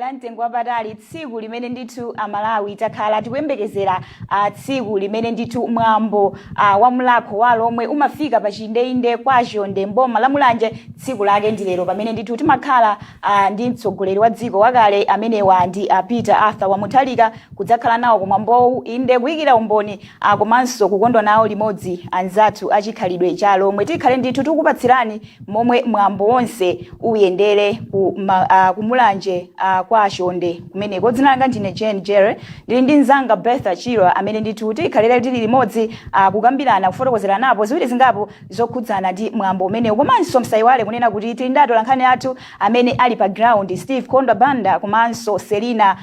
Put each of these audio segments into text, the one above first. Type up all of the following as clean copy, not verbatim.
la mtengo wapatali tsiku limene ndithu Amalawi takhala tikuyembekezera tsiku limene ndithu mwambo wa Mulako wa Alhomwe umafika pa chiyindeinde kwa Chonde mboma la Mulanje. Tsiku lake ndi lero pamene ndithu timakhala ndi mtsogoleri wa dziko wakale amenewa ndi Peter Arthur wa Muthalika kudzakhala nawo kumwambowu inde kuyikira umboni komanso kukondwa nawo limodzi anzathu achikhalidwe cha Alhomwe. Tikhale ndithu tikupatsirani momwe mwambo wonse uyendere ku Mulanje kwa Chonde kumeneko. Dzina langa ndine Jane Jerry ndili ndi mzanga Bertha Chiro amene ndithu tikhalira tili limodzi kukambirana kufotokozera napo ziwiri zingapo zokhudzana ndi mwambo umenewu. Komanso msayiwale kunena kuti tili ndi atolankhani athu amene ali pa ground, Steve Konda Banda komanso Selina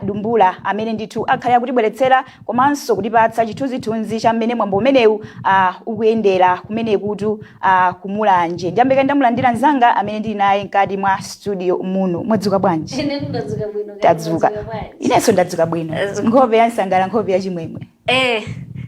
Dumbula amene ndithu akhalira kutibweretsera komanso kutipatsa chithunzithunzi cha mmene mwambo umenewu ukuyendera kumene kutu ku Mulanje. Ndiyambeka ndamulandira mzanga amene ndili naye mkati mwa studio muno. Mwadzuka bwanji? Ine ndadzuka bwino. Tadzuka. Inenso ndadzuka bwino. Nkhope yansangala, nkhope yachimwemwe.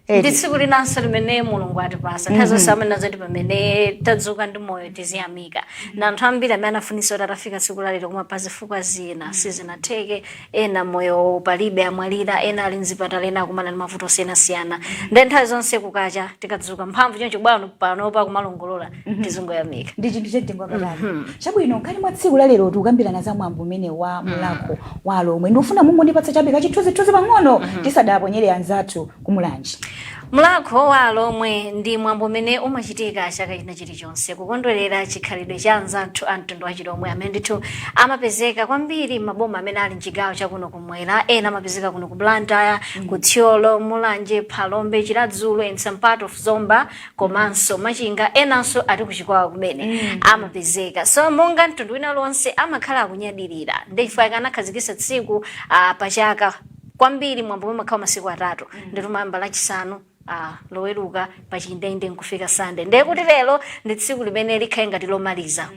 Ndi tsiku linanso limene Mulungu atipasa. Nthawi zamene zoti pamene tadzuka ndi moyo tiziyamika. Na anthu ambiri amene anafunisa kuti atafika tsiku lalero koma pa zifukwa zina sizinatheke, ena moyo palibe amwalira, ena ali mzipatala, ena akumana ndi mavuto osiyanasiyana. Ndi nthawi zonse kukacha tikadzuka mphamvu choncho bwano panopa kumalongolola tizungoyamika. Ndi chinthu chedinga patali. Chabwino nkali mwa tsiku lalero tikukambirana za mwambo umene wa Mulako wa Alhomwe. Ndofuna mundipatsa chabe kachithunzithunzi pang'ono tisadaponyere anzathu ku Mulanje. Mulako wa Alhomwe ndi mwambo umene umachitika chaka china chilichonse kukondwerera chikhalidwe cha anzathu a mtundu wa Chilomwe amene ndithu amapezeka kwambiri maboma amene ali mchigawo chakuno kumwera, ena amapezeka kuno ku Blantyre, ku Thyolo, Mulanje, Phalombe, Chiladzulo, and some part of Zomba, komanso Machinga, enanso ati kuchikwawa kumene amapezeka. So monga mtundu wina lonse amakhala akunyadirira ndifika anakhazikitsa tsiku pachaka kwambiri mwambo umakhala masiku atatu ndithu mayamba lachisanu loweruka pa chiyindeinde nkufika Sunday. Ndiye kuti lero ndi tsiku limene likhale ngati lomaliza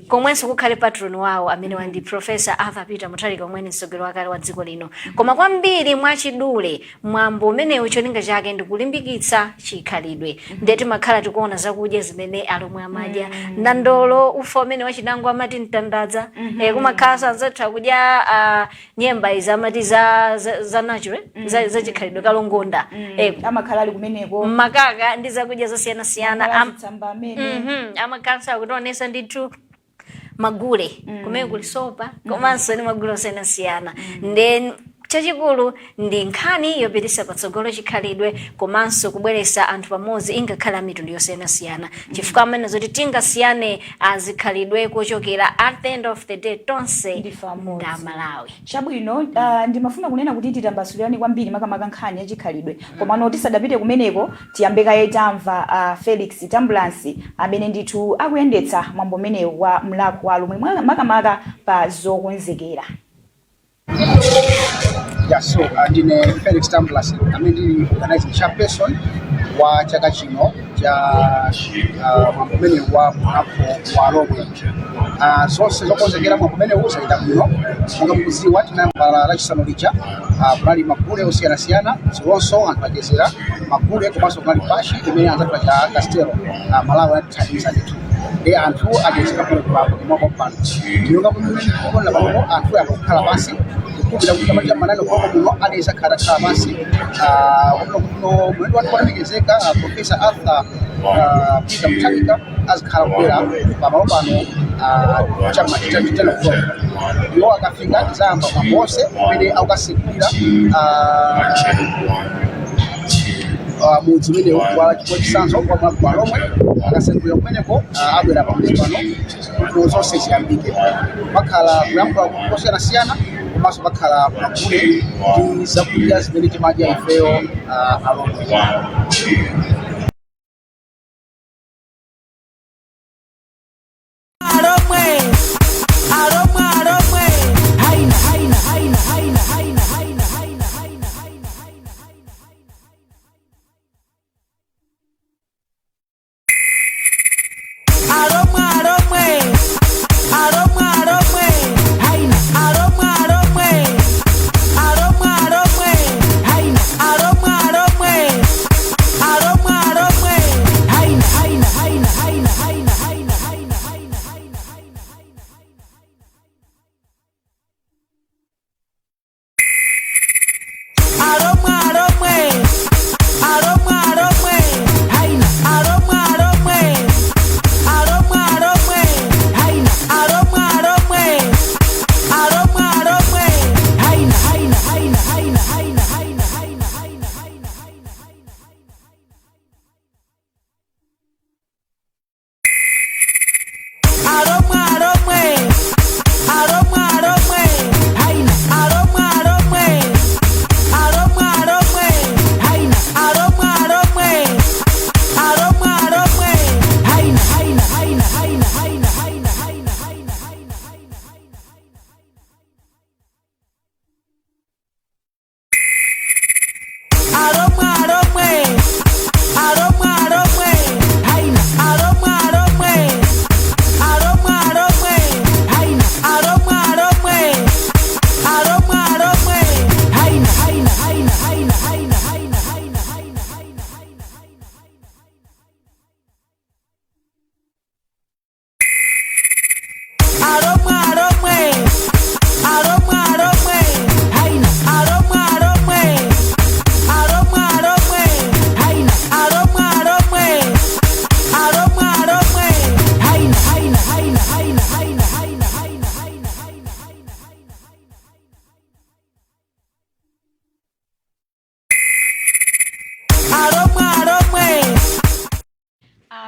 komwenso kukhale patron wawo amene wandi Professor Arthur Peter Muthalika omwe ni mtsogoleri wakale wa dziko lino. Koma kwambiri mwachidule mwambo umenewu cholinga chake ndi kulimbikitsa chikhalidwe. Ndiye timakhala tikuona zakudya zimene Alhomwe amadya, ndandolo, ufa umene wachinango amati mtandadza, kumakhala anzathu akudya nyemba izi amati za natural za chikhalidwe kalongonda. Amakhala ali kumeneko makaka ndi zakudya zosiyana-siyana amakhala kutonesa ndithu magule kumene kuli sopa komanso ndi magule osiyana-siyana. Then chachikulu ndi nkhani yopititsa patsogolo chikhalidwe komanso kubweretsa anthu pamodzi ingakhala mitundu yosiyana-siyana chifukwa amene zoti tingasiyane azikhalidwe kochokera at the end of the day tonse ndi Amalawi. Chabwino ndimafuna kunena kuti titambasulirani kwambiri makamaka nkhani ya chikhalidwe komano tisadapite kumeneko tiyambekaye tamva Felix Tambulance amene ndithu akuyendetsa mwambo umenewu wa Mulako wa Alhomwe makamaka pa zokonzekera. Yeah, so ndine Felix Tambulance amene ndi organizing chairperson wa chaka chino cha mwambo umene wa Mulako wa Alhomwe. Zonse zokonzekera mwambo umene uzaita bwino monga mukudziwa tinayamba lachisanu lija kunali magule osiyanasiyana zilonso anthu achezera magule komanso kunali pashi imene anzathu cha Castelo Malawi anatithandiza ndithu. Anthu achezera kuno mwambo pano ndiyonga kuona pano anthu akukhala pansi kubira kuti amati manano kwa muno adeza khala pansi kuno mwendo watu walemekezeka Professor Arthur Peter Muthalika azikhala kubera pamalo pano chama cha yo akafika zamba pamose pene aukasekulira mudzi umene wa chisanzo kwa Mulako wa Alhomwe akasekulira kumeneko abwera pamudzi pano zonse ziyambike makhala kuyankhula kosiyana-siyana komanso pakhala magule ndi zakudya zimene timadya ifeyo Alhomwe. Alhomwe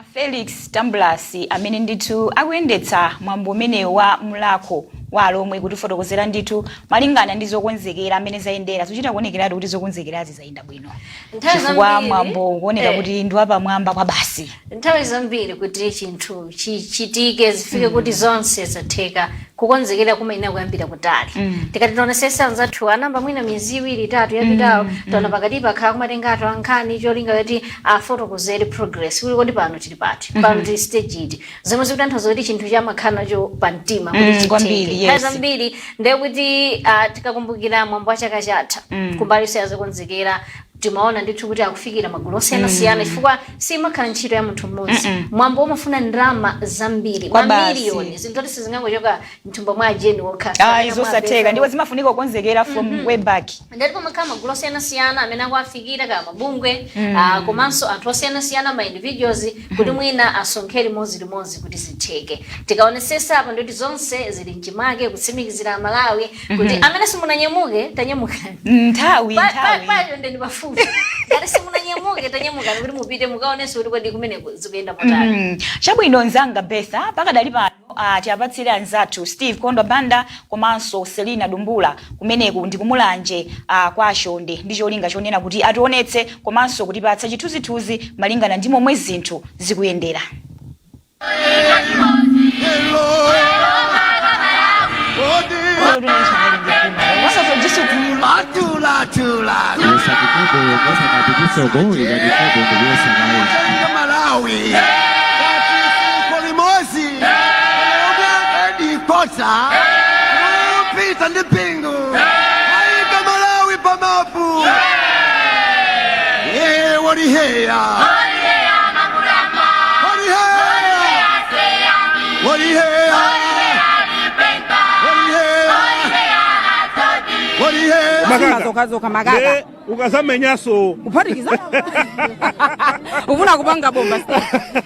Felix Tambulasi amene ndithu akuyendetsa mwambo umene wa Mulhako wa Alhomwe kuti fotokozera ndithu malingana ndi zokonzekera amene zayendera zochita kuonekeratu kuti zokonzekerazi zayenda bwino chifukwa mwambo kuoneka kuti ndi wapamwamba kwa basi nthawi zambiri kuti chinthu chichitike zifike kuti zonse zatheka kukonzekera kumaina kuyambira kutali tikati tionesesa anzathu anamba mwina miyezi iwiri itatu yapitawo tona pakati pakhala kumatengatu ankhani cholinga kuti afotokozere progress kuli kodi pano tili pati pano tili stage iti zomwe zikutanthauza kuti chinthu chamakhala nacho pamtima kuti chiteke nthawi zambiri ndiye kuti tikakumbukira mwambo wa chaka chatha kumbali ya zokonzekera timaona ndithu kuti akufikira magulu osiyana-siyana chifukwa simakhala ntchito ya munthu mmodzi mwambo umafuna ndalama zambiri mamiliyoni zinthu kuti sizingangochoka mthumba mwa ajeni wokha izo satheka ndipo zimafunika kukonzekera from way back ndipo pamakhala magulu osiyana-siyana amene akuafikira kaya mabungwe komanso anthu osiyana-siyana ma individuals kuti mwina asonkhele limodzi kuti zitheke tikaonesesa apo ndikuti zonse zili mchimake kutsimikizira Amalawi kuti amene simunanyemuke tanyemuka nthawi payo ndi bafu ngati simunanyemuke tanyemuka kuti mupite mukaonese kuti kodi kumene zikuyenda motani chabwino nzanga Betha pakadali pano tiapatsire anzathu Steve Kondo Banda komanso Selina Dumbula kumeneku ndi kumulanje kwa Chonde ndi cholinga chonena kuti ationetse komanso kutipatsa chithunzithunzi malingana ndi momwe zinthu zikuyendera Kosa upita ndi pingu aika Malawi pamapu waliheya Zoka magaka ukazamenyaso kuphatikiza ufuna kupanga bomba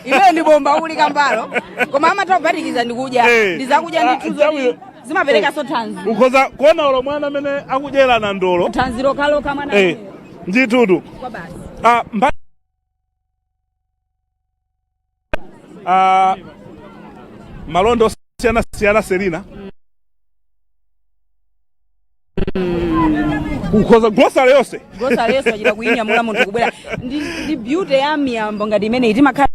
iwe ndi bomba uli kambalo koma amata kuphatikiza ndikuja ndizakuja ndituzo zimapereka so thanzi ukhoza kuona olo mwana amene akudyera na ndolo thanzi lokalo kamwana nditutu kwa basi malondo siyana Selina ukhoza grocery yose achita kuyinyamula munthu kubwera ndi beauty ya miyambo ngati imene itimakhala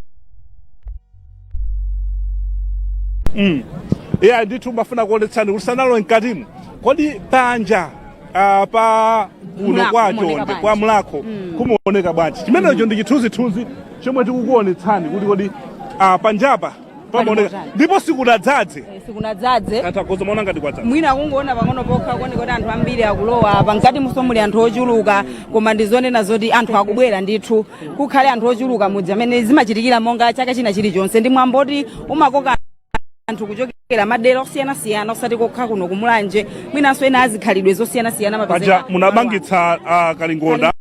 ndithu mafuna kuonetsani kuti sanalo mkatimu kodi panja pa kuno kwa Chonde kwa Mulhako kumuoneka bwanji chimenecho ndi chithunzithunzi chomwe tikukuonetsani kuti kodi panjapa pamoneka ndipo sikunadzadze atakoza maona ngati kwadza mwina kungoona pang'ono pokha kuoneka anthu ambiri akulowa pangati musomuli anthu ochuluka koma ndizonena zoti anthu akubwera ndithu kukhale anthu ochuluka mudzi amene zimachitikira monga chaka china chilichonse ndi mwamboti umakoka anthu kuchokera madera osiyana-siyana osati kokha kuno kumulanje mwinanso ena azikhalidwe zosiyana-siyana mapezeka munamangitsa kalingonda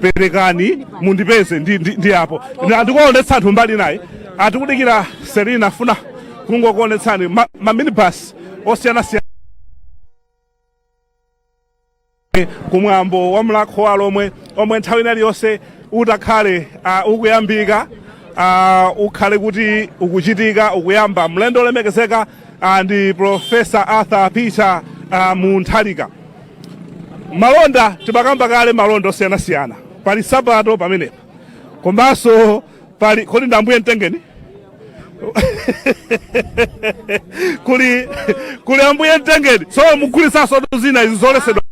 perekani mundipeze ndi apo ndikuonetsa anthu mbali naye atikudikira Selina funa kungokuonetsani ma minibus osiyana-siyana kumwambo wa Mulhako wa Alhomwe omwe nthawi inaliyonse utakhale ukuyambika ukhale kuti ukuchitika ukuyamba mlendo olemekezeka ndi Professor Arthur Peter Munthalika malonda tibakamba kale malonda osiyana-siyana pali sabato pamenepa komanso pali kodi ndambuye mtengeni kuli ambuye mtengeni so mukhulisaso zina izi zolesedwa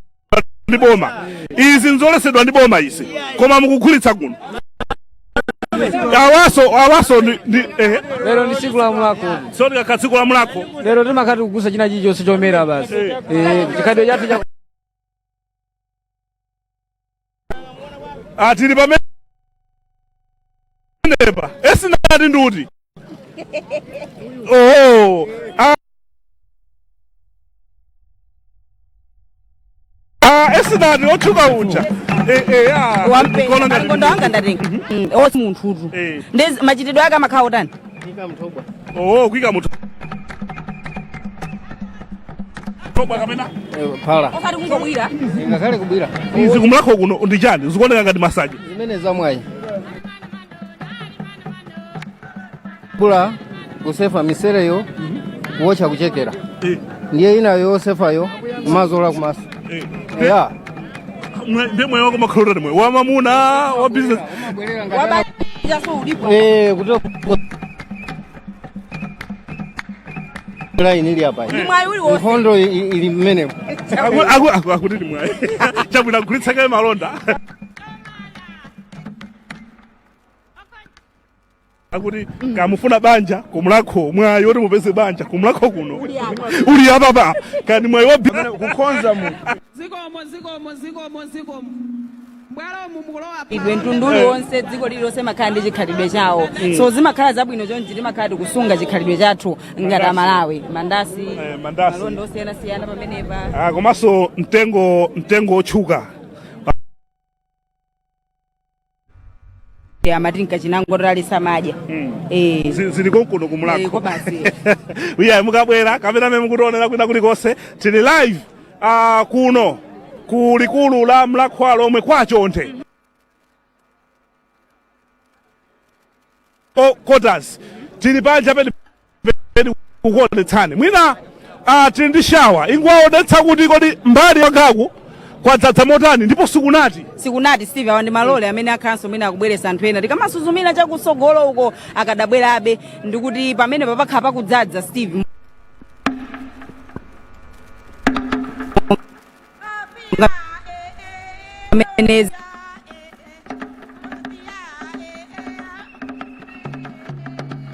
ndi boma izi nzolesedwa ndi boma izi koma mukukhulitsa kuno awaso lero ndi tsiku la Mulhako so ndikatsiku la Mulhako lero timakati kugusa china chilichonse chomera basi chikhalidwe chathu cha tili pamenepa esinati nduti esinati otchuka uja ngondo wanga ndatenga osi munthutu ndi machitidwe ake amakhala otani kuika mutobwa Toba kamena? Pala. Osati kungobwira. Ngakhale kubwira. Izi kumulako kuno ndijani uzikuoneka ngati masaji. Zimene zamwayi. Bula kusefa misereyo kuocha kuchekera. Ndiye ina yosefayo mazola kumaso. Ya. Ndemwe wako makhalora ndemwe. Wa mamuna wa business. Waba jaso ulipo. Kutoka line ili hapa. Ni mwayi uli wose. Mkondo ili mmene. Akutini mwayi. Chabwina kulitsaka malonda. Akuti kamufuna banja kumulako mwayi oti mupeze banja kumulako kuno. Uli apa ba. Kani mwayi wa kukonza mu. Zikomo. Bwalo mumukulowa pa. Idwe ntunduli wonse dziko lililonse makhala ndi chikhalidwe chawo. So zimakhala zabwino chonchi timakhala kusunga chikhalidwe chathu ngati Amalawi. Mandasi. Malondo osiyana pamenepa. Komanso mtengo otchuka. Amatinka chinango rali samaja. Zili konkuno kumulako. Ko basi. Uya mukabwera kapena meme kutonera kwina kulikose tili live kuno kulikulu la Mulako Alhomwe kwa Chonde. Quarters tili panja pedi kukonetsani. Mwina tili ndi shawa ingwaonetsa kuti kodi mbali wagaku kwadzadza motani ndipo sikunati Steve awandi malole amene akhanso mwina akubweretsa anthu ena tikamasuzumira chakutsogolo uko akadabwerabe ndikuti pamene papakhala pakudzadza Steve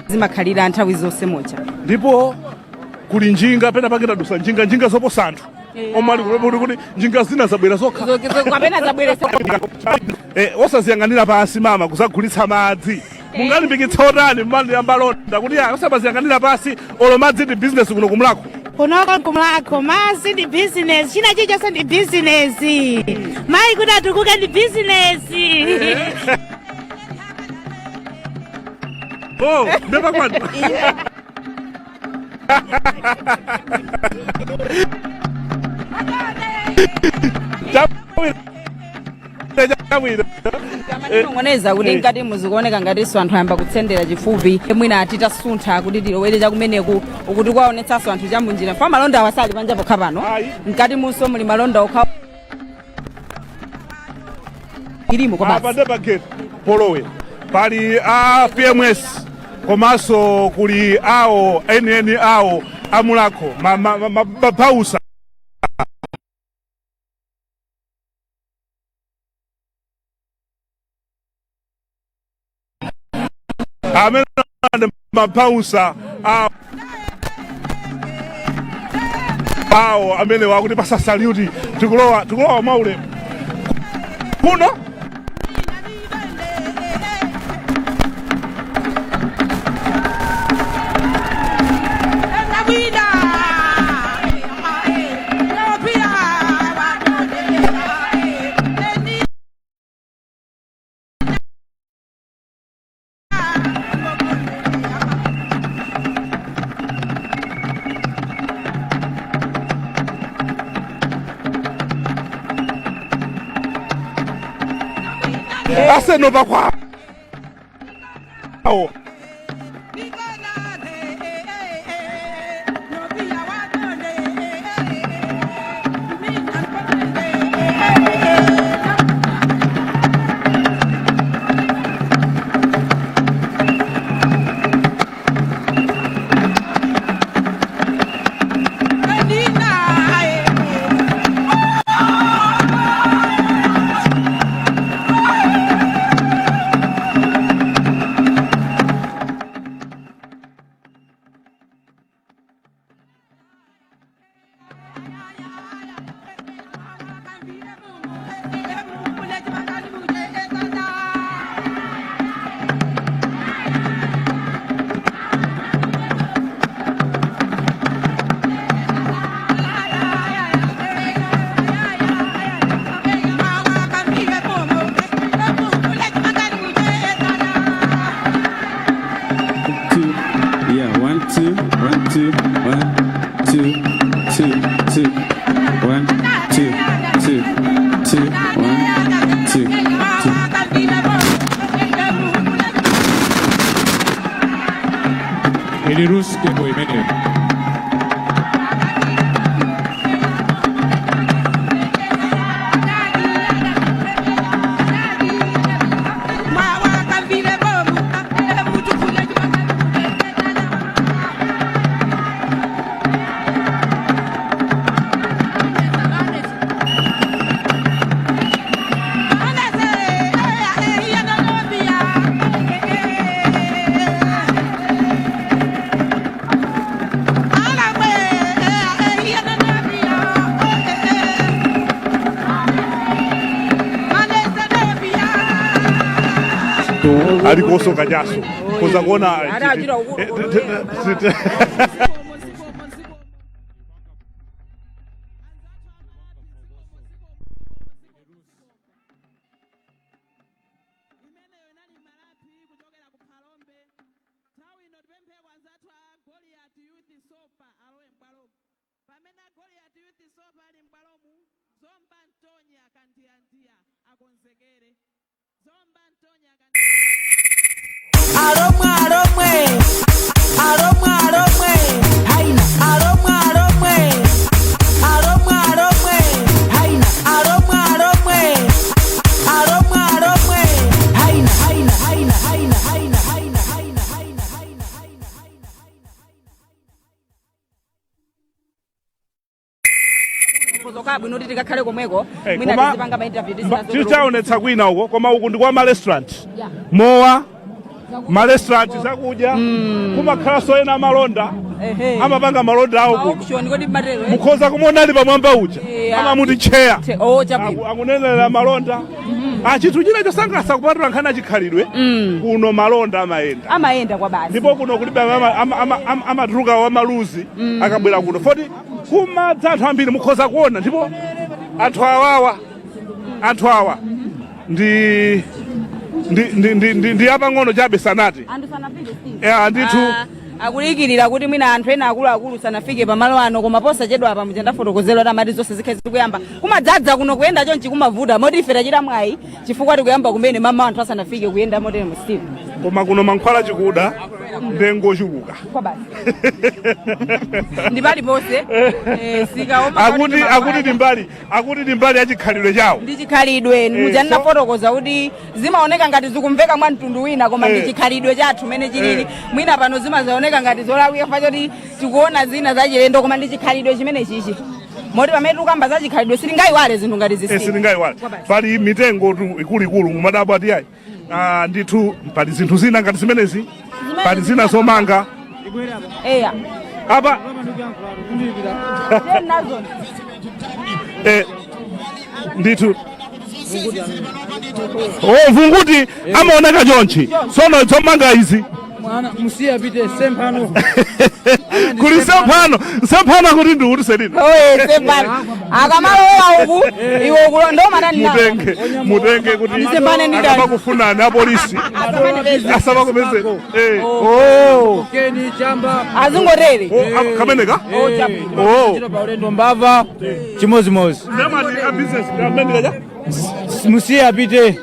zimakhalira nthawi zonse mocha ndipo kuli njinga pena paketa dusa njinga zoposa anthu omali kuti njinga zina zabwera zokha kapena zabweretsa osaziyang'anira pasi mama kusagulitsa madzi mungalimbikitsa otani mbali ya malonda kuti osabaziyang'anira pasi olo madzi ndi business kuno kumulako kunoko kumulako madzi ndi business china chilichonse ndi business mayi kuti atukuke ndi business never kwani ngoneza kuti ngati muzikuoneka ngatiso anthu ayamba kutsendera chifupi mwina atitasuntha kuti tilowere chakumeneku ukuti kwaonetsanso anthu chamunjira fa malonda awasali panja pokha pano ngati munso muli malonda okha ilimo kwa basi apa gate polowe pali PMS komanso kuli awo NN awo amulako mapausa amene mapausa awo amene wakuti pasa saluti tikulowa maule kuno aseno pakwa awo One, two, 1, 2, 1, 2, 2, 2. alikosoka jaso kuza kuona tichaonetsa kwina uko koma uku ndi kwa marestaurant mowa marestaurant zakudya kumakhala soyena malonda amapanga malonda awo mukhoza kumona ali pamwamba uja amamuti cheya akunenera malonda chinthu china chosangalatsa kupatula nkhani achikhalidwe kuno malonda amayenda kwa basi ndipo kuno kulibe amatuluka wa maluzi akabwera kuno foti kumadza anthu ambiri mukhoza kuona ndipo anthu awa ndi apang'ono chabe sanati ndithu akulikirira kuti mwina anthu ena akuluakulu sanafike pamalo ano koma posachedwa apa muja ndafotokozera kuti amati zonse zikhazi zikuyamba kumadzadza kuno kuyenda chonchi kumavuta moti ife tachita mwayi chifukwa tikuyamba kumene mama anthu asanafike kuyenda motero musiku koma kuno mankhwala chikuda ndengo chuluka ndibali mose akuti ndimbali achikhalidwe chawo ndi chikhalidwe muja ndafotokoza kuti zimaoneka ngati zikumveka mwa mtundu wina koma ndi chikhalidwe chathu mene chilili mwina pano zimazaoneka ngati zolawika fachoti tikuona zina zachilendo koma ndi chikhalidwe chimene chichi moti pamene tukamba za chikhalidwe silingayiwale zinthu ngati zisi silingayiwale pali mitengo ikuluikulu mumadabo ati ayi ndithu pali zinthu zina ngati zimenezi pali zina zomanga apa ndithu mvunguti amaoneka chonchi sono zomanga izi musiya pite sempano kuli sempano kuti ndiuti sedina sempano akamalowa uku iwo kulondoma nani mutenge kuti akamakufunani apolisi asabakomeze keni chamba azingorere kameneka paulendo mbava chimozimozi musiya pite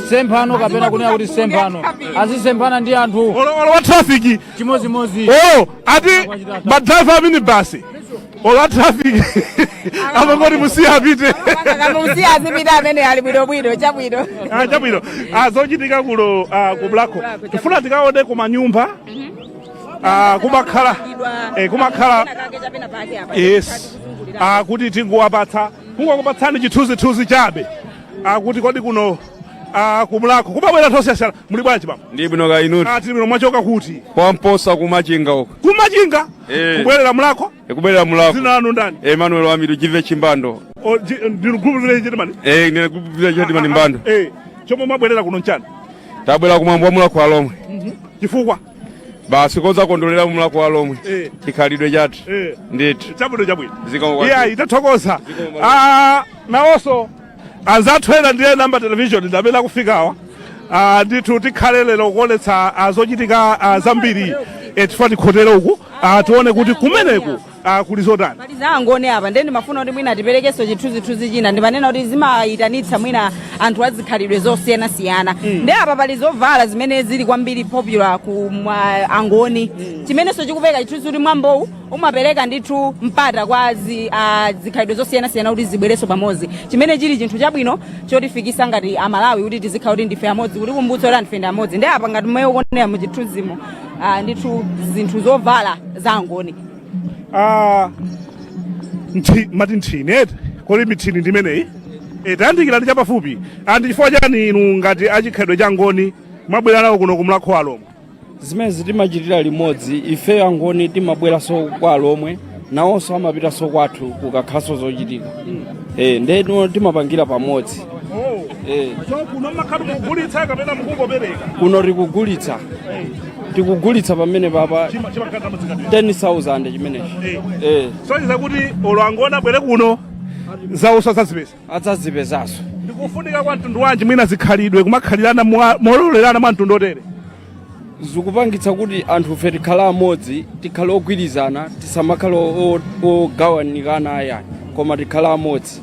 sempano kapena kunena kuti sempano azisempana ndi anthu wa traffic chimozimozi ati madriver amini basi ola traffic amangoti musiya apite musiya azipita amene ali bwinobwino chabwino zochitika kulo ku Mulhako tifuna tikaone kumanyumba kumakhala yes kuti tingowapatsani chithunzithunzi chabe kuti kodi kuno ku Mulhako kumabwera tosiyasiyana muli bwanji baba ndi bwino ka inuti tili bwino mwachoka kuti kwamposa kumachinga uko kumachinga kubwerera Mulhako kubwerera Mulhako zina lanu ndani Emmanuel Wamidu chive chimbando ndi group village chedimani ndi group village chedimani mbando chomwe mwabwerera kuno nchani tabwera kumwambo wa Mulhako Alhomwe chifukwa basi koza kondolera Mulhako Alhomwe chikhalidwe chathu ndithu chabwino itathokoza nawonso anzathu ena ndiye namba television ndamene akufikawa ndithu tikhale lero kuonetsa zochitika zambiri tifuna tikhotera uku tione kuti kumeneku kuli zotani pali zangone apa ndeni mafuna kuti mwina tiperekenso chithunzithunzi china ndimanena kuti zimayitanitsa mwina anthu azikhalidwe zosiyanasiyana ndi apa pali zovala zimene zili kwambiri popular ku angoni chimenenso chikupeka chithunzi kuti mwambowu umapereka ndithu mpata kwa zikhalidwe zosiyanasiyana kuti zibwerenso pamodzi chimene chili chinthu chabwino chotifikisa ngati amalawi kuti tizikhala kuti ndife amodzi kuti kumbutso kuti ndife ndi amodzi ndi apa ngati mmene ukuonera mu chithunzimo ndithu zinthu zovala za angoni mati nthini kodi mithini ndimeneyi tayandikira ndi chapafupi chifukwa chani inu ngati achikhalidwe cha ngoni mwabwera nawo kuno ku Mulhako Alhomwe zimene timachitira limodzi ife angoni timabweranso kwa Alhomwe nawonso amapitanso kwathu kukakhalanso zochitika ndeno timapangira pamodzi so kuno makhala mukugulitsa kapena mukungopereka kuno tikugulitsa tikugulitsa pamene papa 10,000 chimenechi so iza kuti olo angona bwere kuno zawuso zazipeza adzazipezaso. ndikufunika kwa mtundu wanji mwina zikhalidwe kumakhalirana mololerana mwa mtundu otere zikupangitsa kuti anthu fe tikhala amodzi tikhale ogwirizana tisamakhale ogawanikana ayani koma tikhala amodzi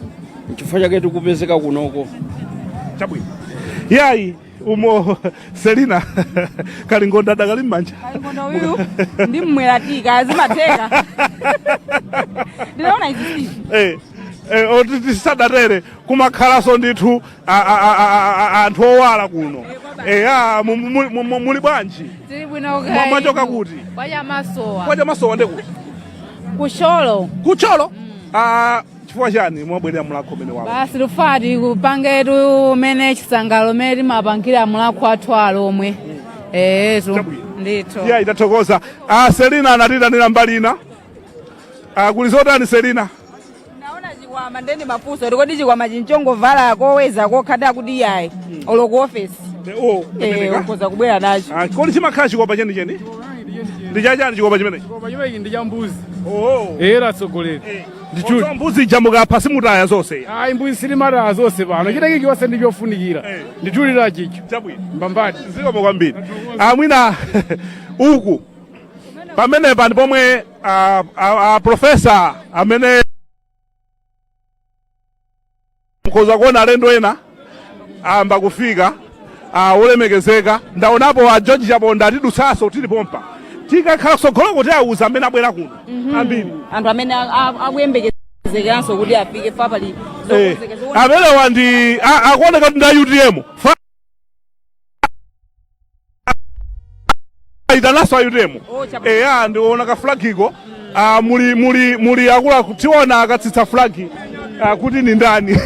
n'chifukwa chake tikupezeka kunoko chabwino yayi umo Selina kali ngondada kali mmanja ngondo uyu ndi mmweratika azimatheka ndinaona izi otitisaddatere kumakhalaso ndithu anthu owala kuno muli bwanji mwachoka kuti kwachamasowa ndekuti kucholo chifukwa chani mwabwerera Mulako mene wawo basi lufati kupangetu mene chisangalo mene timapangira Mulako athu Alhomwe ndithu ya itathokoza Selina anatitanira mbali ina kuli zotani Selina chikwama ndeni mafuso tikodi chikwama chinchongo vala koweza kokhada kuti yayi olo ku office ukoza kubwera nacho kodi chimakhala chikopa cheni ndichachani chikopa chimene ndi cha mbuzi era tsogoleri ndichuti mbuzi jamuka pasi mutaya zonse mbuzi silimata zonse pano chitaki chonse ndichofunikira ndichulira chicho chabwino mbambati zikomo kwambiri mwina uku pamene pani pomwe profesa amene mkoza kuona alendo ena amba kufika olemekezeka ndaonapo a George Chaponda tidutsaso tili pompa tikakhala kutsogolo kuti auza amene abwera kuno ambiri anthu amene akuyembekezekanso kuti afike fapali amenewa ndi akuoneka kuti nda UTM itanaso UTM ndiona ka flagiko muli akula kutiona akatsitsa flagi kuti ni ndani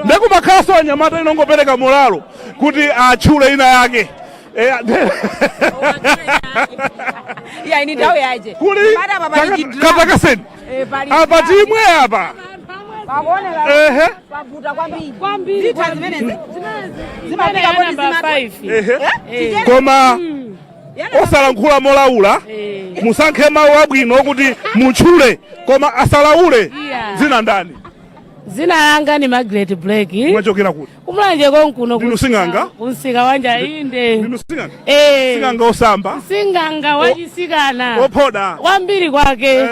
ndekumakhaso anyamata inongopereka molalo kuti atchule ina yake ini ndawo yaje kuli katakaseni apa timwe apa koma osalankhula molaula musankhe mawu abwino kuti mutchule koma asalaule zina ndani zina langa ni Margaret Black mwachokera kuti kumulanje konkuno Sing'anga kunsika wanja inde Sing'anga osamba Sing'anga wachisikana ophoda kwambiri kwake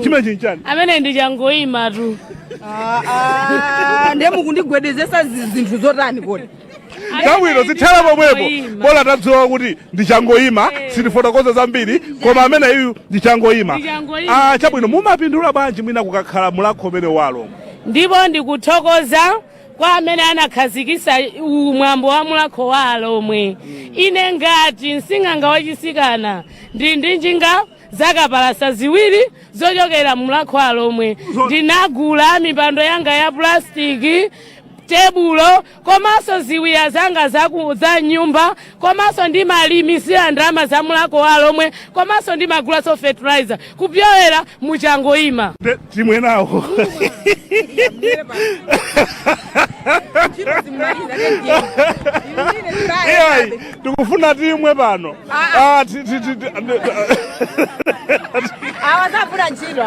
chimene chinchani amene ndi changoyima tu ndiye mukundigwedezesa zinthu zotani kodi Kawiro zithala pomwepo bola tadziwa kuti ndichangoyima sitifotokoza zambiri koma amene iyu ndichangoyima chabwino mumapindula bwanji mwina kukakhala Mulako mene walo ndipo ndikuthokoza kwa amene anakhazikisa umwambo wa Mulako wa Alhomwe ine ngati Sing'anga wachisikana ndi njinga zakapalasa ziwiri zochokera Mulako wa Alhomwe ndinagula mipando yanga ya plastiki tebulo komanso ziwiya zanga za nyumba komanso ndimalimisira ndalama za Mulako wa Alhomwe komanso ndimagulaso fertilizer kupyolera muchangoyima timwenawo tikufuna timwe pano awazafuna ntchito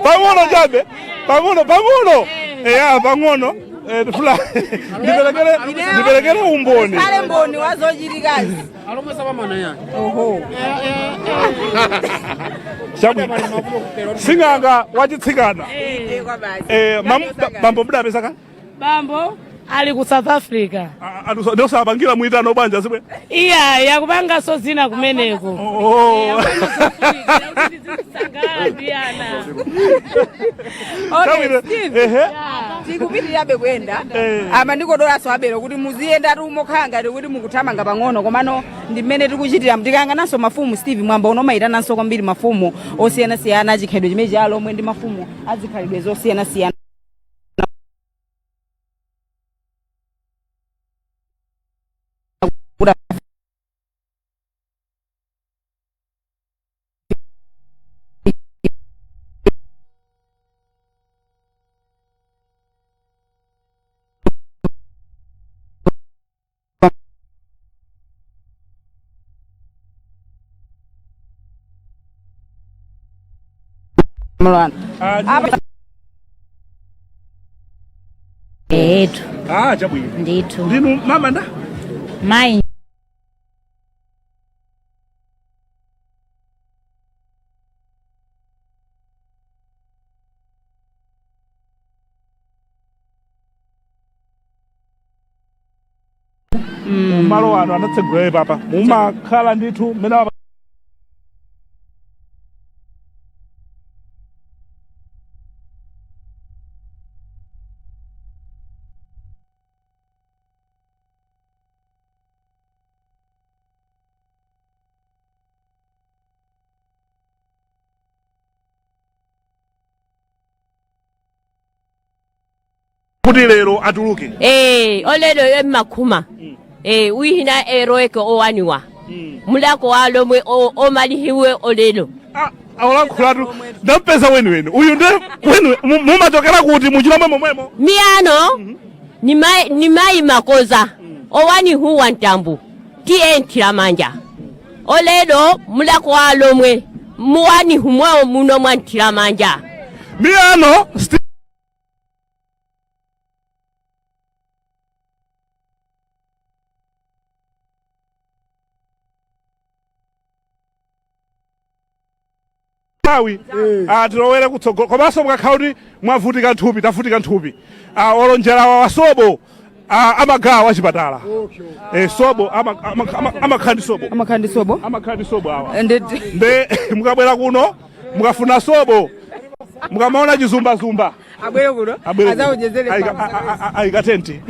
pang'ono chabe pang'ono pang'ono ndiperekere umboni ale mboni wazochitikazi Alhomwe sapamana yani Sing'anga wachitsikana bambo mudapeza kale bambo ali ku South Africa ndosapangira muitano banja zibwe yakupanga so zina kumeneko tikupitirirabe kwenda ama ndikodolanso abero kuti muziyenda tumokhala kuti mukuthamanga pang'ono komano ndi mmene tikuchitira tikangananso mafumu Steve mwamba unomayitananso kwambiri mafumu osiyanasiyana achikhalidwe chimene cha Alhomwe ndi mafumu azikhalidwe zosiyanasiyana Mulwana. Etu. Chabwino. Ndithu. Ndinu mama nda? Mai. Malo ano anatsegulere papa. Mumakhala ndithu mena kuti lero atuluke. Olelo emakuma. Wihina eroeke owaniwa. Mulako Alhomwe omalihiwe olelo. Awulankhulatu ndampeza weniweni. Uyu nde wenu mumatokera kuti muchilomwe momwemo. Miano ni mai makoza. Owani huwa ntambu. Tientira manja. Olelo mulako Alhomwe muwani humwa muno mwantira manja. Miano tilowere kutsogolo komanso mukakhala kuti mwavutika nthupi tavutika nthupi olonjera wasobo amagawa wachipatala sobo amakhandi sobo awa nde mukabwera kuno mukafuna sobo mukamaona chizumbazumba ayikatenti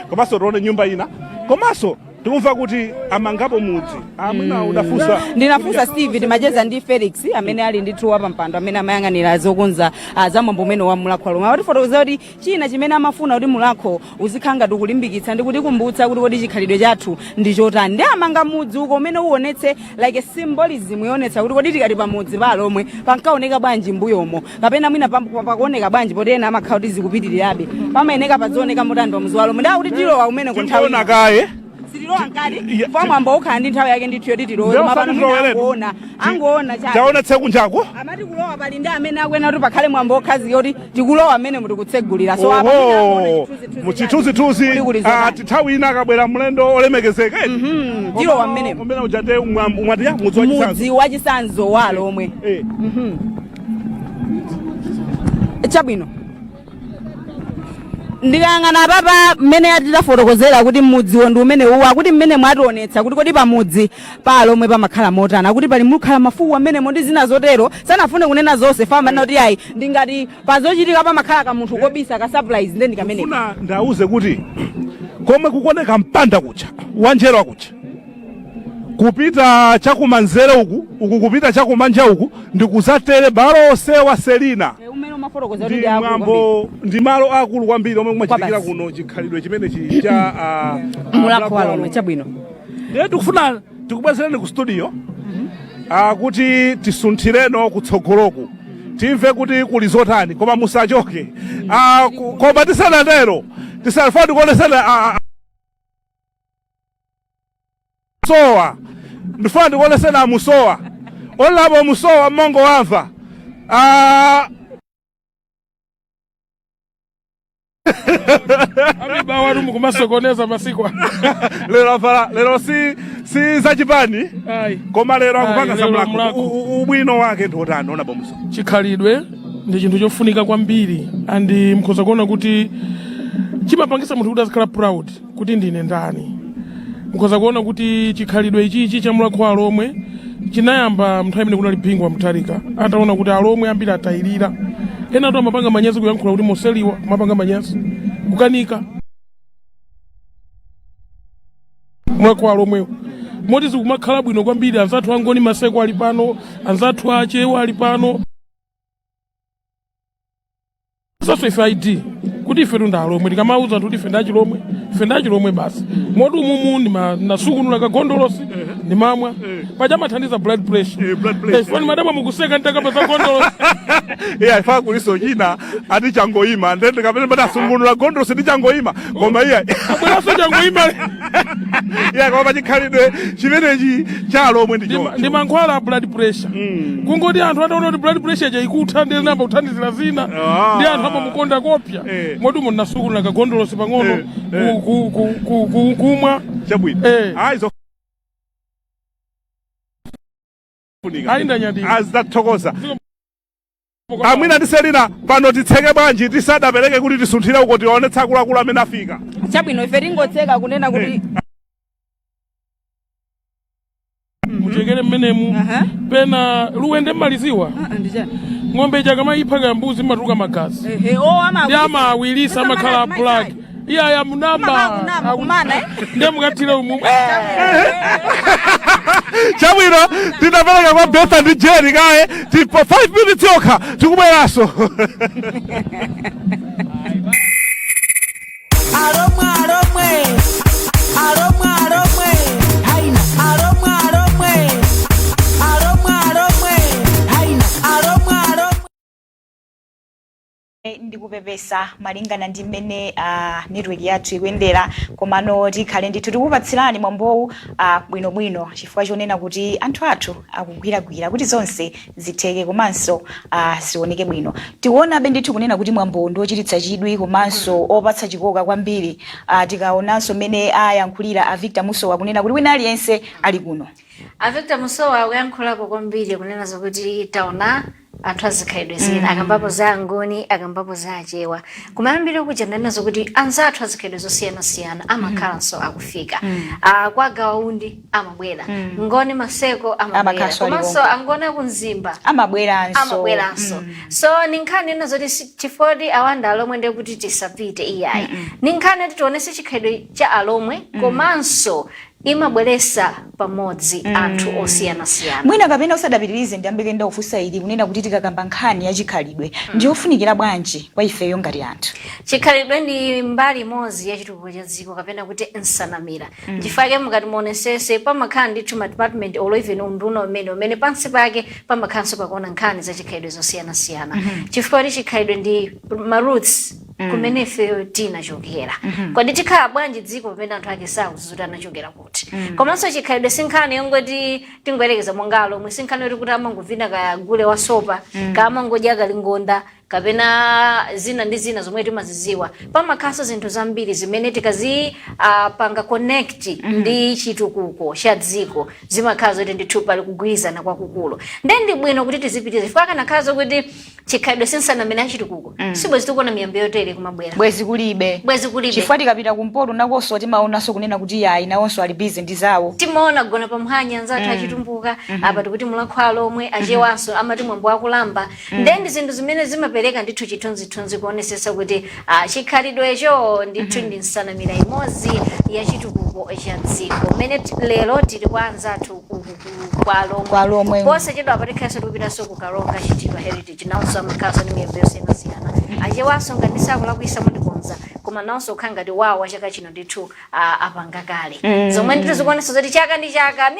komanso tione nyumba ina komanso tikumva kuti amangapo mudzi amwina udafusa ndinafusa Steve Majeza ndi Felix amene ali ndithu wa pampando amene amayang'anira zokonza za mwambo umene wa Mulako Alhomwe watifotokoza kuti china chimene amafuna kuti Mulako uzikhanga tikulimbikitsa ndi kuti kumbutsa kuti kodi chikhalidwe chathu ndi chotani ndi amanga mudzi uko umene uonetse like symbolism yonetsa kuti kodi tikati pamudzi pa Alhomwe pankaoneka bwanji mbuyomo kapena mwina pakuoneka bwanji poti ena amakhala kuti zikupitirirabe pamayeneka pazioneka mutando wa mudzi wa Alhomwe ndi akuti tilowa umene kunthawi kaye sitilowa nkati mwambo ukhala ndi nthawi yake ndithu yoti tilowe mapano angoona chaonetse kunjako amati kulowa pali ndi amene akwena kuti pakhale mwambo okhazi yoti tikulowa amene mutikutsegulira so muchithunzithunzi nthawi ina akabwera mlendo olemekezeka tilowa mmenemo umene ujate umwatiya mudzi wachisanzo wa Alhomwe chabwino ndikangana papa mmene atidafotokozera kuti mudziwo ndi umene uwa kuti mmene mwationetsa kuti kodi pamudzi pa Alhomwe pamakhala motana kuti pali mukhala mafuwa amenemo ndi zina zotero sanafune kunena zonse fama noti ayi ndingati pazochitika pamakhala kamunthu kobisa ka surprise ndi kamene funa ndauze kuti komwe kukoneka mpanda kucha wanjero akucha kupita chakumanzere uku kupita chakumanja uku ndikuzatere balo sewa Selina ndi malo akulu kwambiri omwe kumachitikira kuno chikhalidwe chimene cha Mulako Alhomwe chabwino ndiye tikufuna tikubwezereni ku studio kuti tisunthireno kutsogoloku timve kuti kuli zotani koma musachoke koma tisanatero tisanafuna tikuonesana sowa ndifuna ndikuonesana musowa olapo musowa mongo wamva Amiba watu mukumasokoneza masiku. Lero si zachipani. Koma lero akupanga samulako. Ubwino wake ndotani ona bomuso. Chikhalidwe ndi chinthu chofunika kwambiri andi mkhoza kuona kuti chimapangisa munthu kuti azikhala proud kuti ndine ndani. Mkhoza kuona kuti chikhalidwe ichi cha Mulako Alhomwe chinayamba mnthawi imene kunali Bingu wa Mutharika ataona kuti Alhomwe ambiri atayirira ena atu amapanga manyazi kuyankhula kuti moseliwa amapanga manyazi kukanika Mulako Alhomwe moti zikumakhala bwino kwambiri anzathu angoni maseko ali pano anzathu achewa ali pano saso ife ID kuti ife tunda Alhomwe tikamauza anthu kuti ife ndachilomwe basi moti umumu nasukunula kagondolosi ni mamwa pajamathandiza blood pressure fani madama mukuseka ntakapasa gondolosi ifa kuliso china ati changoima ndende kapene bada sungunula gondolosi ndi changoima koma iya abweraso changoima ya koma chikhalidwe chimenechi cha Alhomwe ndi mankhwala a blood pressure kungoti anthu ataona kuti blood pressure chaikutha ndi namba kuthandizira zina ndi anthu amamukonda kopya moti umu nasukula kagondolosi pang'ono kumwa chabwino azithokoza amwina ndiselina pano titseke bwanji tisadapereke kuti tisunthire uko tionetsa akuluakulu amene afika chabwino ife tingotseka kunena kuti muchekere mmenemu pena luwende mmaliziwa ng'ombe chakamayipha kaya mbuzi matuka magazi ndi amawilisa amakhala black iya munamba ndiye mukathire umu chabwino tinapereka kwa Betha ndi Jerry kaye 5 minutes yokha tikubweranso ndikupepesa malingana ndi mmene network yathu ikuyendera komano tikhale ndithu tikupatsirani mwambowu bwinobwino chifukwa chonena kuti anthu athu akugwiragwira kuti zonse zitheke komanso zioneke bwino. Tikuonabe ndithu kunena kuti mwambo ndi ochititsa chidwi komanso opatsa chikoka kwambiri tikaonanso mmene ayankhulira a Victor Musowa kunena kuti wina aliyense ali kuno. A Victor Musowa akuyankhulako kwambiri kunena zokuti taona anthu azikhalidwe zina akambapo za angoni akambapo za achewa kumayambira kuja nazo kuti anzathu azikhalidwe zosiyana-siyana amakhalanso akufika kwa gaundi amabwera ngoni maseko amabwera komanso angoni akunzimba amabweranso so ninkhani ena zoti chifodi awanda Alhomwe ndiye kuti tisapite iyayi ninkhani ati tionese chikhalidwe cha Alhomwe komanso imabweresa pamodzi anthu osiyana-siyana. Mwina kapena usadapitirize ndiyambike ndakufunsa ili kunena kuti tikakamba nkhani ya chikhalidwe ndiyofunikira bwanji kwa ifeyo ngati anthu. Chikhalidwe ndi mbali imodzi ya chitukuko cha dziko kapena kuti nsanamira chifukwa mukati muonesese pamakhala ndithu ma department or even unduna umene pansi pake pamakhalanso pakuona nkhani za chikhalidwe zosiyana-siyana chifukwa kuti chikhalidwe ndi ma roots kumene ifeyo tinachokera kodi tikhala bwanji dziko pamene anthu ake sakuzuta anachokera kuti komanso chikhalidwe sinkhani yongoti tingoyerekeza monga Alhomwe sinkhani yoti kuti amanguvina kagule wa sopa kamangodya kalingonda kapena zina ndi zina zomwe timaziziwa pamakhalanso zinthu zambiri zimene tikazipanga connect ndi chitukuko cha dziko zimakhala zoti ndithu pali kugwirizana kwakukulu ndi bwino kuti tizipitize chifukwa kanakhala zokuti chikhalidwe sinsanamira chitukuko sibwezi tikuona miyambo yotere kumabwera bwezi kulibe chifukwa tikapita kumpoto nakonso timaonanso kunena kuti yayi nawonso ali busy ndi zawo timaona kugona pamphanya anzathu achitumbuka apa tikuti Mulhako Alhomwe achewanso amati mwambo wakulamba ndi zinthu zimene zimapereka ndithu chithunzithunzi kuonesesa kuti chikhalidwecho ndithu ndi nsanamira imodzi ya chitukuko cha dziko mmene lero tili kwa anzathu kwa Alhomwe posachedwa apatikhalenso tikupitanso kukalonga chitidwa heritage nawonso amakhalanso ndi miyambo yosiyanasiyana achewanso nganisakulakwisa mundikonza koma nawonso kukhala ngati wawo chaka chino ndithu apanga kale zomwe ndithu zikuonesa zoti chaka ndi chaka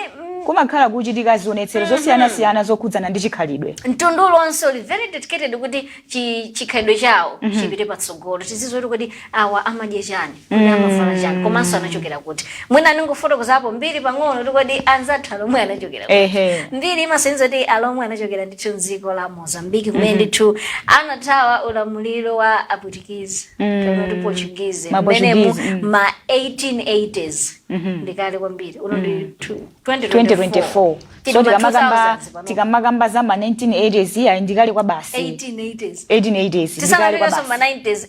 kumakhala kuchitika zionetsero zosiyana-siyana zokhudzana ndi chikhalidwe mtundu lonse uli very dedicated kuti chikhalidwe chawo chipite patsogolo tizizoti kuti awa amadye chani kuti amavala chani komanso anachokera kuti mwina ningofotokozapo mbiri pang'ono tikoti anzathu Alhomwe anachokera kuti mbiri imasenza kuti Alhomwe anachokera ndithu mdziko la Mozambique kumene ndithu anathawa ulamuliro wa Aputikezi kapena kuti Portuguese mmenemu ma 1880s ndikale kwambiri uno ndi 2024 so tikamakamba za ma 1980s ya ndikale kwa basi 1880s ndikale kwa basi ma 90s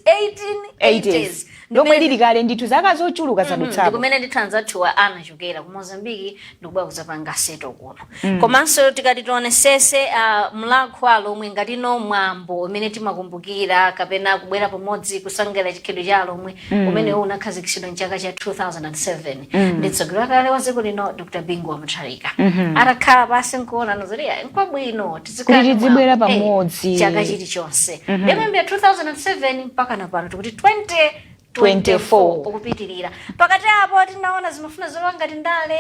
1880s ndomwe lili kale ndithu zaka zochuluka zadutsapo ndikumene ndithu anzathu anachokera ku Mozambique ndikubwera kuzapanga seto kuno komanso tikati tionesese Mulhako Alhomwe ngati no mwambo umene timakumbukira kapena kubwera pamodzi kusangala chikhalidwe cha Alhomwe umene unakhazikitsidwa mchaka cha 2007 nditsogolo kale wa dziko lino Dr. Bingu wa Mutharika atakhala pasi nkuona nozoti nkwabwino tizibwera pamodzi chaka chilichonse ndemembe 2007 mpaka napano tikuti 24 ukupitirira pakati apo tinaona zimafuna zolowa ngati ndale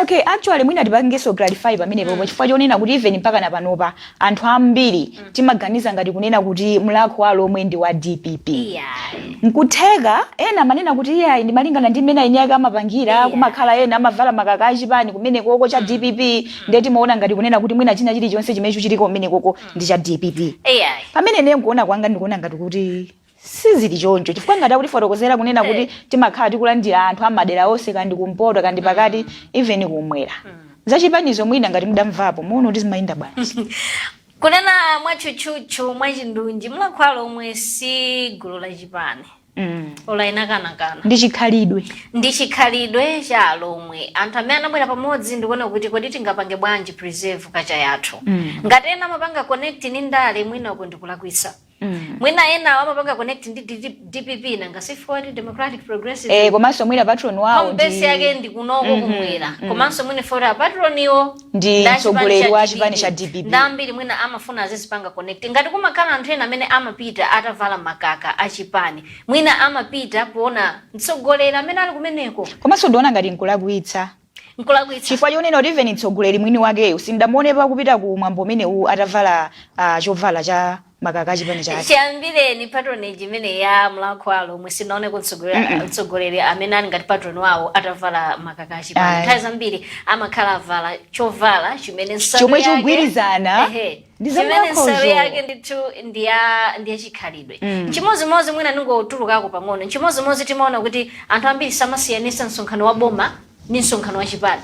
okay actually mwina tipangenso clarify pamenepo chifukwa chonena kuti even mpaka na panopa anthu ambiri timaganiza ngati kunena kuti Mulako wa Alhomwe ndi wa DPP nkutheka ena manena kuti iyayi ndi malingana ndi mmene inyaka amapangira kumakhala ena amavala makaka achipani kumene koko cha DPP ndeti maona ngati kunena kuti mwina china chilichonse chimene chiliko kumene koko ndi cha DPP pamene ne nkuona kwanga ndikuona ngati kuti sizili choncho chifukwa ngati kuti fotokozera kunena kuti timakhala tikulandira anthu amadera onse kandi kumpoto kandi pakati even kumwera zachipanizo mwina ngati mudamvapo muone kuti zimayenda bwanji kunena mwachuchuchu mwachindunji Mulako wa Alhomwe si gulu la chipani ola inakanakana ndi chikhalidwe cha Alhomwe anthu amene anabwera pamodzi ndikuona kuti kodi tingapange bwanji preserve kacha yathu ngati ena amapanga connect ni ndale mwina uko ndikulakwisa mwina ena amapanga connect ndi DPP nanga si forward democratic progressive komanso mwina patron wawo ndi yake ndi kunoko kumwera komanso mwina forward patron iwo ndi mtsogoleri wa chipani cha DPP ndambiri mwina amafuna azizipanga connect ngati kumakhala anthu ena amene amapita atavala makaka achipani mwina amapita poona mtsogoleri amene ali kumeneko komanso ndiona ngati nkulakwitsa chifukwa chonena kuti even mtsogoleri mwini wakeyo sindamuonepa kupita ku mwambo umene atavala chovala cha makaka chipani chake chiyambireni patronage imene ya Mulako wa Alhomwe sinaone mtsogoleri amene ali ngati patron wawo atavala makaka achipani nthawi zambiri amakhala avala chovala chimene chomwe chogwirizana chimene nsalu yake ndithu ndiya chikhalidwe chimozimozi mwina ningotulukako pang'ono chimozimozi timaona kuti anthu ambiri samasiyanisa msonkhano wa boma ni msonkhano wa chipani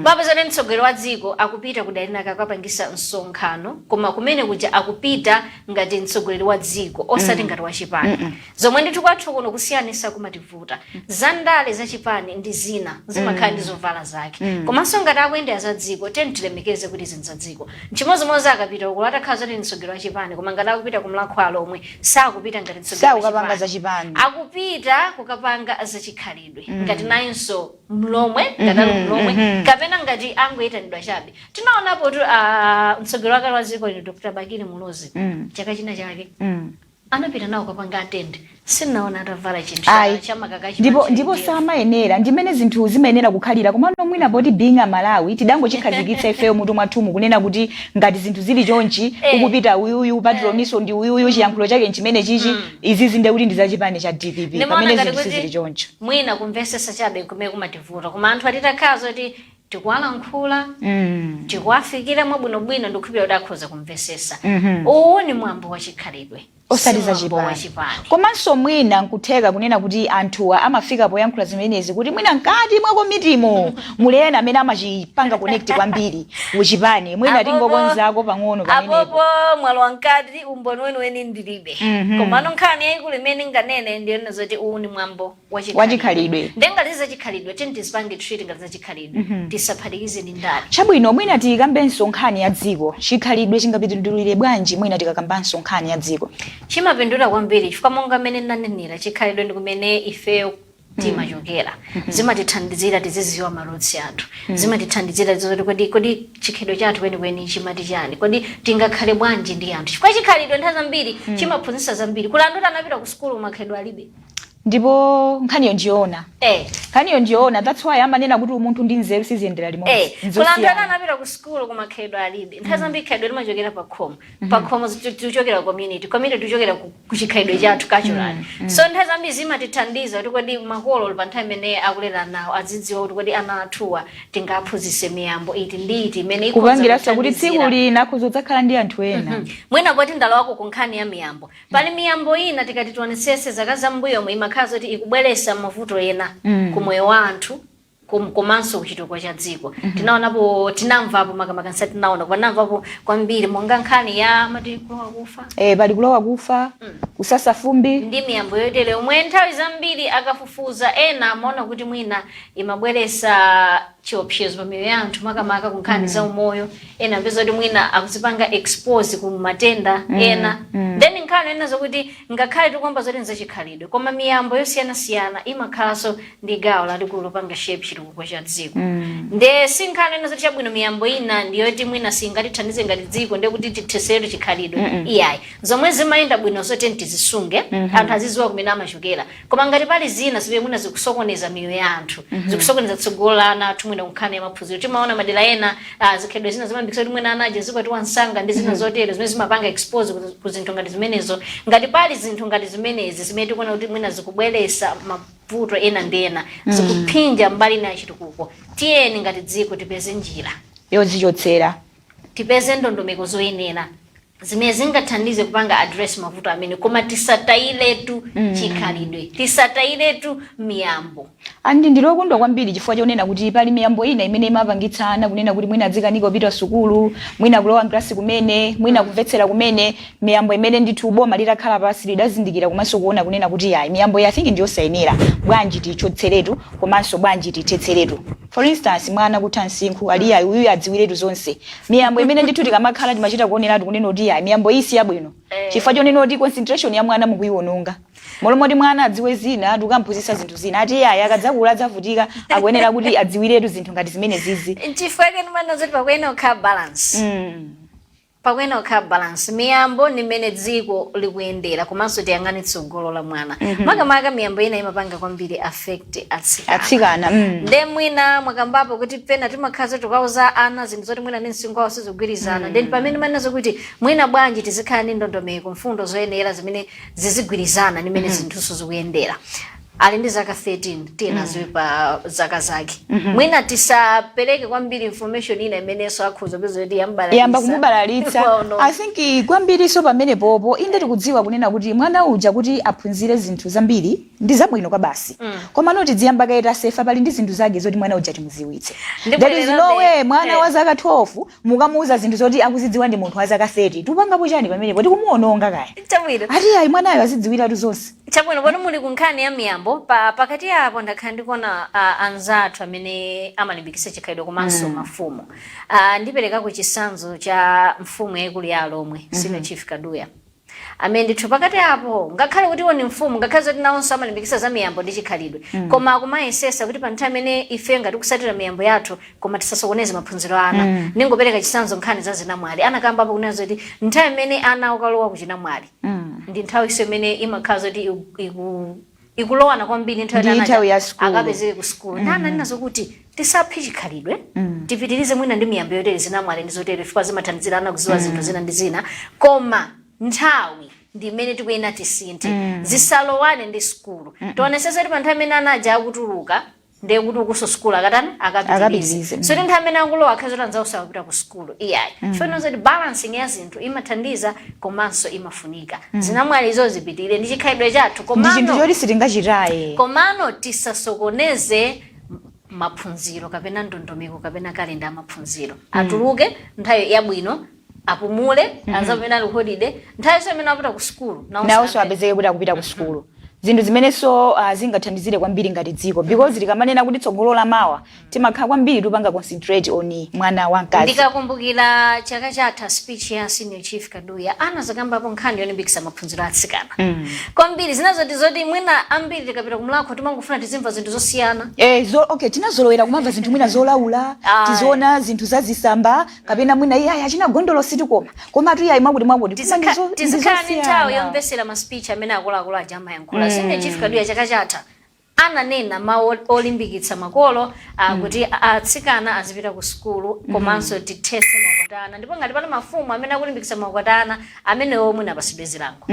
baba zane mtsogoleri wa dziko akupita kudalina kakapangisa msonkhano koma kumene kuja akupita ngati mtsogoleri wa dziko osati ngati wa chipani zomwe ndithu kwathu kuno kusiyanisa kumativuta zandale za chipani ndi zina zimakhala ndi zovala zake komanso ngati akuyendera za dziko tilemekeze kuti zinza dziko nchimozimozi akapita uku atakhala zoti mtsogoleri wa chipani koma ngati akupita ku Mulako wa Alhomwe sakupita ngati mtsogoleri wa chipani akupita kukapanga za chikhalidwe ngati nayinso mlomwe ngati mlomwe kapena ngati angoyitanidwa chabe tinaonapo tu mtsogoleri wakale wa dziko ni Dr. Bakili Mulozi chaka china chake anapita nawo kapanga attend sinaona atavala chinthu cha makaka ndipo samayenera ndimene zinthu zimayenera kukhalira komano mwina poti being a Malawi tidangochikhazikitsa ifeyo mutu mwathumu kunena kuti ngati zinthu zili chonchi ukupita uyuyu patroniso ndi uyuyu chiyankhulo chake nchimene chichi izizi nde kuti ndi za chipani cha DPP pamene zinthu zili chonchi mwina kumvesesa chabe kumene kumativuta koma anthu atitakhala zoti tikuwalankhula tikuwafikira mwabwinobwino ndikukhulupirira kuti akhoza kumvesesa uwu ni mwambo wa chikhalidwe osati za chipani komanso mwina nkutheka kunena kuti anthuwa amafika poyankhula zimenezi kuti mwina nkati mwa komitimo mulena amene amachipanga connect kwambiri uchipani mwina tingokonzako pang'ono pamenepo apopo mwalo wankati umboni weniweni ndilibe komano nkhani yayikulu imene nganene ndiyona zoti uwu ni mwambo wa chikhalidwe ndengati za chikhalidwe tizipange treat ngati za chikhalidwe tisaphatikize ndi ndale chabwino mwina tikambenso nkhani ya dziko chikhalidwe chingapitulire bwanji mwina tikakambanso nkhani ya dziko chimapindula kwambiri chifukwa monga mmene ndinanenera chikhalidwe ndi kumene ifeyo timachokera zimatithandizira tiziziwa maroots athu zimatithandizira zoti kodi chikhalidwe chathu kwenikweni chimati chani kodi tingakhale bwanji ndi anthu chifukwa chikhalidwe nthawi zambiri chimaphunzitsa zambiri kula anthu anapita ku skulu makhalidwe alibe ndipo nkhaniyo ndiona nkhaniyo ndiona that's why amanena kuti umunthu ndi nzeru siziyendera limodzi kula anthu anapita ku skulu koma khalidwe alibe nthawi zambiri khalidwe limachokera pakhomo tichokera community tichokera ku chikhalidwe chathu cultural so nthawi zambiri zimatithandiza kuti kodi makolo pa nthawi imene akulera nawo azidziwa kuti kodi ana athuwa tingaphunzitse miyambo iti ndi iti imene kupangiranso kuti tsiku lina kuzodzakhala ndi anthu ena mwina poti ndalowako ku nkhani ya miyambo pali miyambo ina tikati tionetsetse zaka zambuyo imakhala zoti ikubweretsa mavuto ena kumoyo wa anthu komanso kuchitukuko cha dziko tinamvapo makamaka tinaona panamvapo kwambiri monga nkhani ya kulowa kufa pali kulowa kufa kusasa fumbi ndi miyambo yotere omwe nthawi zambiri akafufuza ena amaona kuti mwina imabweretsa chiopsezo pamiyoyo ya anthu makamaka ku nkhani za umoyo ena apeza kuti mwina akuzipanga expose ku matenda ena then nkhani ena zokuti ngakhale tikwamba zoti nzachikhalidwe koma miyambo yosiyanasiyana imakhalanso ndi gawo lalikulu lopanga shape chitukuko cha dziko nde si nkhani ena zoti chabwino miyambo ina ndiyoti mwina singatithandize ngati dziko ndiye kuti titheseretu chikhalidwe iyayi zomwe zimayenda bwino zoti tizisunge anthu azidziwa kumene amachokera koma ngati pali zina zimene mwina zikusokoneza miyoyo ya anthu zikusokoneza tsogolo la ana athu mwina nkhani ya maphunziro timaona madera ena zikhalidwe zina zimabikisa kuti mwina anaje zikwati wansanga ndi zina zotero zimene zimapanga expose ku zinthu ngati zimenezo ngati pali zinthu ngati zimenezi zimene tikuona kuti mwina zikubweresa mavuto ena ndi ena zikuphinja mbali na chitukuko tiyeni ngati dziko tipeze njira yozichotsera tipeze ndondomeko zoyenera zimene zingathandize kupanga address mavuto amene koma tisatayiretu chikhalidwe tisatayiretu miyambo andi ndilokondwa kwambiri chifukwa chonena kuti pali miyambo ina imene imapangitsana kunena kuti mwina adzikanika kupita sukulu mwina kulowa mklasi kumene mwina kumvetsera kumene miyambo imene ndithu boma litakhala pasi lidazindikira komanso kuona kunena kuti yayi miyambo ya think ndiyosayenera bwanji tichotseretu komanso bwanji tithetseretu for instance mwana kutha msinkhu ali ayi uyu adziwiretu zonse miyambo imene ndithu tikamakhala timachita kuoneratu kunena kuti yayi miyambo isi yabwino chifukwa chonena kuti concentration ya mwana mukuyiwononga molomoti mwana adziwe zina tukamphunzitsa zinthu zina ati yayi akadzakula adzavutika akuyenera kuti adziwiretu zinthu ngati zimene zizi chifukwa chake ndimana zoti pakuyenera kukhala balance pakuyenera kukhala balance miyambo ni mmene dziko likuyendera komanso tiyang'ane tsogolo la mwana makamaka miyambo ina imapanga kwambiri affect atsikana nde mwina mwakambapo kuti pena timakhaza tukauza ana zinthu zoti mwina ndi msinkhu wawo sizigwirizana then pamene manezo kuti mwina bwanji tizikhala ndi ndondomeko mfundo zoyenera zimene zizigwirizana ndi mmene zinthuso zikuyendera ali ndi zaka 13 tiyena ziwe pa zaka zake mwina tisapereke kwambiri information ina imenenso akhuza bezoti yamba kumubalalitsa I think kwambiri so pamene popo inde tikudziwa kunena kuti mwana uja kuti aphunzire zinthu zambiri ndi zabwino kwa basi koma noti dziyamba kaita sefa pali ndi zinthu zake zoti mwana uja timuziwitse that is no way mwana wa zaka 12 mukamuuza zinthu zoti akuzidziwa ndi munthu wa zaka 30 tupanga pochani pamene poti kumuononga kaya chabwino ati ayi mwanayo azidziwiratu zonse chabwino pano muli kunkhani ya miyambo pakati apo ndakhala ndikuona anzathu amene amalimbikitsa chikhalidwe komanso mafumu ndiperekako chisanzo cha mfumu yaikulu ya Alhomwe Senior Chief Kaduya amene ndithu pakati apo ngakhale kuti iwo ni mfumu ngakhale zoti nawonso amalimbikitsa za miyambo ndi chikhalidwe koma akumayesesa kuti pa nthawi imene ife ngati kusatira miyambo yathu koma tisasokoneze maphunziro ana ningopereka chisanzo nkhani za zinamwali anakamba apo kunena zoti nthawi imene ana ukalowa kuchinamwali ndi nthawi iso imene imakhala zoti ikulowana kwambiri nthawi ya akapezeke ku school nana ninazo kuti tisaphe chikhalidwe tipitirize mwina ndi miyambo yotere zinamwali ndi zotere chifukwa zimathandizira ana kuziwa zinthu zina ndi zina koma nthawi ndi imene tikuyena tisinthe zisalowane ndi skulu tionesese pa nthawi imene ana aja akutuluka ndiye kuti ukuso skulu akatani akapitirize so nthawi imene akulowa akhaza anzawo sakupita ku skulu iyayi chifukwa zoti balancing ya zinthu imathandiza komanso imafunika zinamwali izo zipitire ndi chikhalidwe chathu komano ndi chinthu choti sitingachitaye komano tisasokoneze maphunziro kapena ndondomeko kapena kalenda maphunziro atuluke nthawi yabwino apumule anza pamene ali holiday nthawi imene apita ku skulu nawonso apezeke kuti akupita ku skulu zinthu zimenenso zingathandizire kwambiri ngati dziko because likamanena kuti tsogolo la mawa timakhala kwambiri tupanga concentrate on mwana wamkazi ndikakumbukira chaka chatha speech ya Senior Chief Kaduya anazakambapo nkhani yolimbikitsa maphunziro atsikana kwambiri zinazoti zoti mwina ambiri tikapita ku Mulhako timangofuna tizimva zinthu zosiyana okay tinazolowera kumamva zinthu mwina zolaula tizoona zinthu zazisamba kapena mwina iye achina gondolo sitikoma koma tu iye mwakuti tizikhala ndi nthawi yomvesera ma speech amene akuluakulu aja amayankhula Senior Chief Kaduya chaka chatha ananena mawu olimbikitsa makolo kuti atsikana azipita ku skulu komanso tithetse makwatana ndipo ngati pali mafumu amene akulimbikitsa makwatana amene omwe napasidwe zilango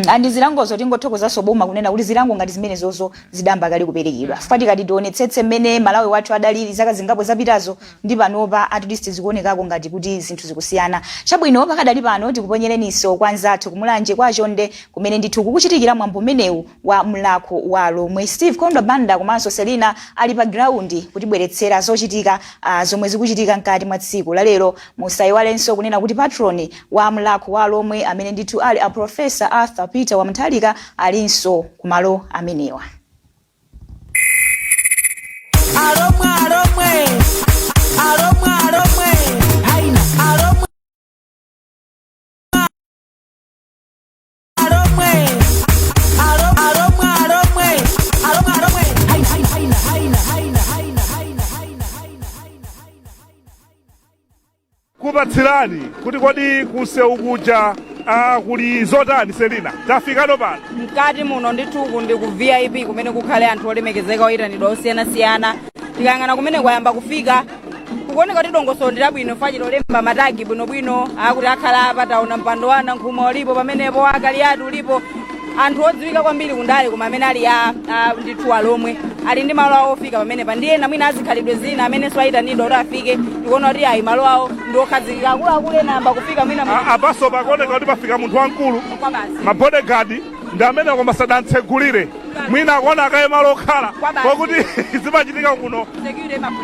andi zilangozo tingothokozaso boma kunena kuti zilango ngati zimene zozo zidamba kali kuperekedwa fati kati tionetsetse mmene Malawi wathu adalili zaka zingapo zapitazo ndi panopa at least zikuonekako ngati kuti zinthu zikusiyana chabwino pakadali pano tikuponyereniso kwa nzathu ku Mulanje kwa Chonde kumene ndithu kukuchitikira mwambo umenewu wa Mulhako wa Alhomwe Steve Banda komanso Selina ali pa ground kutibweretsera zochitika zomwe zikuchitika mkati mwa tsiku la lero musayiwalenso kunena kuti patron wa Mulhako wa Alhomwe amene ndithu ali a Professor Arthur Peter wa Mthalika alinso kumalo amenewa. Alhomwe kupatsirani kuti kodi kusewu kuja kuli zotani Selina tafikano pano mkati muno ndithu ndi ku VIP kumene kukhale anthu olemekezeka oyitanidwa osiyanasiyana tikayang'ana kumene kwayamba kufika kuoneka kuti dongosolo ndi labwino fachita olemba matagi bwinobwino akuti akhala pataona mpando wana nkhuma ulipo pamenepo akaliati ulipo anthu odziwika kwambiri kundale koma amene ali ndithu Alhomwe ali ndi malo awo ofika pamene pa ndiye namwina azikhalidwe zina amene swayitanidwa kuti afike tikuona kuti ayi malo awo ndi okhazikika akuluakulu enamba kufika mwina apaso pakuoneka kuti pafika munthu wamkulu mabodyguard ndi amene koma sadantsegulire mwina akuona akaye malo okhala pokuti zimachitika kuno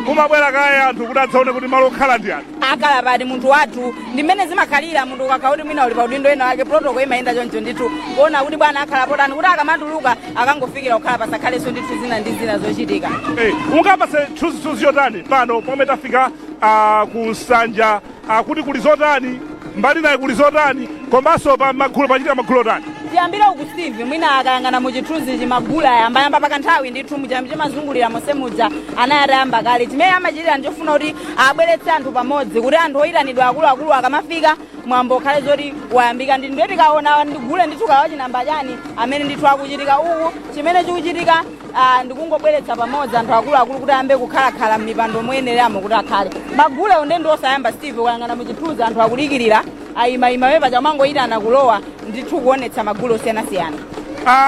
kumabwera kaye anthu kuti adzaone kuti malo okhala ndi anthu akala pati munthu wathu ndi mmene zimakhalira munthu ukakhala kuti mwina uli pa udindo ena wake protoko imayenda choncho ndithu kuona kuti bwana akhala potani kuti akamatuluka akangofikira kukhala pasakhalenso ndithu zina ndi zina zochitika ungapase chuzituzi yotani pano pomwe tafika ku nsanja kuti kuli zotani mbali naye kuli zotani komanso pa magulu pachitika magulu otani tiyambira uku Steve mwina akayang'ana muchithunzi chimagula yamba pakanthawi ndithu mujambi chimazungulira monse muja anayatayamba kale chimene amachitira ndichofuna kuti abweretse anthu pamodzi kuti anthu oyitanidwa akuluakulu akamafika mwambo ukhale zoti wayambika ndi ndiye tikaona ndigule ndithu kalawa chinamba chani amene ndithu akuchitika uku chimene chikuchitika ndikungobweretsa pamodzi anthu akuluakulu kuti ayambe kukhalakhala m'mipando moyeneramo kuti akhale magule onde ndi osayamba Steve kuyang'ana muchithunzi anthu akulikirira ayimayima wepa chamangoyitana kulowa ndithu kuonetsa magule osiyanasiyana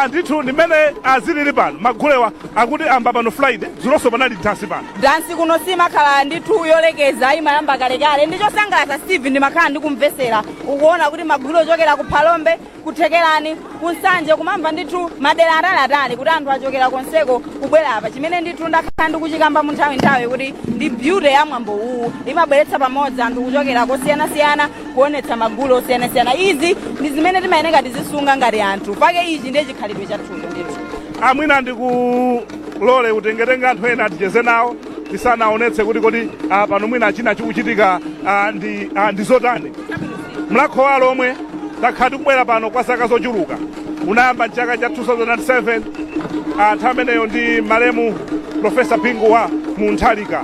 ndithu ndimene azilili pano magulewa akuti amba pano Friday zulonso panali dansi pano dansi kuno simakhala ndithu yolekeza imayamba kalekale ndichosangalatsa Steve ndimakhala ndikumvesera ukuona kuti magule ochokera ku Phalombe kuthekerani kunsanje kumamva ndithu madera atali kuti anthu achokera konseko kubwera apa chimene ndithu ndakhala ndikuchikamba mu nthawi kuti ndi beauty ya mwambo uwu imabweretsa pamodzi anthu kuchokera kosiyanasiyana kuonetsa magule osiyanasiyana izi ndi zimene timayeneka tizisunga ngati anthu pake ichi ndiye chikhalidwe chathu ndithu amwina ndikulole kutengetenga anthu ena ticheze nawo tisanaonetse kuti kodi pano mwina china chikuchitika ndi zotani Mulako wa Alhomwe takhala tikubwera pano kwa zaka zochuluka unayamba mchaka cha 2007 anthu ameneyo ndi malemu Profesa Pingu wa Munthalika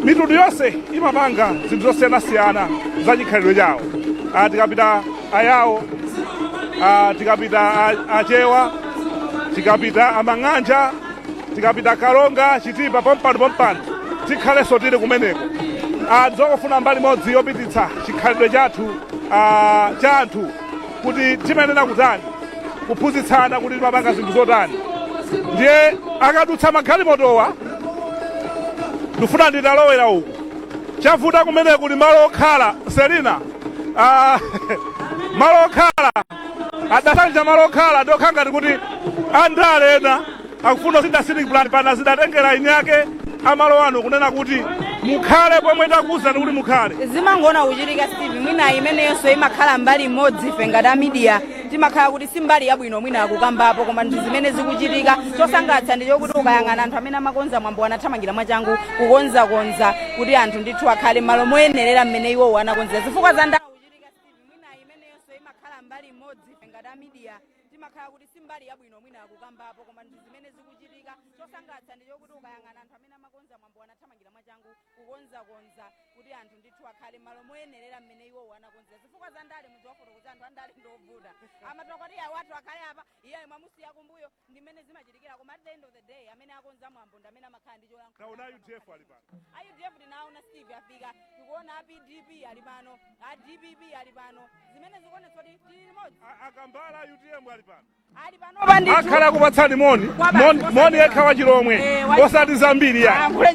mitundu yonse imapanga zinthu zosiyanasiyana za chikhalidwe chawo tikapita ayawo tikapita achewa tikapita amang'anja tikapita kalonga chitipa pompano tikhalenso tili kumeneko zokufuna mbali modzi yopititsa chikhalidwe chathu cha anthu kuti timenena kutani kuphunzitsana kuti timapanga zinthu zotani ndiye akadutsa magalimotowa ndifuna nditalowera uku chavuta kumene kuli malo okhala Selina malo okhala adasanja malo okhala ndokhala ngati kuti andale ena akufuna zida sitting plan pana zidatengera inyake amalo ano kunena kuti mukhale pomwe takuwuzani kuti mukhale zimangona kuchitika Steve mwina imeneyonso imakhala mbali imodzi ife ngati media timakhala kuti si mbali yabwino mwina akukambapo koma ndi zimene zikuchitika chosangalatsa ndi chokuti ukayang'ana anthu amene amakonza mwambo anathamangira mwachangu kukonzakonza kuti anthu ndithu akhale malo moyenerera mmene iwowo anakonzera zifukwa za ndawo kuchitika Steve mwina imeneyonso imakhala mbali imodzi ife ngati media timakhala kuti si mbali yabwino mwina akukambapo koma ndi zimene zikuchitika chosangalatsa ndi chokuti ukayang'ana anthu amene amakonza mwambo anathamangira mwachangu kukonzakonza kuti anthu ndithu akhale malo moyenerera mmene iwowo anakonzera zifukwa za ndale muziwafotokoza anthu andale ndovuta amatokwati watu akhale apa iye mwamusiya kumbuyo ndi mmene zimachitikira koma at the end of the day amene akonza mwambo ndi amene amakhala ndi cholankhula UDF ali pano UDF tinaona Steve afika tikuona PDP ali pano DPP ali pano zimene zikuonetsa kuti tili limodzi akambala UTM ali pano ali pano ndithu akhala kupatsani moni yekha wa Chilomwe osati zambiri ya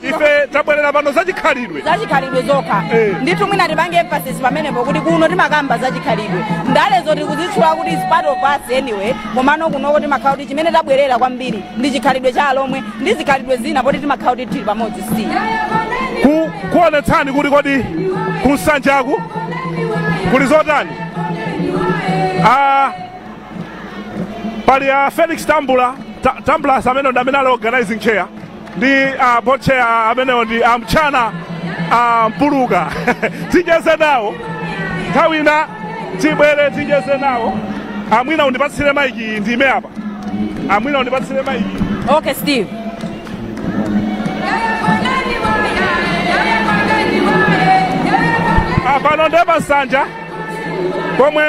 ife tabwerera pano zachikhalidwe zokha ndithu mwina tipange emphasis pamenepo kuti kuno timakamba zachikhalidwe ndalezo tikuzitchula kuti is part of us anyway komano kunoko timakhala kuti chimene tabwerera kwambiri ndi chikhalidwe cha Alhomwe ndi zikhalidwe zina poti timakhala kuti tili pamodzi kuonetsani kuti kodi kunsanjaku kuli zotani pali Felix Tamblas amene ndi amene ali organizing chair ndi board chair amenewo ndi Mchana Mpuluka ticheze nawo nthawi ina tibwere ticheze nawo amwina undipatsire maiki ndime apa amwina undipatsire maiki okay Steve pano ndeba nsanja komwe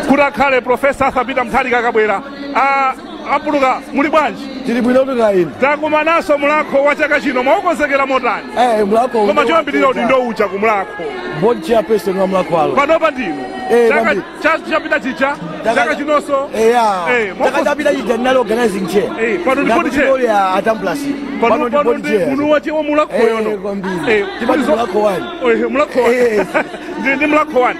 kutakhale Profesa Arthur Peter Mutharika akabwera. Apuluka muli bwanji? Tili bwino tukaini. Takumanaso Mulako wa chaka chino mwakonzekera motani? Mulako. Koma choyambirira kuti ndo ucha ku Mulako. Board chairperson wa Mulako walo. Panopa ndinu. Chapita chicha. Chaka chinoso. Chaka chapita chicha ndinali organizing chair. Pano ndi board chair. Ya Atamplasi. Pano ndi board chair. Munu wache wa Mulako yono. Kwambiri. Tipati Mulako wani. Mulako wani. Ndi Mulako wani.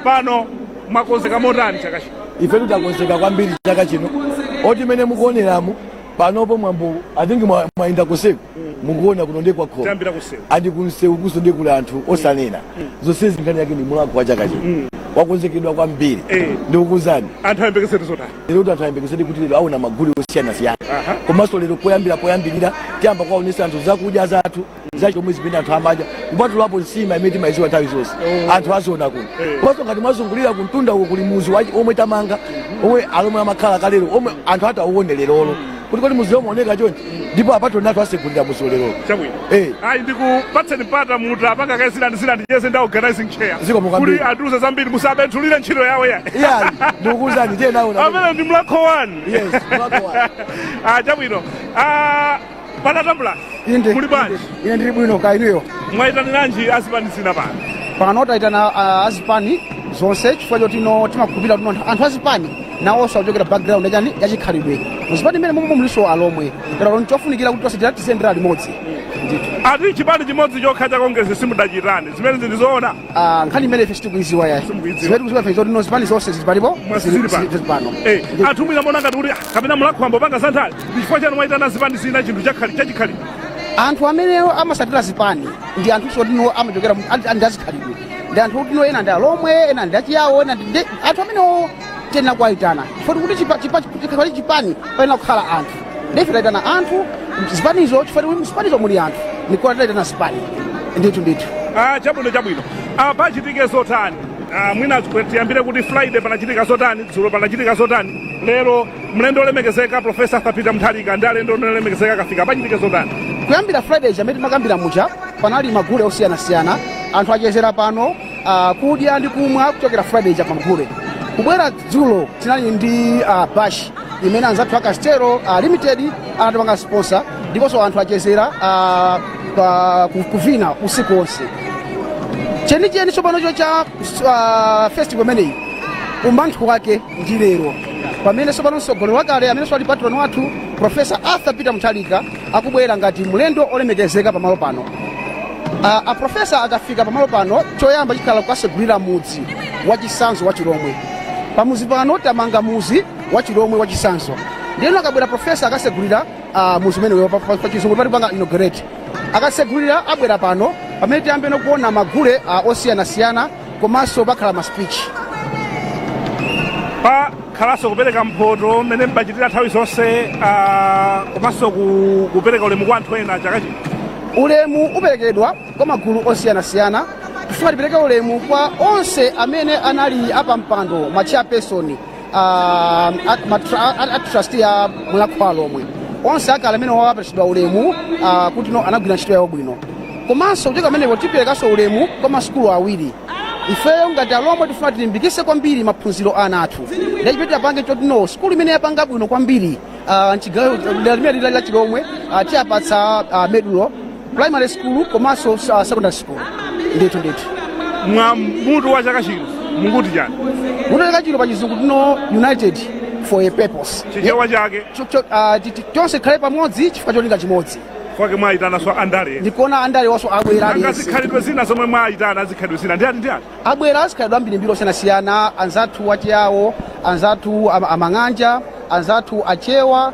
Pano mwakonzeka motani chaka chino? Ife tutakonzeka kwambiri chaka chino. Oti mene mukuoneramu panopo mwambo I think mwaenda kuseku mukuona kunonde kwa khona tambira kuseku andi kunseku kusonde kula anthu osanena zonse zingani yake ni Mulako wa chaka chino wakonzekedwa kwambiri ndikuzani anthu ayembekesere zotani lero anthu ayembekesere kuti lero auna magulu osiyana siyana komanso lero poyambirira tiyamba kwaonesa anthu zakudya zathu zachomwe zimene anthu amadya kupatulapo nsima imene timayiziwa nthawi zonse anthu aziona kuno komanso ngati mwazungulira kuntunda uko kuli muzi omwe tamanga omwe alomwe amakhala kalero omwe anthu atauone lerolo kuti muzi omaoneka chonchi ndipo apatoni athu asegulira muzi lerolo chabwino ndikupatseni mpata muta apanga kaisirandisira ndicheze nda organizing chair kuti atiuze zambiri musabenthulire ntchito yawo ndikukuwuzani tiye nawo amene ndi Mulako wani. Yes, Mulako wani. Chabwino panatambula muli bwanji? Ine ndili bwino kainuyo. Mwayitaniranji azipani zina pano tayitana azipani zonse chifukwa choti timakhulupirira kuti anthu azipani nawonso akuchokera background yachikhalidwe muzipani imene momwe muliso Alhomwe lero nchofunikira kuti tonse tiziyendera limodzi. Ati chipani chimodzi chokha chakongezi simudachitani zimene zilizoona nkhani imene ife sitikuiziwa yayi zimene tikuziwa ife zoti zipani zonse zili palipo zili pano anthu mwina mona ngati kuti kapena Mulako ambopanga santhali chifukwa chanu mwayitana zipani zina chinthu chachikhalidwe. Anthu amene amasatira zipani ndi anthu sotino amachokera ndi azikhalidwe ndi anthu kuti ena ndi Alhomwe ena ndi achiyawo ena ndi anthu amene tena kwayitana chifukwa kuti chipani payenera kukhala anthu ndife tayitana anthu zipanizo chifukwa kuti zipanizo muli anthu nikuona tayitana zipani ndithu. Chabwino pachitike zotani mwina tiyambire kuti Friday panachitika zotani dzulo panachitika zotani lero mlendo olemekezeka Profesa Arthur Peter Mutharika ndi alendo olemekezeka kafika pachitike zotani. Kuyambira Friday chamene timakambira mucha panali magule osiyanasiyana anthu achezera pano kudya ndi kumwa kuchokera Friday cha pamagule kubwera dzulo tinali ndi bash imene anzathu Castelo Limited anatipanga sponsor ndiponso anthu achezera kuvina usiku wonse. Chenicheni tsopanocho cha festival imeneyi umanthu wake ndi lero pamene tsopano mtsogoleri wakale amene ali patron wathu Profesa Arthur Peter Mutharika akubwera ngati mlendo olemekezeka pamalo pano. Profesa akafika pamalo pano choyamba chikhala kukasegulira mudzi wachisanzo wa Chilomwe. Pamuzi pano tamanga muzi wa Chilomwe wa chisanzo ndiyeno akabwera Profesa akasegulira muzi umeneyo pa chizungu patipanga inaugurate akasegulira abwera pano pamene tiyambe kuona magule osiyanasiyana komanso pakhala ma speech pakhalaso kupereka mphoto mmene mbachitira nthawi zonse komanso kupereka ulemu kwa anthu ena chaka chino. Ulemu uperekedwa kwa magulu osiyanasiyana tifuna tipereke ulemu kwa onse amene anali apampando ma chairperson trustee ya Mulako Alhomwe onse akale amene wapasidwa ulemu kuti anagwira ntchito yawo bwino komanso kucheka amenepo tiperekanso ulemu kwa masukulu awiri. Ifeyo ngati Alhomwe tifuna tilimbikitse kwambiri maphunziro ana athu ndipo tiyapange choti sukulu imene yapanga bwino kwambiri mchigawo limene la Chilomwe tiyapatsa Medulo primary school komanso secondary school ndithu. Mutu wa chaka chino munguti chani? Mutu wa chaka chino pa chizungu united for a purpose. Chichewa chake tonse khale pamodzi chifukwa cholinga chimodzi. Kwake mwayitana andale ndikuona andale waso abwera azikhalidwe zina zomwe mwayitana azikhalidwe zina ndi abwera azikhalidwe ambirimbiri osiyanasiyana anzathu wachiyawo anzathu amang'anja anzathu achewa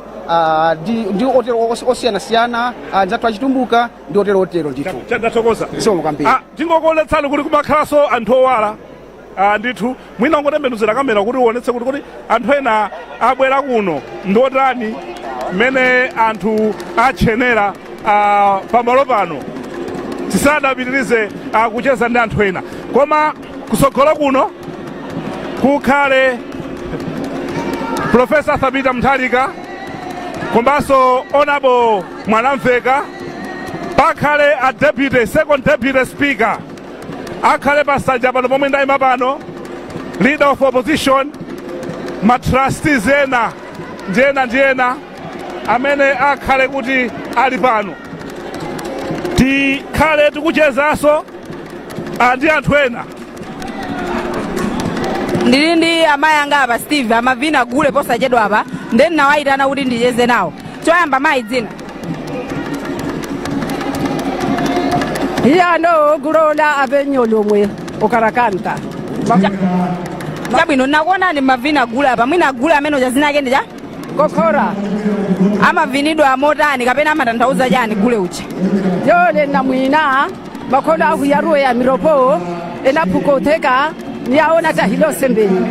ndi otero osiyanasiyana anzathu achitumbuka ndi otero ndithu. Ndathokoza kwambiri. Tingokoletsani kuti kumakhalanso anthu owala ndithu mwina ngotembenuzira kamera kuti uonetse kuti anthu ena abwera kuno ndotani mmene anthu achenera pamalo pano tisadapitirize kucheza ndi anthu ena koma kusogolo kuno kukhale Profesa Arthur Peter Mutharika komanso Honorable Mwanamveka pakhale a second deputy speaker akhale pasanja pano pomwe ndayima pano, leader of opposition, matrustees ena ndiyena amene akhale kuti ali pano. Tikhale tikuchezanso ndi anthu ena. Ndili ndi amayi anga apa Steve amavina gule posachedwa apa ndeni nawayitana kuti ndicheze nawo. Choyamba mayi dzina. Iyano gulola abenyolomwe okarakanta. Chabwino nakuona ni mavina gule apa mwina gule amene uchazina yake ndi cha kokora amavinidwa amotani kapena amatanthauza chani gule ucha. Yole na mwina makhono akuyaruwe ya miropo enapukoteka niyaona tahilo sembeni.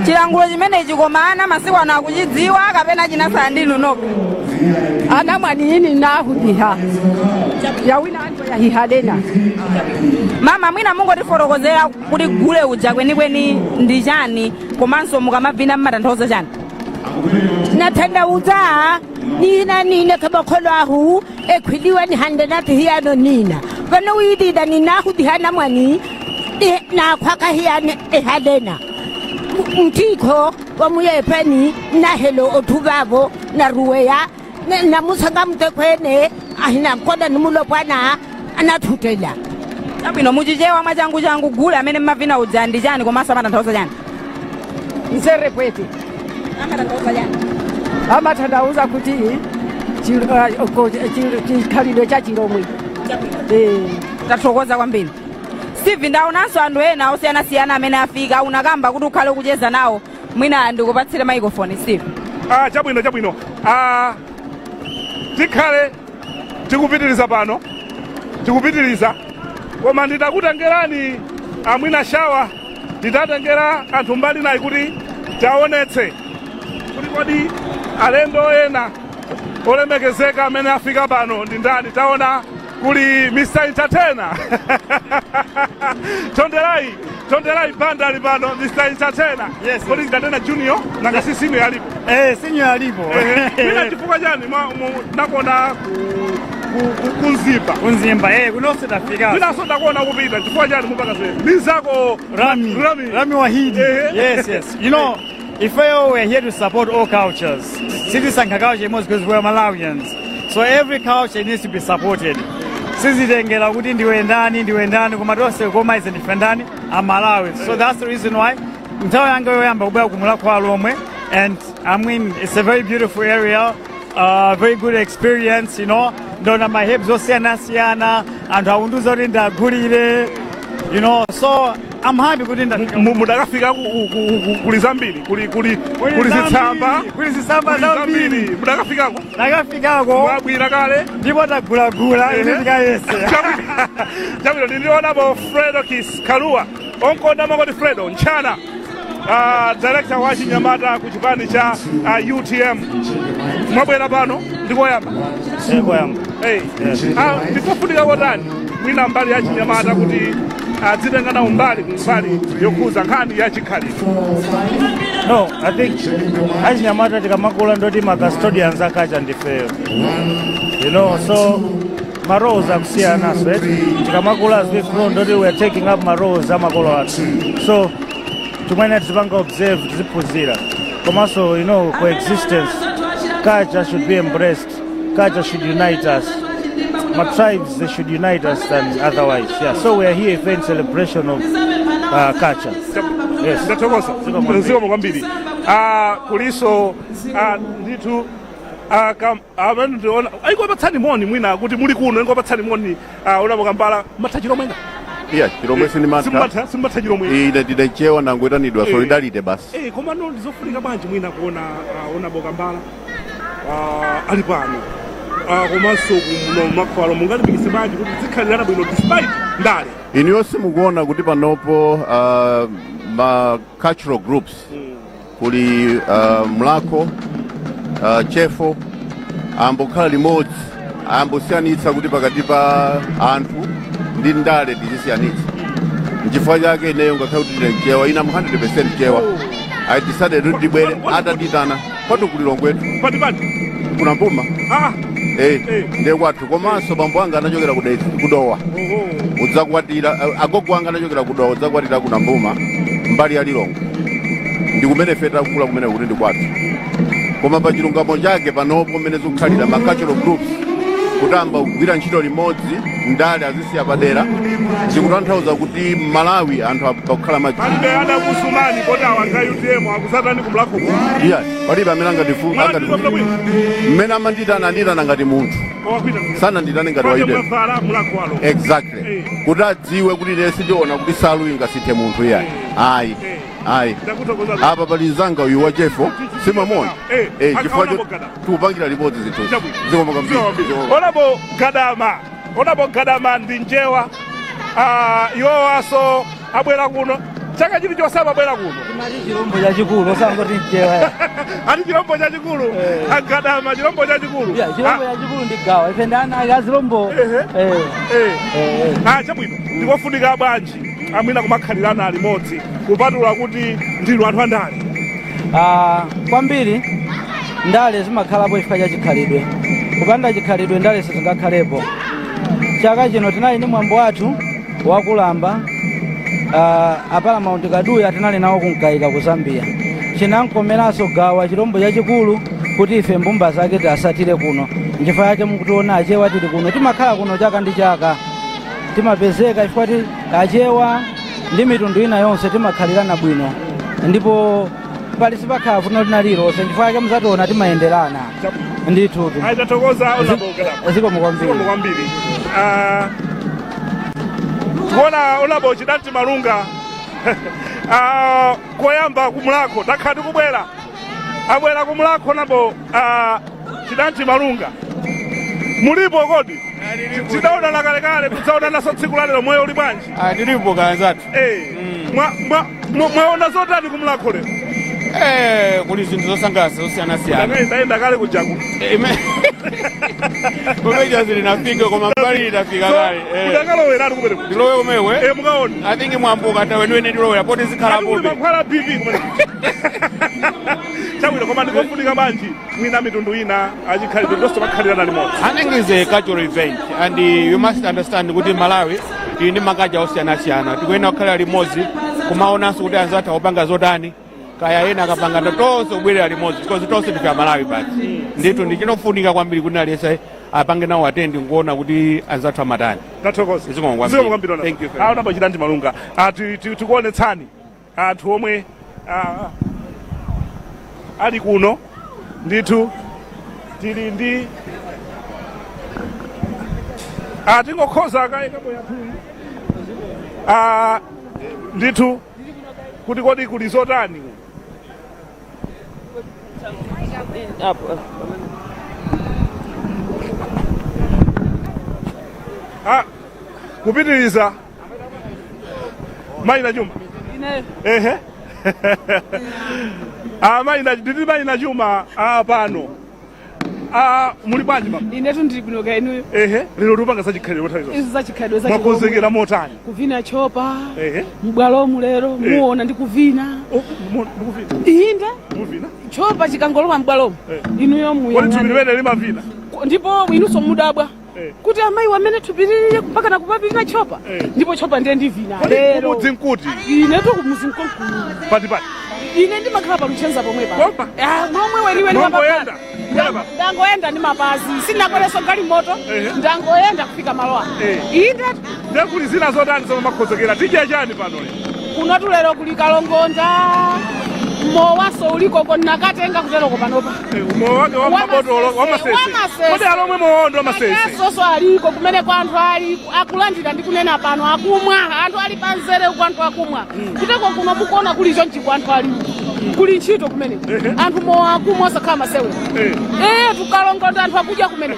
Chilangulo chimenechi koma ana masiku ano akuchidziwa kapena chinasala ndinu nokha. Ana mwanini nahudiha yawina anthu yahihalena. Mama mwina mungotifotokozera kuti gule uja kwenikweni ndi chani komanso mukamavina mmatanthauza chani. Natanthauza nina kamakhono ahu ekhwiliwa ni hande nati hiyano nina vano uyidida ninahudihana mwani nakhwaka hiyane ehalena mtiko wamuyepeni nahelo othuvavo naruweya namusanga mtekwene ahina koda nimulopwana anathutela. Chabwino muchichewa mwachangu gule amene mmavina uja ndi chani komanso amatanthauza chani. Nserepwete amatanthauza chani. Amatanthauza kuti chikhalidwe cha Chilomwe. Tathokoza kwambiri. Steve ndaonanso anthu ena osiyanasiyana amene afika unakamba kuti ukhale ukucheza nawo mwina ndikupatsire microphone Steve. Chabwino. Tikhale tikupitiriza pano. Tikupitiriza. Koma nditakutengerani mwina shawa nditatengera anthu mbali nayi kuti taonetse kuti kodi alendo ena olemekezeka amene afika pano ndi ndani. Taona kuli Mr. Entertainer. Tondelai banda ali pano Mr. Entertainer. Yes. Kodi Entertainer Junior nanga senior alipo. Senior alipo. Mina chifukwa chani nakona kunzimba kunose tafika. Mina so ndakuona kupita chifukwa chani mupaka sasa. Nizako Rami Wahidi. Yes. You know, if we're here to support all cultures. Citizen culture most because we're Malawians. So every culture needs to be supported. Sizitengela kuti ndiwe ndani kumatose koma ize ndifendani amalawi. So that's the reason why nthawi yanga yoyamba kubwera ku Mulako Alhomwe, and I mean it's a very beautiful area, very good experience, you know. Ndona mahebs osiyana anthu aunduza kuti ndagulire, you know. So I'm happy kuti mudakafika kuli zambiri kuli zitsamba zambiri mudakafikako. Ndakafikako mwabwira kale ndipo tagulagula ine ndikayese. Chabwino ndilionapo Fredo Kiskaluwa onkonda makoti Fredo Nchana, director wa Chinyamata ku chipani cha UTM. Mwabwera pano ndikoyamba. Ndikofunika kotani mwina mbali ya Chinyamata kuti adzitengana umbali yokhuza nkhani ya chikhalidwe. No, I think Chinyamata tikamakula ndoti ma-custodians akacha ndifeyo. You know, so ma-roles akusiyana so tikamakula as we grow ndoti we are taking up ma-roles amakolo athu. So tumene tizipanga observe tiziphunzira. Komanso, you know, coexistence, culture should be embraced. Culture should unite us. My tribes, they should unite us than otherwise. Yeah. So we are here for a celebration of culture. Yes. Ndatokoza kwambiri. Kuliso nditu amene ndiona ayikopatsani moni mwina kuti muli kuno ayikopatsani moni unapo Kampala mathachiro mwenga. Chilomwe sinimata. Simmathachiro mwenga. Ine ndidachewa nangoitanidwa solidarity basi. Koma no ndizofunika bwanji mwina kuona unapo Kampala ali pano. Komanso kuno Mulako Alhomwe mungalimbikitse bwanji kuti zikhalirana bwino despite ndale. Iniyonse mukuona kuti panopo ma cultural groups kuli Mulako, Chefo ambokhala limodzi ambosiyanitsa kuti pakati pa anthu ndi ndale tizisiyanitsa. N'chifukwa chake ineyo ngakhale kuti ndichewa ina 100% chewa. I decided kuti ndibwere atanditana kwatu kuli Longwetu. Pati kuna Mbuma. ndiye kwathu komanso bambo anga anachokera kudowa udzakwatira agogo anga anachokera kudowa udzakwatira kuna Mbuma mbali ya Lilongo ndi kumene feta kula kumene kuti ndi kwathu koma pa chilungamo chake panopo mmene zikukhalira ma cultural groups kutamba kugwira ntchito limodzi ndale azisiya padera zikutanthauza kuti Malawi anthu akukhala maji palibe ana kusumani kodi awanga UTM akusatani kumulako iya palibe amene angatifunga mmene amanditana ngati munthu sana nditane ngati waide exactly kuti adziwe kuti ine sindiona kuti salu ingasithe munthu iyayi ayi apa pali zanga uyu wa Jeffo simamona chifukwa tikupangira limodzi zinthu onabo Gadama ndi njewa iwowaso abwera kuno chaka chilichonse abwera kuno chilombo chachikulu osangoti njewa ali chilombo chachikulu Gadama chilombo chachikulu chilombo chachikulu ndi gawa ife ndana akazilombo chabwino ndikofunika bwanji amwina kumakhalirana limodzi kupatula kuti ndinu anthu andale kwambiri ndale zimakhalapo chifukwa cha chikhalidwe kupanda chikhalidwe ndale sizingakhalepo chaka chino tinali ndi mwambo wathu wakulamba Paramount Kaduya tinali nawo kunkaika ku Zambia chinankomeranso gawa chilombo chachikulu kuti ife mbumba zake tisatire kuno nchifukwa chake mukutiona achewa tili kuno timakhala kuno chaka ndi chaka timapezeka chifukwa achewa ndi mitundu ina yonse timakhalirana bwino ndipo pali sipakhala vuto linalilonse chifukwa chake muzationa timayenderana ndithu aitatokoza zikomo kwambiri tikuona Onabo Chidanti Malunga koyamba kumulako takhati kubwera abwera kumulako nabo Chidanti Malunga mulipo kodi tidaona nakalekale kutsaona naso tsiku lalero moyo uli bwanji ndilipo kanzatu mwaona zotani kumulako lero kuli zinthu zosangalatsa zosiyanasiyana ndaenda kale kujaku kumeja zilinafika koma mbali idafika kale kudakalowera ali kumeneko ndilowe kumewe mukaona I think mwambuka tawenwene ndilowera poti zikhalapo makwala bibi kumeneko chabwino koma ndikofunika bwanji mwina mitundu ina achikhalidwe ndonse makhalirana limodzi I think it's a cultural event and you must understand kuti Malawi ili ndi makaja osiyanasiyana tikuyenera kukhalira limodzi kumaonanso kuti anzathu akupanga zotani kaya ena akapanga tonse kubwerera limodzi because tonse ndife Malawi basi ndithu ndichinofunika kwambiri kuti aliyense apange nawo atendi kuona kuti anzathu amatani tathokoza zikomo kwambiri thank you Onabo Chidanti Malunga tikuonetsani anthu omwe ali kuno ndithu tili ndi tingokhoza akayikapo yathu ndithu kuti kodi kuli zotani kupitiriza Maina Juma Maina Juma pano muli bwanji mama inetu ndili kunoka inuyo lero tupanga zachikhalidwe mothawizo izi zachikhalidwe mwakonzekera motani kuvina chopa mbwalomu lero muona ndi kuvina inde muvina chopa chikangolowa mbwalomu inuyo muyo kodi thupi limene limavina ndipo inunso mudabwa kuti amayi wamene thupiririre mpaka nakupapirira chopa ndipo chopa ndiye ndivina lero kumudzi nkuti inetu kumudzi nkonkulu patipati ine ndimakhala paluchenza pomwepa momwe weriwe ndiwapapata ndangoyenda ndi mapazi sinakwereso gali moto ndangoyenda kufika malo ano inde ndekuli zina zotani zomwe makhozekera tidya chani pano kunotu lero kuli kalongonja mowaso ulikoko nakatenga kuteroko panopa mowa wake wamabotolo wamasese kodi alomwe mowondo wamasese soso aliko kumene kwa anthu ali akulandira ndi kunena pano akumwa anthu ali panzere ku anthu akumwa kuteko kuno mukuona kuli chonchi ku anthu ali kuli ntchito kumene anthu mowa akumwa osakhala masewe tukalongonja anthu akudya kumene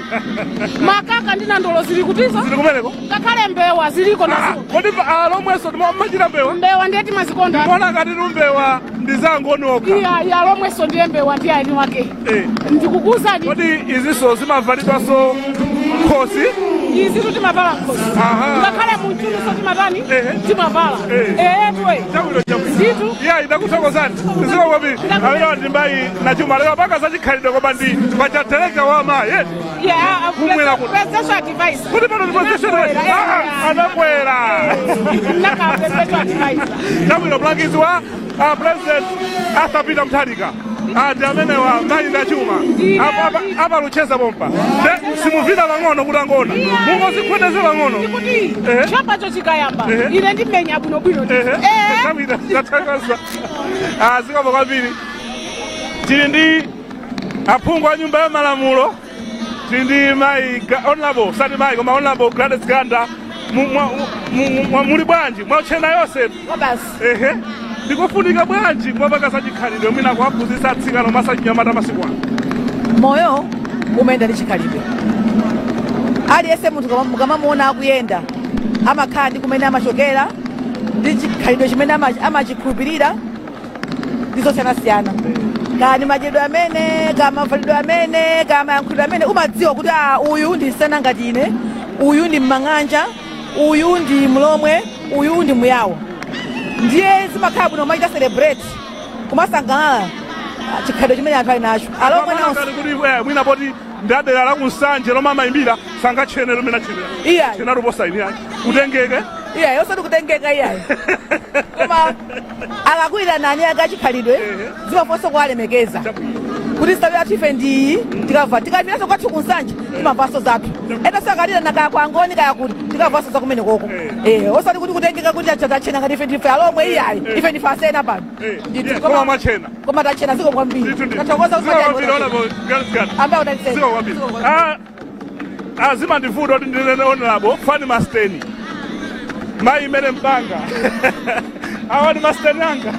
makaka ndi nandolo zili kutizo zili kumeneko ngakhale mbewa ziliko nazo kodi alomweso machita mbewa ndiyeti mazikonda mbona ngati mbewa ndizangonoka iya alomweso ndiye mbewa ndi aini wake ndikukuzani kodi iziso zimavalidwaso khosi izi timapala nkhosi ngakhale munchuluso timatani timapala twe zitu ya idakuthokozani ziko kwambiri amene ndimbayi na chuma lero paka zachikhalidwe koma ndi pachatereka wa amayi kumwera kuti presidential advisor kuti pano ndi presidential anakwera chabwino mlangizi wa president Arthur Peter Mutharika ati amene wa mayi na chuma apa lucheza pompa simuvida pang'ono kuti angona mungozikhweteze pang'ono chapacho chikayamba ine ndimenya bwinobwino chabwino zathokoza zikomo kwambiri tili ndi aphungu a nyumba ya malamulo tili ndi mayi honorable sati mayi koma honorable Gladys Ganda muli bwanji mwauchena yonse basi ndikufunika bwanji mwapakasa chikhalidwe mwina kuwaphunzitsa atsikana masachinyamata masiku ano moyo umenda ndi chikhalidwe aliyese munthu mukamamuona akuyenda amakhala ndi kumene amachokera ndi chikhalidwe chimene amachikhulupirira ndizosiyanasiyana kani madyedwe amene kama mavalidwe amene kama mayankhulidwe amene umadziwa kuti uyu ndi nsana ngati ine uyu ndi mmang'anja uyu ndi mlomwe uyu ndi muyawa ndiye zimakhala bwino machita celebrate kumasangalala chikhalidwe chimene anthu ali nacho alomwe kuti mwina poti ndadera la kunsanje lomwe amayimbira sangatchene lomene achenera chena luposa ini yake kutengeke iyayi osati kutengeka iyayi koma akakwira nani ake achikhalidwe zimafonso kuwalemekeza kuti sabi athu ife ndiyi tikava tikapinanso kwathu kunsanje timamvaso zathu etaso akalira nakaya kwangoni kaya kuti tikavaso zakumene koko osati kuti kutengeka kuti achena ngati ife ndife alomwe iyayi ife ndife asena pano koma mwachena koma tachena ziko kwambiri tathokoza amba udaliseni zimandivuta kuti ndinene honorable Fanny Masteni mayi imene mpanga awa ndi masteni anga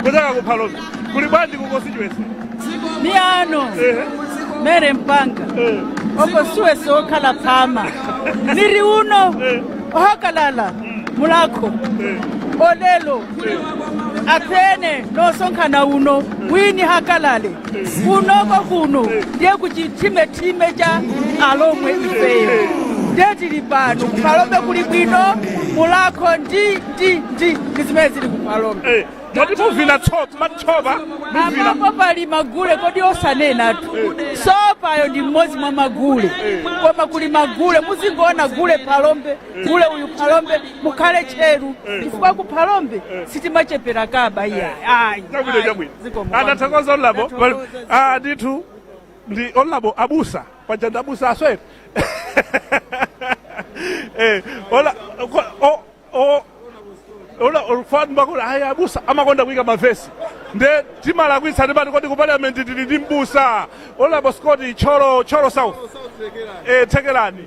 kuchaka kuphalombe kuli bwanji kukonstituency ni ano mere mpanga oko suwese okhala phama niri uno ohakalala mulako olelo aphene nosonkhana uno wini hakalale unoko kuno ndiye kuchithime cha alomwe ifeyo ndetili pano kuphalombe kuli bwino mulako ndi zimene zili kuphalombe Mati muvina matsoba amapo pali magule kodi osanenatu sopayo ndi mmodzi mwa magule koma kuli magule muzingoona gule phalombe gule uyu phalombe mukhale tcheru chifukwa ku phalombe sitimachepera kaba iyayi atathokoza olabo ndithu ndi olabo abusa pajanda abusa aswere olufani bakula haya abusa amakonda kuika mavesi nde timalakwitsa ndipati kodi ku parliament tili ndi mbusa olabo Scott cholo south thekelani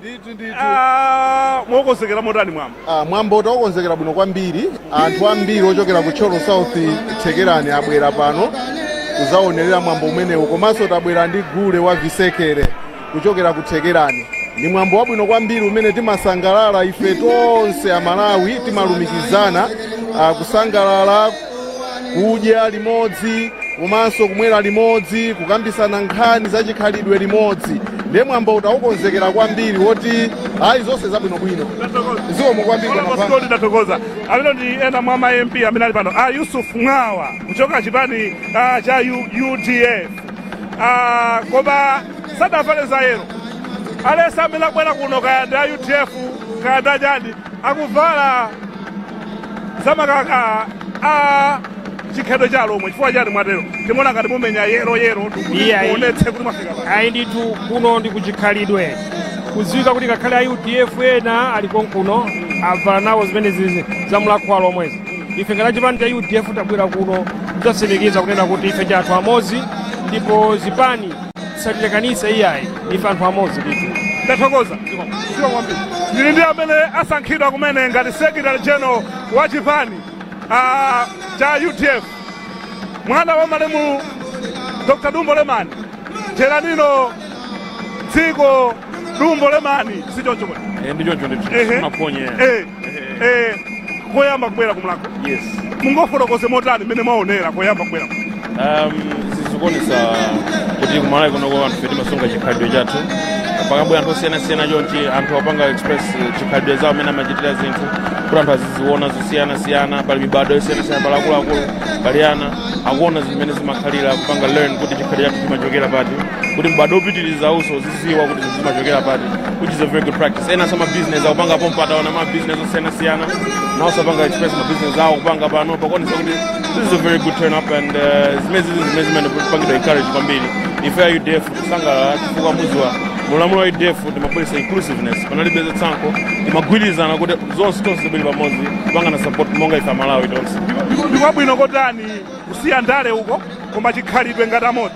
mwokonzekera motani mwambo mwambo takonzekera bwino kwambiri anthu ambiri ochokera ku cholo south thekelani abwera pano kuzaonerera mwambo umenewu komanso tabwera ndi gule wa visekere kuchokera ku thekelani ni mwambo wabwino kwambiri umene timasangalala ife tonse amalawi timalumikizana kusangalala kudya limodzi komanso kumwera limodzi kukambisana nkhani za chikhalidwe limodzi ndiye mwambo utaukonzekera kwambiri woti ayi zonse zabwinobwino zikomo kwambiri ndatokoza amene ndi ena mwa ma MP amene ali pano Yusuf Mwawa kuchoka chipani cha UDF koma sadafale zayero alesa amene abwera kuno kaya ndi UDF kaya ndi ajani akuvala zamakaka chikhalidwe cha alomwe chifukwa chani mwatero timona ngati mumenya yero kuonetse kuti mwafika ayi ndithu kuno ndi kuchikhalidwe kudziwika kuti ngakhale a UDF ena ali konkuno avala nawo zimene za Mulako alomwezi ife ngati chipani cha UDF tabwera kuno kudzasimikiza kunena kuti ife ndi anthu amodzi ndipo zipani tisatilekanitse iyayi ife anthu amodzi ndithu ndathokoza sio kwambiri ndili ndi amene asankhidwa kumene ngati secretary general wa chipani cha UDF mwana wa malemu Dr. Dumbo Lemani Jelanino dziko Dumbo Lemani sichoncho bwana ndichoncho maponye koyamba kubwera kumulako yes mungofotokoze motani mmene mwaonera koyamba kubwera zikuonesa kuti kumalawi kunoko anthu feti masunga chikhalidwe chathu pakabwera anthu osiyanasiyana chonchi anthu apanga express chikhalidwe zawo amene amachitira zinthu kuti anthu aziziona zosiyanasiyana pali mibado yosiyanasiyana pali akuluakulu pali ana akuona zimene zimakhalira kupanga learn kuti chikhalidwe chathu chimachokera pati kuti mbado upitiriza uso ziziwa kuti zimachokera pati, which is a very good practice. Ena sama business akupanga pompata wana ma business osiyanasiyana na also apanga express ma business zawo kupanga pano pakuonesa kuti this is a very good turn up and zimene kupangidwa encourage kwambiri ife ya UDF kusanga chifukwa muziwa mulamulo wa UDF ndimabwelesa inclusiveness panalibe tsankho ndimagwirizana kuti zonse tonse zibwere pamodzi kupanga na support monga ife Malawi tonse. Ndikwabwino kotani kusiya ndale uko koma chikhalidwe ngati amodzi.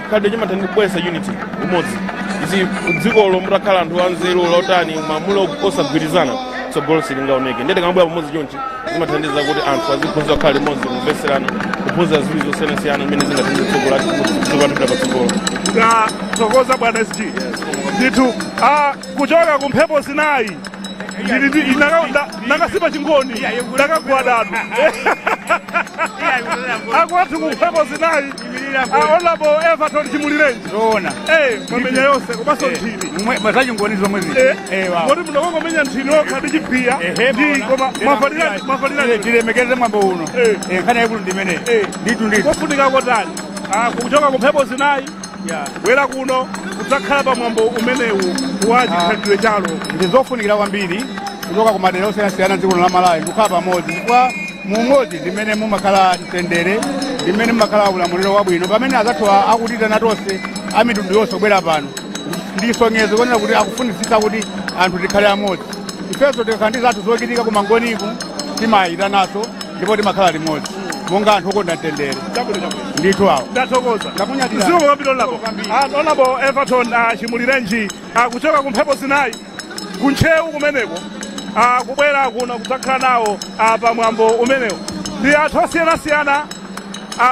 Chikhalidwe chimathandibwesa unity umodzi izi dzikolo mutakhala anthu anzeru lotani mamulo osagwirizana tsogolo silingaoneke ndete kamabwera pamodzi chonchi zimathandiza kuti anthu aziphunzira kukhala limodzi kumveserana kuphunzira ziwiri zosiyanasiyana zimene zingathandiza tsogolo lathu patsogolo. Ndathokoza bwana SG ndithu kuchoka kumphepo zinayi nakasipa chingoni ndakagwadatu akwathu kumphepo zinayi Honorable Everton Chimulirenji mamenya yonse komanso nthini mazachingoni zomwe moti munakongomenya nthini okha ndi chiphiya koma mwafalirani tilemekeze mwambo uno nkhani yaikulu ndimene nditu kofunika kotani kuchoka kumphepo zinayi wera kuno kudzakhala pa mwambo umenewu wa chikhalidwe chalo ndizofunikira kwambiri kuchoka ku madera osiyanasiyana dziko la Malawi kukhala pamodzi chifukwa mumodzi ndimene mumakhala mtendere ndimene mumakhala ulamuliro wabwino pamene azathu akutitana tonse amitundu yonse kubwera pano ndisonyezo konera kuti akufunisisa kuti anthu tikhale amodzi ifenso tikakhala ndi zathu zochitika kumangoniku timayitanaso ndipo timakhala limodzi monga anthu okonda mtendere ndithu awo. Ndathokoza ziwo kwambiri lapo Honorable Everton Chimulirenji kuchoka kumphepo zinayi kuntchewu kumeneko kubwera kuno kudzakhala nawo pa mwambo umenewo ndi anthu osiyanasiyana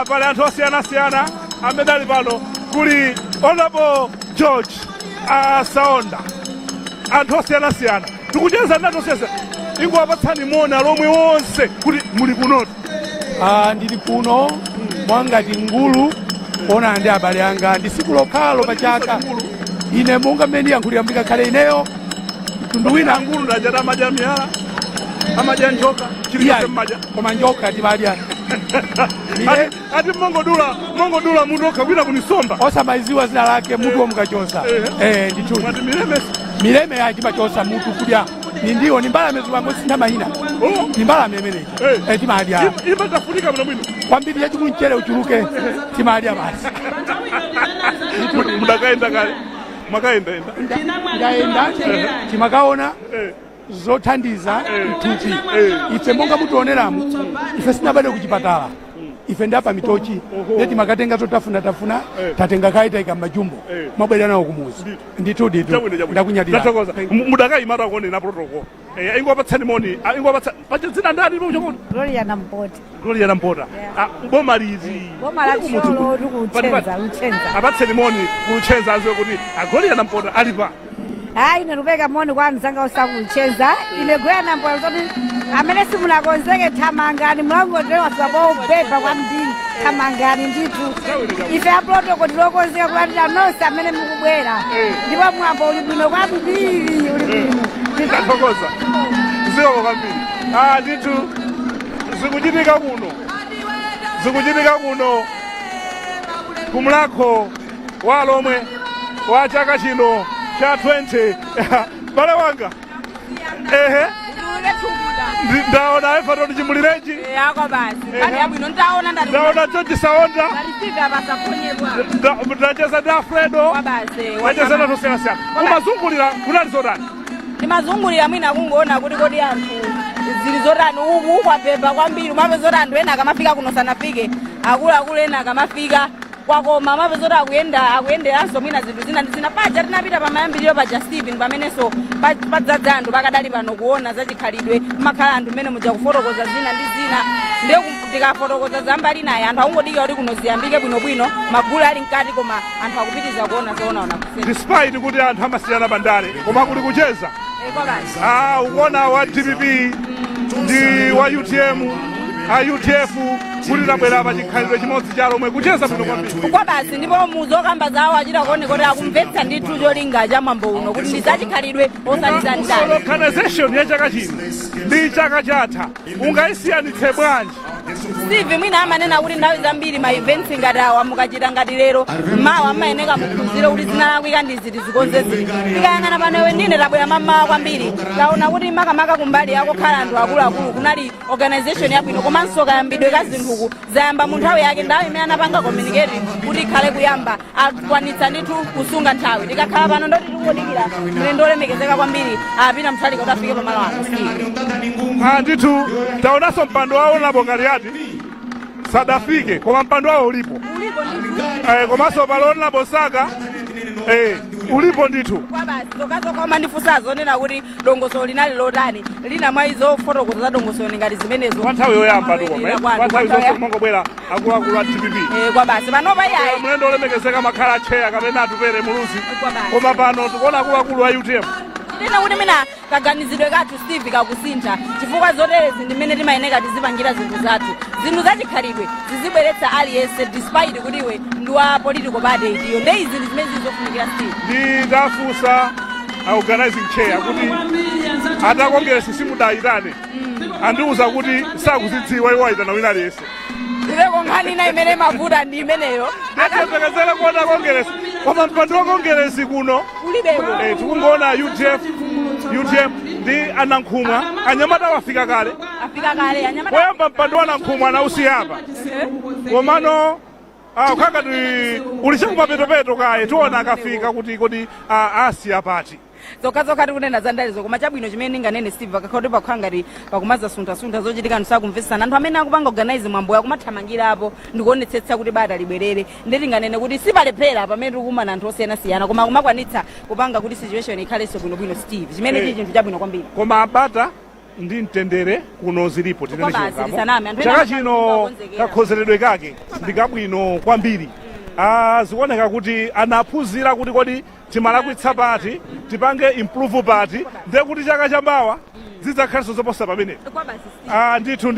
pali anthu osiyanasiyana amene ali pano kuli Honorable George Saonda anthu osiyanasiyana tikucheza ndi anthu osiyanasiyana ingowapatsani mona lomwe wonse kuti muli kunotu. Ndili kuno mwangati ngulu ona ndi abale anga ndi siku lokhalo pachaka ine monga mmene yankhulira mbikakhale ineyo mtundu wina ngulu ndajata amadya miyala amadya njoka chilichonse mmadya koma njoka timadya ati mongodula munthu okha kwina kunisomba osamayiziwa zina lake mutu omukachosa ndithu mileme yachimachosa mutu kudya nindiwo ni mbalame ziwango sina mahina ni mbalame imeneyi timadya imatafunika bwino bwino kwambiri yachikulu mchere uchuluke timadya basi. Mudakaenda kale mwakaenda ndaenda timakaona zothandiza mthupi ife monga mutioneramu ife sinabade kuchipatala ife ndapa mitochi ndeti makatenga zotafuna tatenga kaita ikamajumbo mwabwera nawo kumuzi ndithu ndakunyadira mudakayimata kuonera protocol ingopatsani moni pacha dzina ndani muchokoni Gloria Nampota boma liti boma la Cholo Uchenza apatseni moni kuchenza azwe kuti Gloria Nampota alipa ine lubeka moni kwa mzanga osakuchenza ine Gloria Nampota zoti amene simunakonzeke thamangani mulangodera wafikapo beba kwambiri thamangani ndithu ife aprotoko tilokonzeka kulandira nonse amene mukubwera ndipo mwambo uli bwino kwambiri uli bwino. Ndathokoza ziwo kwambiri ndithu zikuchitika kuno ku Mulhako wa Alhomwe wa chaka chino cha 20 bale wanga ndaona Everton Chimulirenji ndaona George Saonda ndacheza ndi Alfredo ndacheza na tosiyana umazungulira kunalizotani timazungulira mwina kungoona kuti kodi anthu zilizotani uku kwabhebha kwambiri mapezoti anthu ena akamafika kuno sanafike akuluakulu ena akamafika kwakoma mapezoti akuyenderanso mwina zinthu zina paja tinapita pamayambiriro paja Stephen pamenenso padzadza anthu pakadali pano kuona zachikhalidwe makhala anthu mmene muja kufotokoza zina ndi zina ndiye tikafotokoza zambali naye anthu akungodikira kuti kuno ziyambike bwinobwino magulu ali mkati koma anthu akupitiza kuona zoona despite kuti anthu amasiyana bandale koma kuli kucheza ukuona wa DPP ndi wa UTM UTF kuti tabwera pa chikhalidwe chimodzi cha Alhomwe kucheza bwino kwambiri. Kwa basi ndipo muzokamba zawo achita kuonekoti akumvetsa ndithu cholinga cha mwambo uno kuti ndizachikhalidwe osalizanitani. Organization ya chaka chino ndi chaka chatha ungayisiyanitse bwanji? Steve mwina amanena kuti nthawi zambiri ma events ngati awa mukachita ngati lero mawa amayeneka muphunzire kuti zinalakwika ndi ziti zikonze zili. Tikayang'ana panowe ndine tabwera mamawa kwambiri taona kuti makamaka kumbali yako khala anthu akuluakulu kunali organization yabwino komanso kayambidwe ka zinthuku zayamba mu nthawi yake ndawo imene anapanga communicate kuti ikhale kuyamba akwanitsa ndithu kusunga nthawi. Tikakhala pano ndoti tikungodikira mlendo olemekezeka kwambiri apita mthalika kuti afike pamalo ano. Ndithu taonanso mpando wawo napo ngati ati sadafike koma mpando wawo ulipo. Komanso palona posaka ulipo ndithu. Kwa basi zokazokoma ndifunsa zonena kuti dongosolo linali lotani lina mwa izo fotokoza za dongosolo ngati zimenezo. Kwa nthawi yoyamba tukoma kwa nthawi zonse mongobwera akuluakulu a TPP. Kwa basi panopa iyayi mlendo olemekezeka makhala cheya kapena atupere muluzi koma pano tikuona akuluakulu a UTM. Ndina kuti mina kaganizidwe kathu Steve kakusintha chifukwa zoterezi ndimene timayeneka tizipangira zinthu zathu. Zinthu zachikhalidwe zizibweretsa aliyense despite kuti iwe ndi wa political party iyo ndi izi zimene zizofunikira Steve. Ndafunsa organizing chair kuti atakongeresi simudayitane andiuza kuti sakuzidziwa iwo ayitana wina aliyense. Ndileko nkhani ina imene mavuta ndi imeneyo. Akatekezele kuona kongeresi koma mpando wa kongeresi kuno ulibeko. Tikungoona UTM ndi anankhumwa anyamata wafika kale. Afika kale anyamata. Koyamba mpando wa anankhumwa anausiya apa. Komano ukakati ulisha kumapetopeto kaye tiona akafika kuti asiya pati. Zokazoka tikunena zandalizo koma chabwino chimene ndinganene Steve akakhoti pakhangati pakumaza sunta zochitika nsakumvesana anthu amene akupanga organize mwambo yakumathamangira apo ndikuonetsetsa kuti bata libwerere nditinganene kuti sipalephera pamene tikumana anthu osiyanasiyana koma kumakwanitsa kupanga kuti situation ikhalenso bwinobwino Steve chimene chili chinthu chabwino kwambiri. Koma bata ndi mtendere kuno zilipo tinene chokamo chaka chino kakhozeredwe kake ndikabwino kwambiri. Zikuoneka kuti anaphunzira kuti kodi timalakwitsa pati tipange improve pati ndiye kuti chaka chambawa zidzakhalenso zoposa pamene. Ndithu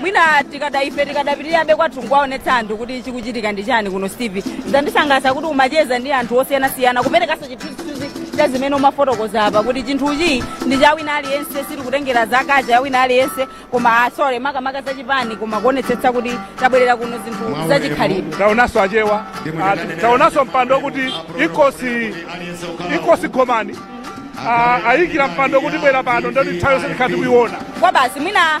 mwina tikadapitirirabe kwathu kwaonetsa anthu kuti chikuchitika ndi chani kuno Steve zandisangalatsa kuti umacheza ndi anthu osiyanasiyana kuperekanso chithunzithunzi cha zimene umafotokoza apa kuti chinthuchi ndi cha wina aliyense sitikutengera zakaja ya wina aliyense koma sole makamaka zachipani koma kuonetsetsa kuti tabwerera kuno zinthu zachikhalidwe. Taonanso achewa taonanso mpando kuti ikosi khomani ayikira mpando kuti bwera pano ndoti nthawi yonse tikhati kuiona. Kwa basi mwina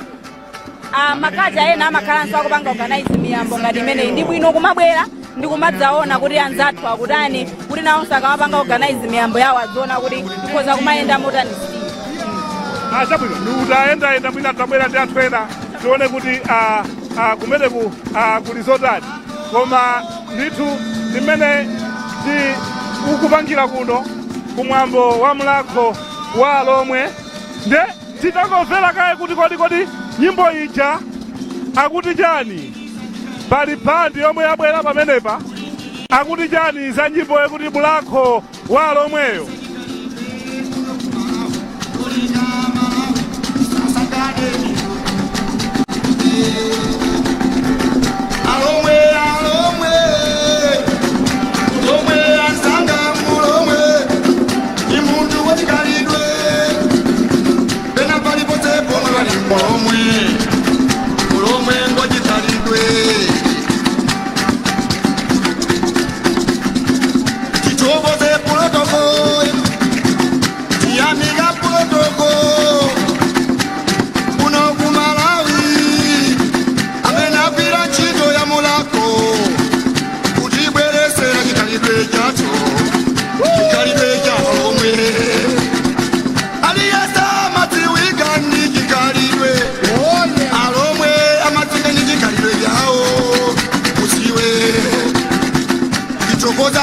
makaja ena amakhalanso akupanga organize miyambo ngati imeneyi ndi bwino kumabwera ndi kumadzaona kuti anzathu akutani kuti nawonso akamapanga organize miyambo yawo adziona kuti tikhoza kumayenda motani. Chabwino ndikutayendayenda mwina tabwera ndi anthu ena tione kuti kumeneku kuli zotani koma ndithu ndimene ukupangira kuno kumwambo wa Mulako wa Alhomwe nde titangomvera kaye kuti kodi nyimbo ija akuti chani pali bandi yomwe yabwera pamenepa akuti chani za nyimbo yakuti Mulako wa Alhomweyo.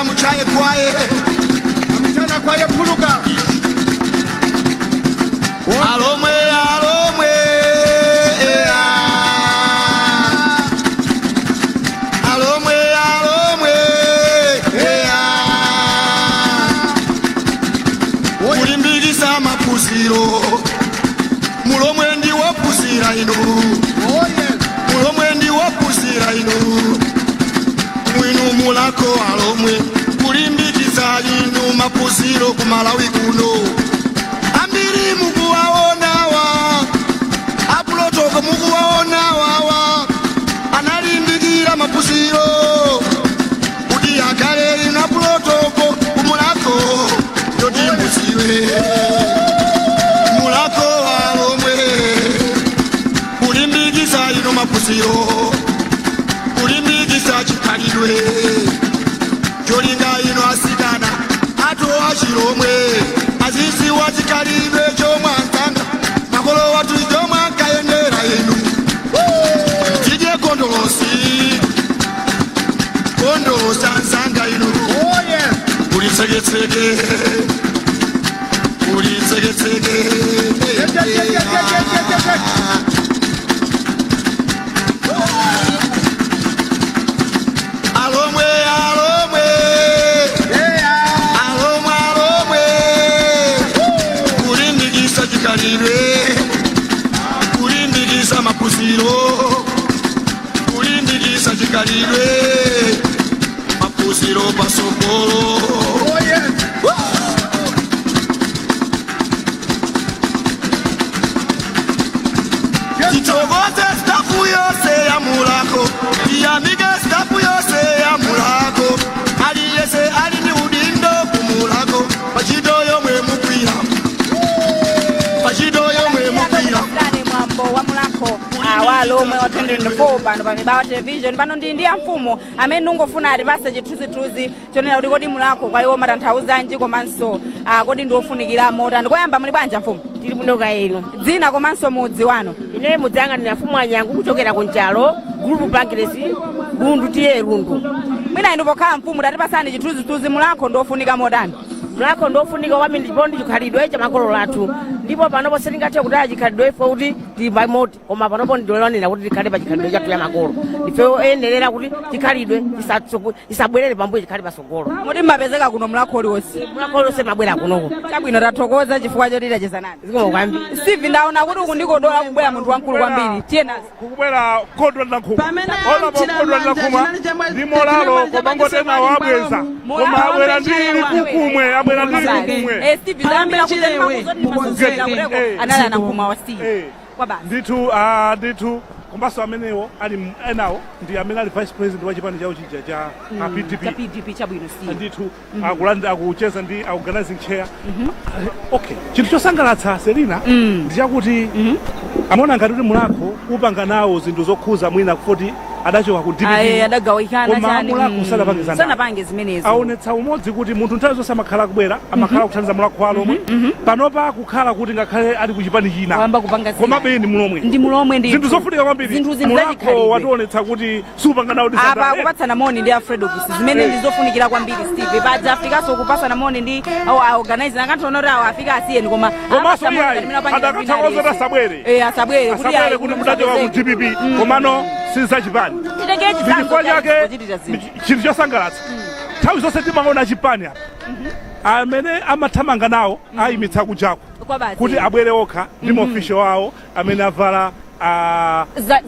Muchaye kwaye amchana kwaye puluka Alhomwe ulimbikisa mapuziro Mulhomwe ndi wapuzira ino Mulhomwe ndi wapuzira mapusiro kumalawi kuno ambiri mukuwaonawa apulotoko mukuwaonawawa analimbikira mapusiro kuti agale ina pulotoko kumulako yotimbusiwe mulako Alhomwe kulimbikisa ino mapusiro kulimbikisa chikhalidwe cholinga ino asikana ato achilomwe azisiwa chikhalidwe chomwe ankanga makolo watu chomwe ankayendera inu tidye kondolosi ansanga inu kulitseketseke Alhomwe kulimbikisa chikhalidwe kulimbikisa mapusiro kulimbikisa chikhalidwe mapusiro pasokolo titokoze stafu yose ya Mulako iyamike stafu yose ya Mulako aliyese alini udindo kumulako pachidoyo mwe mukwira mwambo wa Mulako wa Alhomwe wa 2024 pano pa Mibawa television pano ndi ya mfumo amene ungofuna atipase chithunzithunzi chonena kuti kodi Mulako kwa iwo matanthauzanji komanso kodi ndiofunikira mota ndikoyamba muli bwanja mfumu tili muno kaeno dzina komanso mudzi wano ine mudzi anga ndina mfumu anyangu kuchokera kunjalo group bankresi rundu tiye rundu mwina inu pokhala mfumu tatipasani chithunzithunzi Mulako ndiofunika motani Mulako ndofunika kwambiri ndipo ndi chikhalidwe cha makolo athu ndipo panopo sitingathe kutaya chikhalidwe ifo kuti tili moti koma panopo ndilolanira kuti tikhale pa chikhalidwe chathu ya makolo ifeyo eyenera kuti chikhalidwe isabwerere pambuyo chikhale pasogolo moti mmapezeka kuno Mulako uliwonse Mulako uliwonse mabwera kunoko chabwino tathokoza chifukwa choti tacheza nani zikomo kwambiri Steve ndaona kuti ukundikodola kubwera munthu wamkulu kwambiri tiye nazo kukubwera kodwa ndakuma ola kodwa ndakuma ndi molalo kobangotena wabweza koma abwera ndi kukumwe abwera ndi kukumwe Steve ndambira kuti anala nakuma wa Steve kwa basi ndithu kumbaso amenewo ali enawo ndi amene ali vice president wa chipani chawo chija cha PDP chabwino Steve ndithu akucheza ndi organizing chair okay chinthu chosangalatsa Selina ndi chakuti amona ngati kuti Mulako upanga nawo zinthu zokhuza mwina kuti adachoka ku DPP adagawikana chani Mulako sanapange zimenezo aonetsa umodzi kuti munthu nthawi zonse amakhala kubwera amakhala kuthandiza Mulako Alhomwe panopa kukhala kuti ngakhale ali ku chipani china koma beni ndi mulomwe ndi zinthu zofunika kwambiri Mulako wationetsa kuti supanga nawo apa akupatsana moni ndi Alfredo Kusi zimene ndizofunikira kwambiri Steve paja Afrikaso kupasana moni ndi organizer akantona kuti awo afika asiyeni koma adakathakoza asabwere asabwere kuti mudachoka ku DPP komano sizachipani chifukwa chake chinthu chosangalatsa nthawi zonse timaona chipani apa amene amathamanga nawo ayimitsa kujako kuti abwere okha ndi maofficial wawo amene avala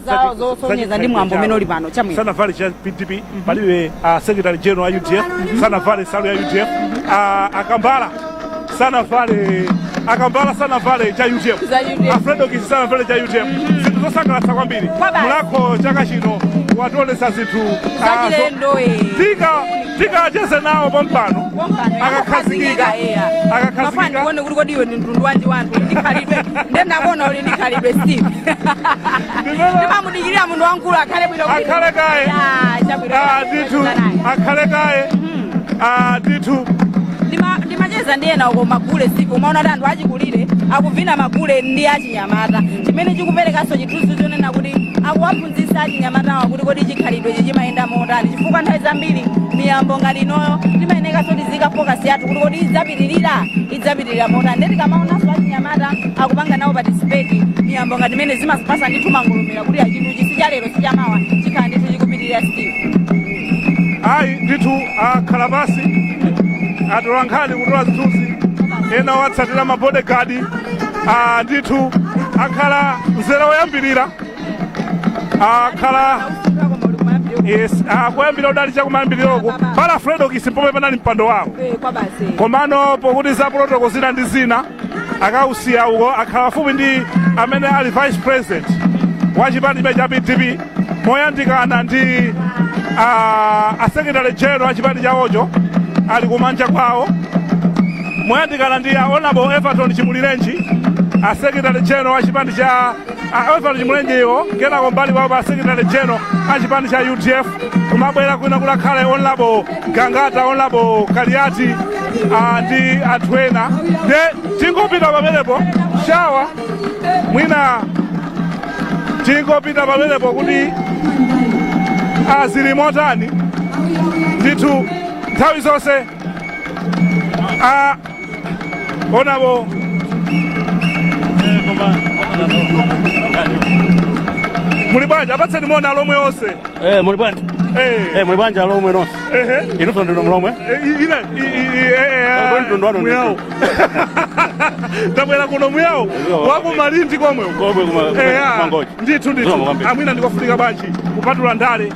zawo zosonyeza ndi mwambo umene uli pano chamwe sanavale cha PDP palibe secretary general wa UDF sanavale salu ya UDF akambala sanavale cha UDF Alfredo Kusi sanavale cha UDF zinthu zosangalatsa kwambiri Mulako chaka chino wationetsa zinthu tikacheze nawo pompano akakhazikika kuone kuti kodi iwe ndi mtundu wanji wanthu ndikhalidwe ndendakona uli ndikhalidwe Steve ndimamudikirira munthu wamkulu akhale bwino akhale kaye ndithu ndimacheza ndi ena uko magule Steve umaona kuti anthu achikulire akuvina magule ndi achinyamata chimene chikuperekanso chithunzi chonena kuti akuwaphunzitsa achinyamatawa kuti kodi chikhalidwe chimayenda motani chifukwa nthawi zambiri miyambo ngati inoyo timayenekanso tizika focus yathu kuti kodi idzapitirira motani ndeti kamaonanso achinyamata akupanga nawo participate miyambo ngati imene zimazipasa ndithu mangolomera kuti chinthu chisi cha lero sichamawa chikhala ndithu chikupitirira Steve ayi ndithu akhala pasi atolankhani kutola zithunzi ena watsatira mabodyguard ndithu akhala mzere woyambirira akhala yes kuyambira udalicha kumayambiroko pala fredo kisipomwe panali mpando wawo komano pokuti za protocol zina ndi zina akausiya uko akhala pafupi ndi amene ali vice president wa chipani cha PDP moyandikana ndi asekretary general a chipani chawocho ali kumanja kwawo moyandikana ndi honorable Everton Chimulirenji asekretary general a chipani cha Everton Chimulirenji iwo kenako mbali kwawo asekretary general a chipani cha UDF kumabwera kwina kulakhale honorable Gangata honorable Kaliati ndi anthu ena nde tingopita pamenepo shawa mwina tingopita pamenepo kuti zili motani ndithu nthawi zonse onabo muli bwanja apatseni mona Alhomwe onse muli bwanja muli bwanja Alhomwe nonse inonso ndino Mulhomwe muyawo tabwera kuno muyawo wakumalindi komwe ndithu amwina ndikofunika bwanji kupatula ndale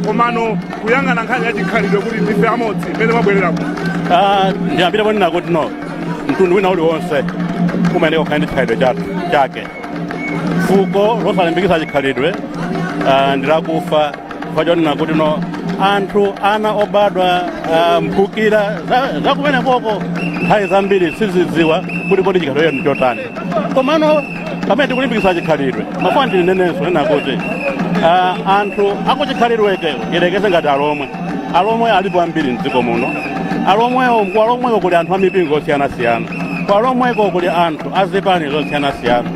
komano kuyang'ana nkhani ya chikhalidwe kuti ndife amodzi pene mwabwererako ndiyambire ponena kuti no mtundu wina uliwonse umayenera kukhala ndi chikhalidwe chake fuko losalimbikitsa chikhalidwe ndilakufa chonena kuti no anthu ana obadwa mphukira zakumene koko nthawi zambiri sizidziwa kuti kodi chikhalidwe ndi chotani komano pamene tikulimbikitsa chikhalidwe mafuna ndinenenso nena kuti anthu akuchikhalidweke ilekeze ngati Alhomwe alipo ambiri mdziko muno Alhomweko kuli anthu amipingo osiyanasiyana Alhomweko kuli anthu azipani zosiyanasiyana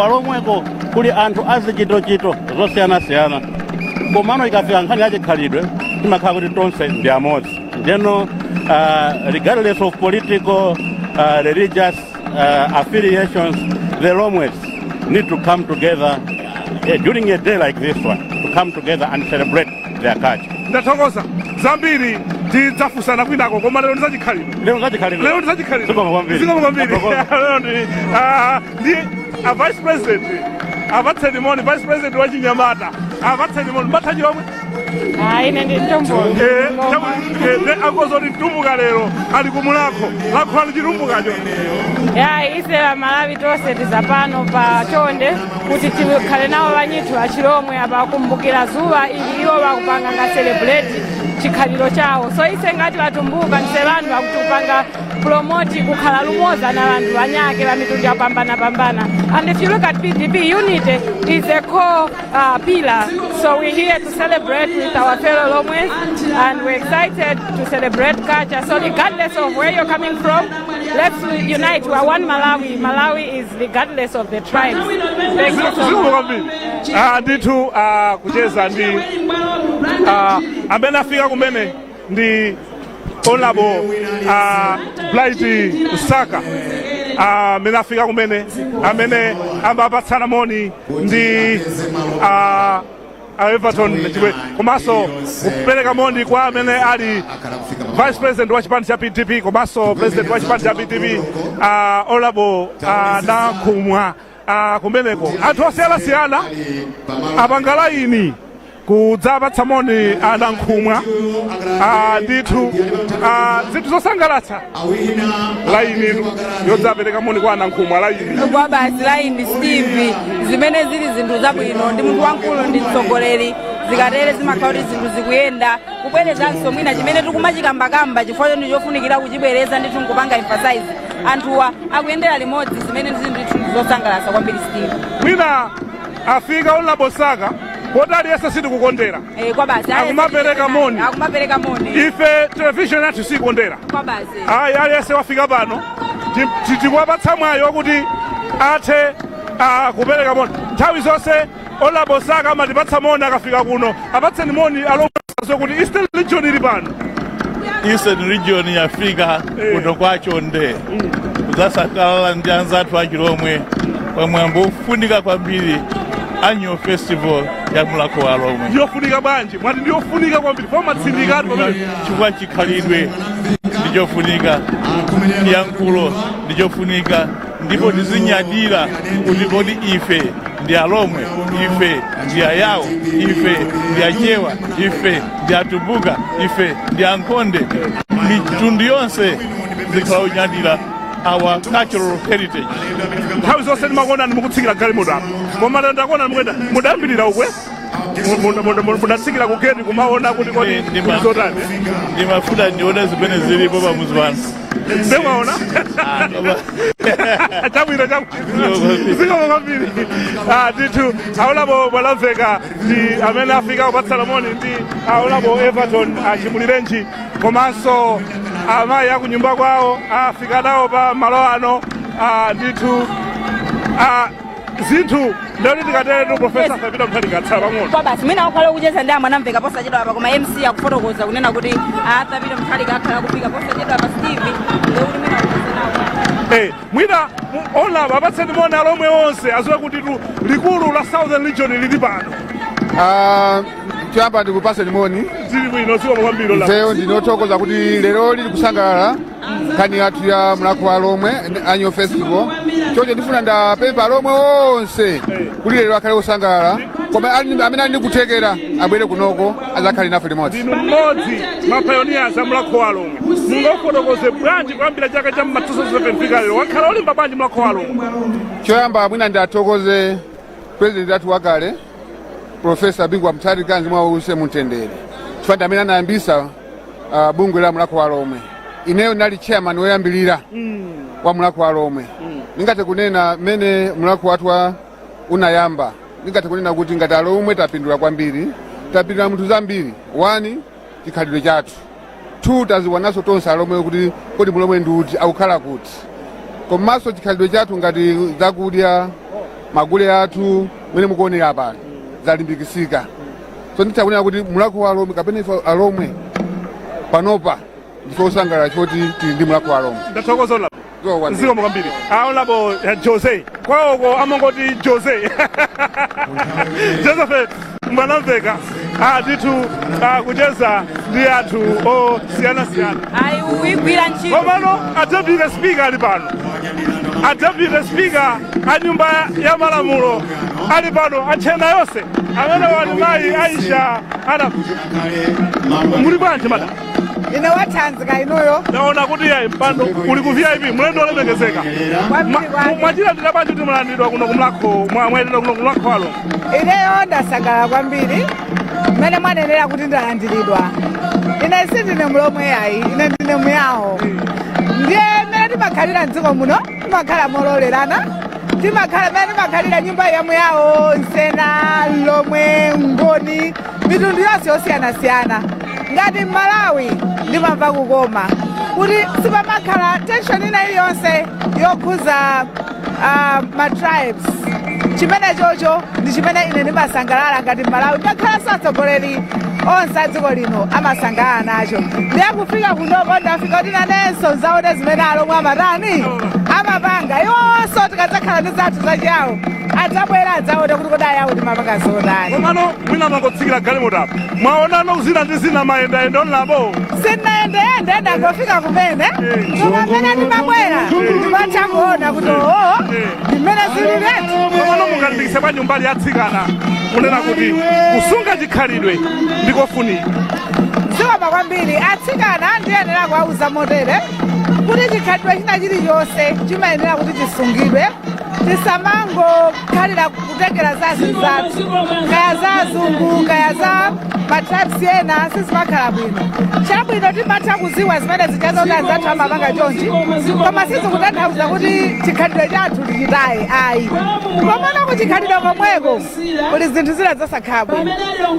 Alhomweko kuli anthu azichitochito zosiyanasiyana komano ikafika nkhani ya chikhalidwe timakhala kuti tonse ndi amodzi ndeno regardless of political religious affiliations the Alhomwes need to come together during a day like this one to come together and celebrate their culture. Ndathokoza zambiri tidzafunsana kwinako koma lero ndizachikhalidwe zikomo kwambiri ndi vice president apatseni moni vice president wa Chinyamata apatseni moni mbathaji wamwe ine ndi mtombo akozoti mtumbuka lero ali ku Mulhako lakhwali chitumbukacho ise Malawi tonse tizapano pa Chonde kuti tikhale nawo vanyithu achilomwe apakumbukira zuwa ili iwo vakupanga nga celebrate chikhalidwe chawo so ise ngati vatumbuka ndise vanthu vakutupanga promote kukhala lumoza na vanthu vanyake va mitundu yapambana and if you look at PDP unity is a core pillar so we're here to celebrate with our fellow Alhomwes and we're excited to celebrate culture so regardless of where you're coming from let's unite. We are one Malawi is regardless of the tribes. Thank you so much. Ndithu kucheza ndi amene afika kumene ndi honorable Blight Saka amene afika kumene amene ambapatsana moni ndi Everton komanso kupereka moni kwa amene ali vice president wa chipani cha PDP komanso president wa chipani cha PDP honorable Nankhumwa kumeneko anthu osiyanasiyana apanga laini kudzapatsa moni Nankhumwa ndithu zinthu zosangalatsa laini yodzapereka moni kwa Nankhumwa laini kwa basi laini Steve zimene zili zinthu zabwino ndi munthu wankulu ndi mtsogoleri zikatere zimakhala kuti zinthu zikuyenda kubwerezanso mwina chimene tikumachikambakamba chifukwa ndi chofunikira kuchibwereza ndithu nkupanga emphasize anthuwa akuyendera limodzi zimene zinthu zosangalatsa kwambiri Steve mwina afika honorable Saka kodi aliyense sitikukondera kwa basi akumapereka moni ife television yathu sikondera kwa basi aliyense wafika pano tikuwapatsa mwayi wakuti athe kupereka moni nthawi zonse honorable Saka amatipatsa moni akafika kuno apatseni moni Alhomwe kuti Eastern region ili pano Eastern region ya Afrika kuno kwa Chonde kudzasakala ndi anzathu achilomwe pamwambo ofunika kwambiri annual festival ya Mulhako wa Alhomwe. Ndiyofunika bwanji mwati ndiyofunika kwambiri foma tsindikatu pamene chifukwa chikhalidwe ndichofunika chiyankhulo ndichofunika ndipo tizinyadira kuti kodi ife ndi Alhomwe, ife ndi Ayawo, ife ndi Achewa, ife ndi Atubuka, ife ndi Ankonde, mitundu yonse zikhala unyadira our cultural heritage. Nthawi zonse ndimakuona ndimukutsikira galimoto apo koma ndakuona mudayambirira ukwe mudatsikira ku gate kumaona kuti kodi zotani ndimafuta ndione zimene zilipo pamuzi pano ndemaona chabwino zikomo kwambiri ndithu aulapo Mwalamveka ndi amene afika kupatsa lamoni ndi aulapo Everton Chimulirenji komanso amayi akunyumba kwawo afika nawo pa malo ano ndithu zinthu ndoti ndikateretu Profesa Sabina Mthali katsala pang'ono kwa basi mina ukhale ukucheza ndi Mwanamveka posachedwa apa koma MC akufotokoza kunena kuti Sabina Mthali kakhala kufika posachedwa pa Steve ndikuti mina ukucheza nawo mwina ona apatseni moni Alhomwe onse aziwe kuti likulu la Southern Region lili pano choyamba ndikupaseni moni zili bwino zikomo kwambiri mzeo ndinothokoza kuti lero lili kusangalala nkhani yathu ya Mulako wa Alhomwe annual festival chonde ndifuna ndapempha Alhomwe onse kuti lero akhale kusangalala koma amene ali kuthekera abwere kunoko azakhale nafe limodzi. Ndinu mmodzi mapioneers a Mulako wa Alhomwe mungofotokoze bwanji kuyambira chaka cha 2007 fika lero wakhala olimba bwanji Mulako wa Alhomwe. Choyamba mwina ndathokoze president athu wakale Profesa Bingwa Mthali kanzi mwause mutendere chifukwa amene anayambisa bungwe la Mulako wa Alhomwe ineyo nali chairman woyambilira wa Mulako wa Alhomwe ningate kunena mene Mulako wathu unayamba ningate kunena kuti ngati Alhomwe tapindula kwambiri tapindula munthu zambiri 1 chikhalidwe chathu 2 taziwanaso tonse Alhomwe kuti kodi Mulhomwe ndiuti akukhala kuti komanso chikhalidwe chathu ngati zakudya magule athu mene mukuonera pano zalimbikisika so nditakunena kuti Mulako wa Alhomwe kapena ife Alhomwe panopa ndife osangalala choti tili ndi Mulako wa Alhomwe. Ndathokoza zikomo kwambiri aonabo Jose kwawoko amangoti Jose Joseph Mwanamveka ndithu kucheza ndi anthu osiyanasiyana uyigwira ntchito komano deputy speaker ali pano deputy speaker a nyumba ya malamulo ali pano achena yonse amene wali mayi Aisha muli bwanji madam ine wathanzika inoyo naona kuti yayi mpando uli ku VIP mulendo olemekezeka mwachilandira bwanji kuti mulandidwa kuno kumulako mwayendera kuno kumulako walo ineyo ndasangalala kwambiri mmene mwanenera kuti ndalandiridwa ine sindine Mulhomwe yayi ine ndine muyawo ndiye mmene timakhalira mdziko muno timakhala mololerana timakhalira nyumba ya muyawo Nsena Lomwe Ngoni mitundu yonse yosiyanasiyana ngati Malawi ndimamva kukoma kuti sipamakhala tension ina iliyonse yokhuza matribes chimene chocho ndi chimene ine ndimasangalala ngati Malawi ngakhalanso atsogoleri onse a dziko lino amasangalala nacho ndiye kufika kunoko ndafika kuti nanenso nzaone zimene Alhomwe amatani amapanga yonso tikadzakhala ndi zathu zachiyawo adzabwera adzaone kuti kodi ayawo timapanga zotani komano mwina mangotsikira galimoto apo mwaonano kuzina ndi zina mayendayenda onlabo sinayendeyende ndangofika kumene koma mmene ndimabwera ndimatha kuona kuti ndimene ziliretu komano mungalimbikise bwanji mbali yatsikana kunena kuti kusunga chikhalidwe ndikofunika zikomo kwambiri atsikana ndiyenera kuwauza motere kuti chikhalidwe china chiliyonse chimayenera kuti chisungidwe tisamangokhalira kutengera za zinthu zathu kaya za azungu kaya za matribes ena sizimakhala bwino chabwino timatha kuziwa zimene zichazoti anzathu amapanga chonchi koma sizikutanthauza kuti chikhalidwe chathu tichitaye ayi komano kuchikhalidwe komweko kuli zinthu zina zosakhala bwino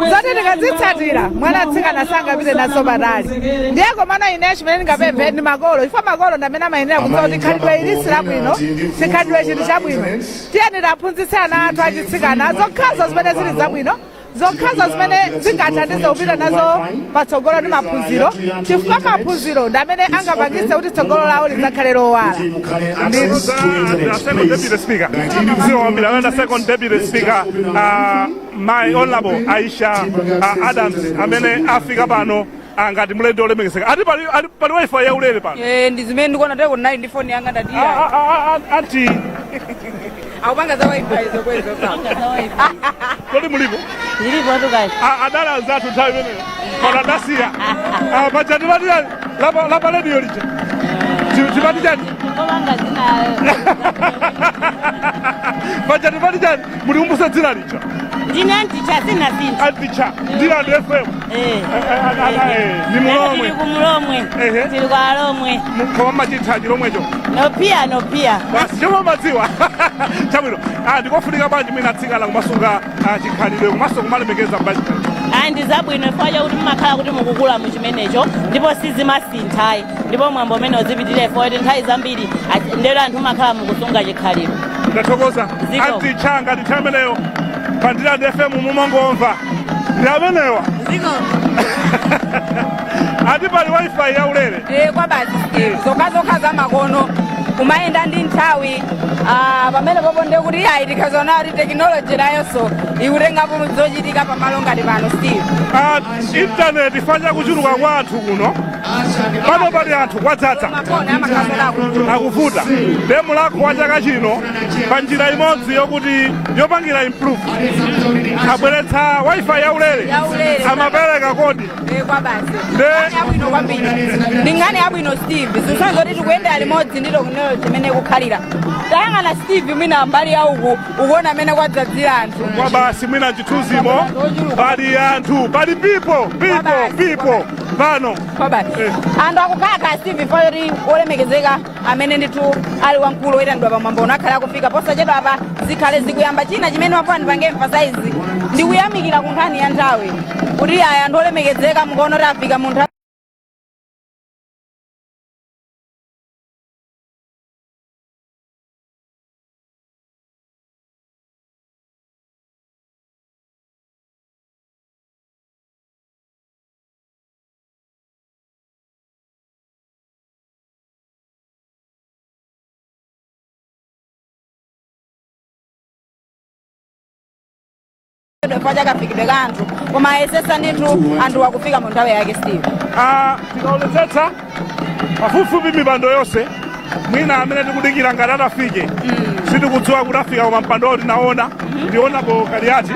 zoti tikazitsatira mwana atsikana sangapite nazo patali ndiye komano ine chimene ndingapemphe ndi makolo chifukwa makolo ndamene amayenera kudziwa kuti khalidwe ili silabwino chikhalidwe chinthu chabwino tiyeni taphunzitse ana athu achitsikana zokhazo zimene zili zabwino zokhazo zimene zingathandize kupita nazo patsogolo ndi maphunziro chifukwa maphunziro ndi amene angapangitse kuti tsogolo lawo lidzakhale lowala. Second deputy speaker my honorable Aisha Adams amene afika pano ngati mulendo olemekezeka ati pali wifi ya ulere pano ndi zimene ndikuona teko nayi ndi phone yanga ndatiya ati Akupanga za wifi izo kwezo sawa. Kodi mulipo? Ndilipo tu guys. Adala zatu nthawi imeneyo. Kona dasiya. Pachati pati chani? Lapa radio lija. Chipati chani? Komanga zina. Pachati pati chani? Mulikumbutsa dzina lija. Ndine anticha sina zinthu. Anticha. Ndila ndi FM. Ni Mulomwe. Tili ku Mulomwe. Tili ku Alhomwe. Koma machithaji lomwecho. No pia. Basi choma madziwa. Chabwino. Ndikofunika bwanji mwina tsikala kumasunga chikhalidwe komanso kumalemekeza mbali. Ndi zabwino ifanya kuti mumakhala kuti mukukula mu chimenecho ndipo sizimasinthayi ndipo mwambo umene uzipitire kuti nthawi zambiri ndero anthu mumakhala mukusunga chikhalidwe. Ndathokoza. Anticha ngati nthawi imeneyo pandira ndi FM mumangomva. Ndi amenewa. Ziko. Ati pali wifi ya ulere. Kwa basi zokha za makono kumayenda ndi nthawi pamene popo ndi kuti tikazona kuti technology nayo so ikutengapo zochitika pamalo ngati pano Steve. Internet ifanya kuchuluka kwathu kuno pano pali anthu kwadzadza akuvuta de Mulako wa chaka chino pa njira imodzi yokuti yopangira improve abweretsa wifi ya ulere amapereka kodi kwa basi yabwino kwambiri ndi nkhani yabwino Steve zisonzo kuti tikuyendera limodzi ndi technology imene ikukhalira tayang'ana Steve mwina mbali ya uku ukuona amene kwadzadzira anthu kwa basi mwina chithunzimo pali anthu pali people pano kwa basi anthu akukaka Steve fori olemekezeka amene ndithu ali wamkulu oyitandwa pamwambo unakhala kufika posachedwa apa zikhale zikuyamba china chimene wafuna ndipange emphasize ndi kuyamikira ku nkhani ya nthawi kuti aya anthu olemekezeka mukaona kuti afika mu nthawi fanya kafikidwe kanthu koma esesa ndithu anthu wakufika mu nthawi yake Steve. Tikaonetsetsa pafupifupi mipando yonse mwina amene tikudikira ngati atafike sitikudziwa kuti afika koma mpando tinaona ndionapo kaliyati.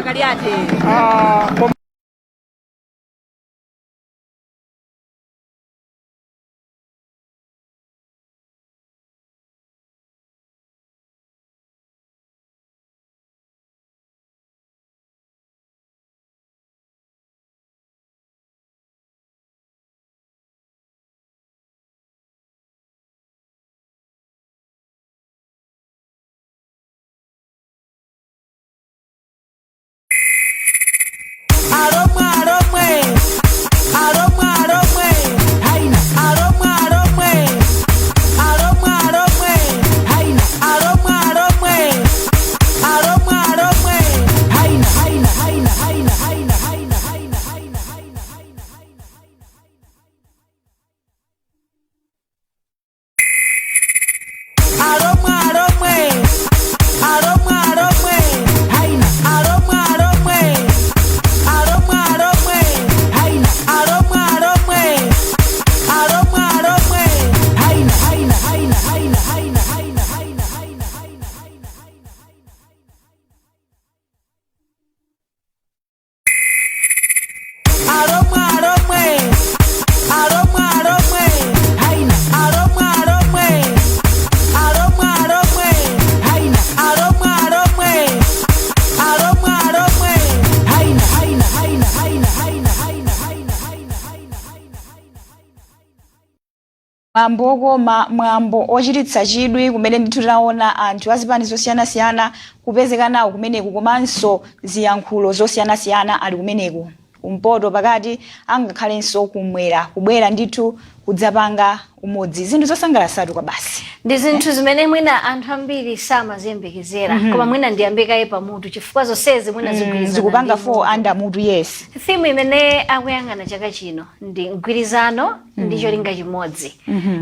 mwambo ochititsa chidwi kumene ndithu tinaona anthu azipani zosiyanasiyana kupezeka nawo kumeneku komanso ziyankhulo zosiyanasiyana ali kumeneku kumpoto pakati angakhalenso kumwera kubwera ndithu kudzapanga umodzi zinthu zosangalasatu kwa basi ndi zinthu zimene mwina anthu ambiri samaziyembekezera koma mwina ndiyambekaye pamutu chifukwa zonsezi mwina zikupanga 4 anda mutu yes theme imene akuyang'ana chaka chino ndi mgwirizano ndi cholinga chimodzi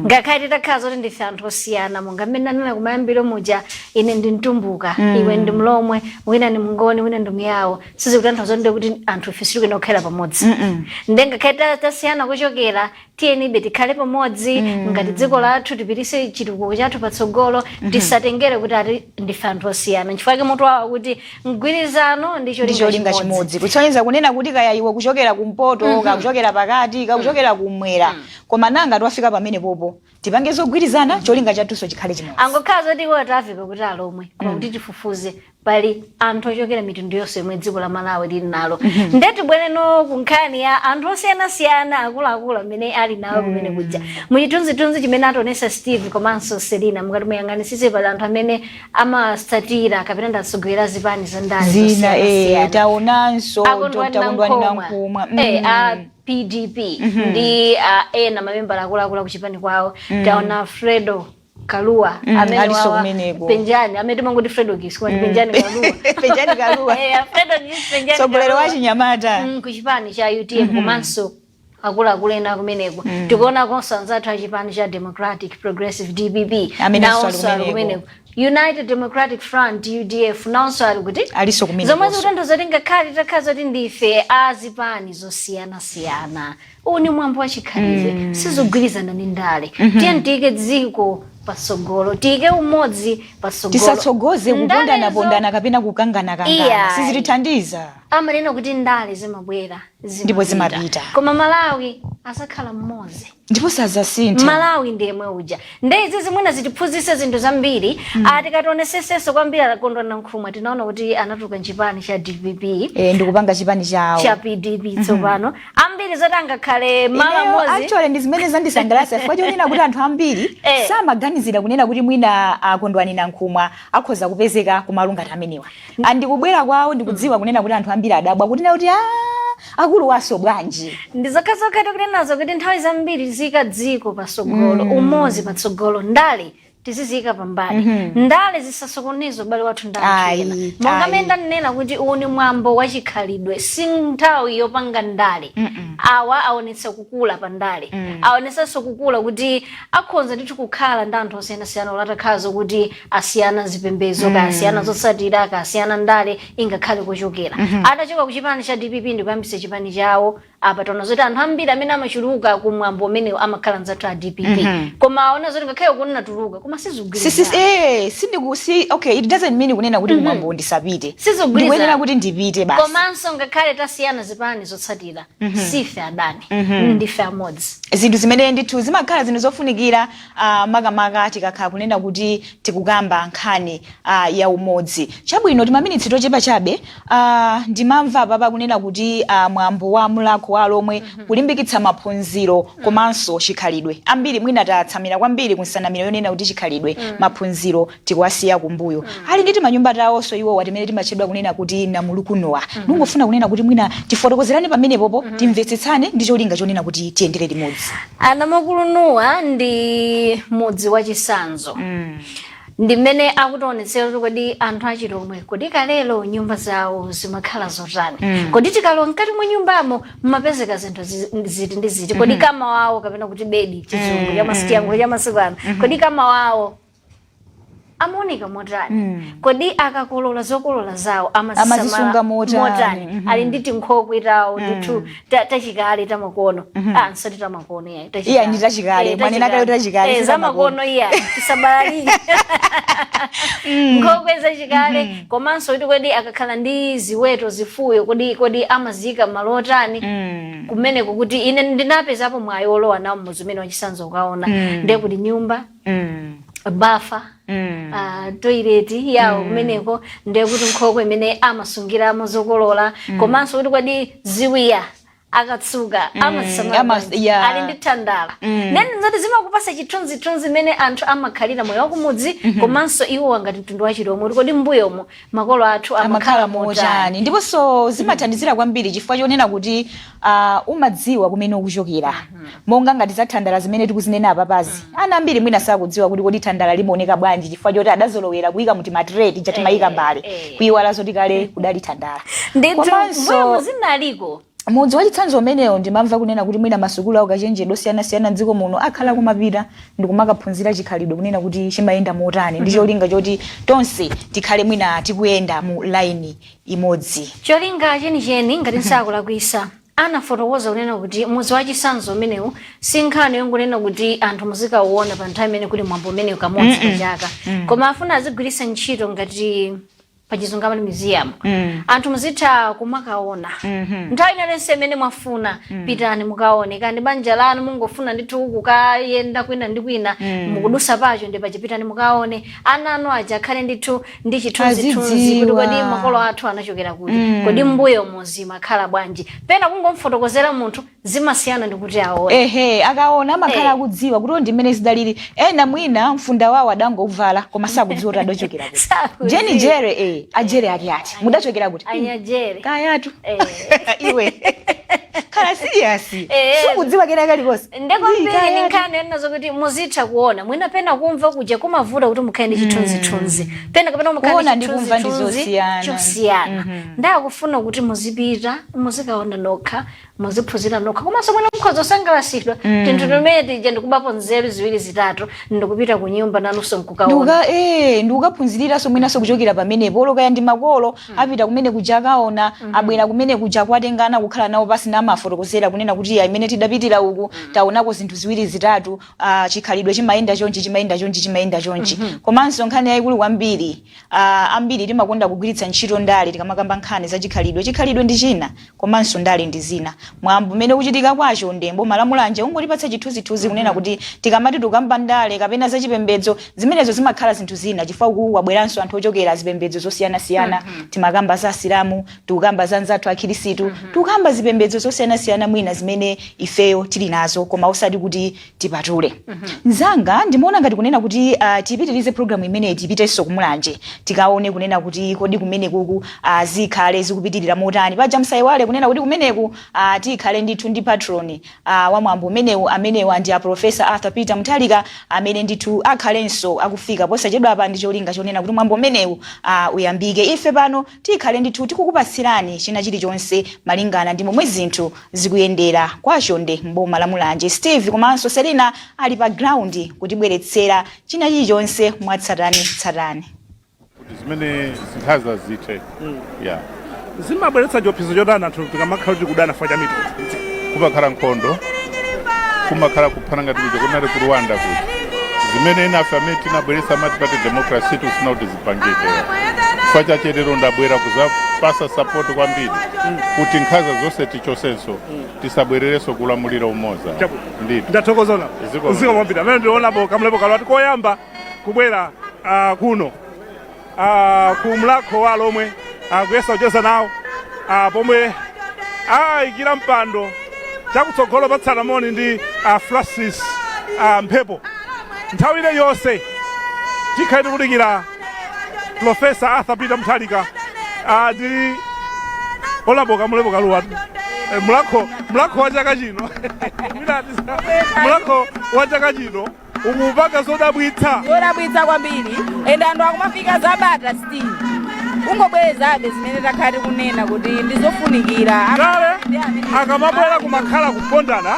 ngakhale titakhala zoti ndife anthu osiyana monga mmene anena kumayambiro muja ine ndi Mtumbuka iwe ndi Mlomwe wina ndi Mngoni wina ndi Miyawo sizikutanthauza kuti anthu ife sitikuyenda kukhala pamodzi ngakhale tasiyana kuchokera tiyeni be tikhale pamodzi ngati dziko lathu tipitise chitukuko chathu patsogolo tisatengere kuti ati ndife anthu osiyana chifukwa mutu wawo kuti mgwirizano ndicho linga chimodzi kutsonyeza kunena kuti kaya iwe kuchokera kumpoto kuchokera pakati kuchokera kumwera koma nanga twafika pamene popo tipange zogwirizana cholinga chathuso chikhale chimodzi angokhala zoti iwo tafika kuti Alhomwe koma kuti tifufuze pali anthu ochokera mitundu yonse yomwe dziko la Malawi lili nalo ndeti bweneno kunkhani ya anthu osiyanasiyana akuluakulu amene ali nawo kumene kuja muchitunzitunzi chimene atonesa Steve komanso Selina mukati muyang'anisise pali anthu amene amasatira kapena ndatsogolera zipani za ndani zina taonanso takondwani na nkhumwa PDP ndi ena mamembala akuluakulu kuchipani kwawo taona Fredo Kalua amene wawa penjani amene timanguti Fredo Gis kwa penjani Kalua penjani Kalua Fredo Gis penjani sogolero wa Chinyamata kuchipani cha UTM komanso akuluakulu ena kumeneko tikuona konso anzathu achipani cha Democratic Progressive DPP nawonso ali kumeneko United Democratic Front UDF nawonso ali kuti aliso kumeneko zomwe zikutanthauza kuti ngakhale takhala zoti ndife azipani zosiyanasiyana uni mwambo wa chikhalidwe sizogwirizana ndi ndale tiyeni tiyike dziko pasogolo tiyike umodzi pasogolo tisatsogoze kupondana kapena kukangana sizitithandiza amanena kuti ndale zimabwera ndipo zimapita koma Malawi asakhala mmodzi ndipo sazasintha Malawi ndiyemwe uja ndezi zimwena zitiphunzise zinthu zambiri tikatoneseseso kwambiri akondwana nkhumwa tinaona kuti anatuka nchipani cha DPP ndikupanga chipani chawo cha PDP tsopano ambiri zoti angakhale mala mozi actually ndi zimene zandisangalatsa chifukwa chonena kuti anthu ambiri samaganizira kunena kuti mwina akondwani na nkhumwa akhoza kupezeka kumalungati amenewa andikubwera kwawo ndikudziwa kunena kuti anthu ambiri adabwa kuti akulu waso bwanji ndizokhazokhati kuti nazo kuti nthawi zambiri zika dziko pasogolo umozi patsogolo ndale tizizika pambali ndale zisasokonezo bale wathu ndale monga menda nena kuti uni mwambo wa chikhalidwe si nthawi yopanga ndale awa aonetsa kukula pa ndale aonetsanso kukula kuti akhonza ndithu kukhala ndi anthu osiyanasiyana olatakhazo kuti asiyana zipembedzo asiyana zotsatira asiyana ndale ingakhale kuchokera atachoka kuchipani cha DPP ndikuyambisa chipani chawo apa tona zoti anthu ambiri amene amachuluka kumwambo umene amakhala nzathu a DPP koma aona zoti ngakhale kunena tuluka koma okay it doesn't mean kunena kuti kumwambo ndisapite ndikuyenera kuti ndipite basi komanso ngakhale tasiyana zipani zotsatira sife adani ndife amodzi zinthu zimene ndithu zimakhala zinthu zofunikira makamaka tikakhala kunena kuti tikukamba nkhani ya umodzi chabwino timaminitsi tochepa chabe ndimamva papa kunena kuti mwambo wa Mulhako wa Alhomwe kulimbikitsa maphunziro komanso chikhalidwe ambiri mwina tatsamira kwambiri kunsanamira yonena kuti chikhalidwe maphunziro tikuwasiya kumbuyo ali nditi manyumba tawonso iwo watimene timachedwa kunena kuti namulukunowa ndingofuna kunena kuti mwina tifotokozerani pamene popo timvetsetsane ndi cholinga chonena kuti tiyendere limodzi anamakulunuwa ndi mudzi wa Chisanzo ndimene akutionetsera kuti kodi anthu achilomwe kodi kalelo nyumba zawo zimakhala zotani kodi tikalowa mkati mwa nyumbamo mmapezeka zinthu ziti ndi ziti kodi kama wawo kapena kuti bedi chizungu chamasikiyangulo chamasikano kodi kama wawo amaoneka motani kodi akakolola zokolola zawo amazisunga motani ali nditi nkhokwe tawo ndithu tachikale tamakono nsati tamakono iya ndi tachikale mwanena kale tachikale zamakono iya tisabalalike nkhokwe zachikale komanso kuti kodi akakhala ndi ziweto zifuyo kodi amazika malotani kumeneko kuti ine ndinapezapo mwayi olowa nawo mudzi umene wa Chisanzo ukaona ndiye kuti nyumba bafa toilet yawo kumeneko ndiye kuti nkhokwe imene amasungiramo zokolola komanso kuti kodi ziwiya akatsuka ali ndi thandala neni zoti zimakupasa chithunzithunzi imene anthu amakhalira moyo wakumudzi komanso iwo wangati mtundu wa chilomwe kodi mbuyomo makolo athu amakhala motani ndiponso zimathandizira kwambiri chifukwa chonena kuti umadziwa kumene ukuchokera monga ngati za thandala zimene tikuzinena apapazi ana ambiri mwina sakudziwa kuti kodi thandala limaoneka bwanji chifukwa choti adazolowera kuyika muti matreti chatimayika mbale kuyiwala zoti kale kudali thandala komanso zinaliko mudzi wa Chisanzo umenewo ndimamva kunena kuti mwina masukulu akachenjedwa osiyanasiyana dziko muno akhala kumapita ndikumakaphunzira chikhalidwe kunena kuti chimayenda motani ndi cholinga choti tonse tikhale mwina tikuyenda mu line imodzi cholinga chenicheni ngati nsakulakwisa anafotokoza kunena kuti muzi wachisanzo umenewu sinkhani yongonena kuti anthu muzikauona pa nthawi imene kuli mwambo umenewu kamodzi pa chaka koma afuna azigwiritsa ntchito ngati pachizungu amati museum anthu muzitha kumakaona nthawi inense imene mwafuna pitani mukaone kandi banja lanu mungofuna ndithu kukayenda kwina ndi kwina mukudusa pacho ndi pachipitani mukaone ana anu aja akhale ndithu ndi chithunzithunzi kuti kodi makolo athu anachokera kuti kodi mbuyo muzi makhala bwanji pena kungomfotokozera munthu zimasiyana ndikuti aone akaona amakhala akudziwa kuti ndi mmene zidalili ena mwina mfunda wawo adangovala koma sakudziwa kuti adachokera kuti Jenny Jere ajere ati mudachokera kuti anyajere kayatu iwe kana serious sukudziwa kena kali kosi ndeko mbere ninkane nazo kuti muzitha kuona mwina pena kumva kuje kumavuta kuti mukhale chithunzithunzi pena kapena mukhale chithunzithunzi chosiyana ndakufuna kuti muzipita muzikaona nokha muziphunzira nokha koma somwe mukhoza osangalasidwa tinthu tumene je ndikubapo nzeru ziwiri zitatu ndikupita ku nyumba nanunso mkukaona ndikukaphunzirira so mwina so kuchokera pamenepo olokaya ndi makolo apita kumene kuja akaona abwera kumene kuja kwatengana kukhala nawo pasi na mafotokozera kunena kuti imene tidapitira uku taonako zinthu ziwiri zitatu chikhalidwe chimayenda chonchi komanso nkhani yayikulu kwambiri ambiri timakonda kugwiritsa ntchito ndale tikamakamba nkhani za chikhalidwe ndi china komanso ndale ndi zina mwambo mmene kuchitika kwa Chonde mboma la Mulanje ungolipatsa chithunzithunzi kunena kuti tikamati tukamba ndale kapena za chipembedzo zimenezo zimakhala zinthu zina chifukwa wabweranso anthu ochokera zipembedzo zosiyana-siyana timakamba za Asilamu tukamba za nzathu akhirisitu tukamba zipembedzo zosiyana-siyana mwina zimene ifeyo tili nazo koma osati kuti tipatule nzanga ndimaona ngati kunena kuti tipitirize program imene tipitenso ku Mulanje tikaone kunena kuti kodi kumene kuku zikhale zikupitirira motani paja msayiwale kunena kuti kumeneku tikhale ndithu ndi patron wa mwambo amenewu ndi a Professor Arthur Peter Muthalika amene ndithu akhalenso akufika posachedwa apa ndi cholinga chonena kuti mwambo umenewu uyambike ife pano tikhale ndithu tikukupatsirani china chilichonse malingana ndi momwe zinthu zikuyendera kwa Chonde mboma la Mulanje. Steve komanso Selina ali pa ground kutibweretsera china chilichonse mwatsatani kuti zimene zinthaza zithe zimabweretsa chiopsezo chodana anthu tikamakhala kuti kudana fa chamitu kumakhala nkhondo kumakhala kuphana ngati kuja kunali ku Rwanda kuti zimene nafe amene tinabweretsa mati pati democracy tifuna kuti zipangike chifukwa chache lero ndabwera kuzapasa support kwambiri kuti nkhaza zonse tichosenso tisabwererenso kulamulira umoza ndithu ndathokozona ziko mwambiri amene ndionapo kamlepo kalwati koyamba kubwera kuno ku Mulako wa Alhomwe kuyesa kucheza nawo pomwe ikira mpando chakutsogolo patsana moni ndi Francis Mphepo nthawi ile yonse tikhale tikudikira Professor Arthur Peter Muthalika ndi olaboka mulepo kaluwa Mulako wa chaka chino Mulako wa chaka chino ukupanga zodabwitsa kwambiri ende anthu akumafika zabata still ungobwerezabe zimene takhati kunena kuti ndizofunikira kale akamabwera kumakhala kupondana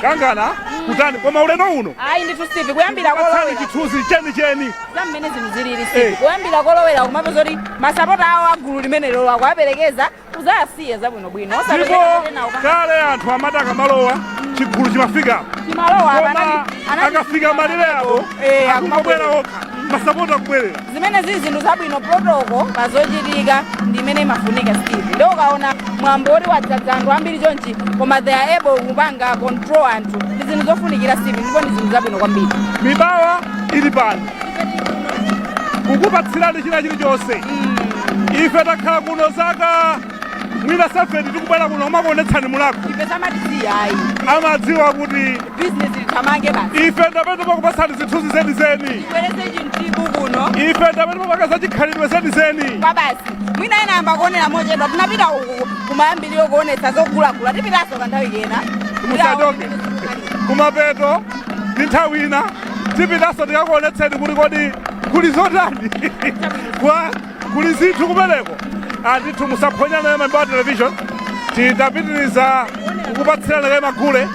kangana kutani koma uleno uno ayi ndithu Steve kuyambira kolowera chithunzi cheni za mmene zinthu zilili Steve kuyambira kolowera kumapeza kuti masapota awo agulu limene lolo akuaperekeza kuzasiya zabwinobwino kale anthu amati akamalowa chigulu chimafika akafika malire apo akubwera okha masapota kubwerera zimene zili zinthu zabwino protoko pazochitika ndi imene imafunika Steve ndio ukaona mwambo oti wadzaza anthu ambiri chonchi koma they are able kupanga control anthu ndi zinthu zofunikira Steve ndipo ndi zinthu zabwino kwambiri mibawa ili pano kukupatsirani china chilichonse ife takhala kuno zaka mwina 7 tikubwera kuno umakuonetsani Mulako ife samatiziya ayi amadziwa kuti business itamange basi ife ndapete pakupasani zithunzi zenizeni iperese chinthibu kuno ife ndapete papakaza chikhalidwe zenizeni kwa basi mwina ena amba kuonera mochedwa tinapita kumayambiriro kuonetsa zogulagula tipitaso kanthawi kena musachoke kumapeto ndi nthawi ina tipitaso tikakuonetseni kuti kodi kuli zotani kuli zinthu kumeneko ndithu musaphonyana mambo a television tidapitiriza kukupatsirana kaye magule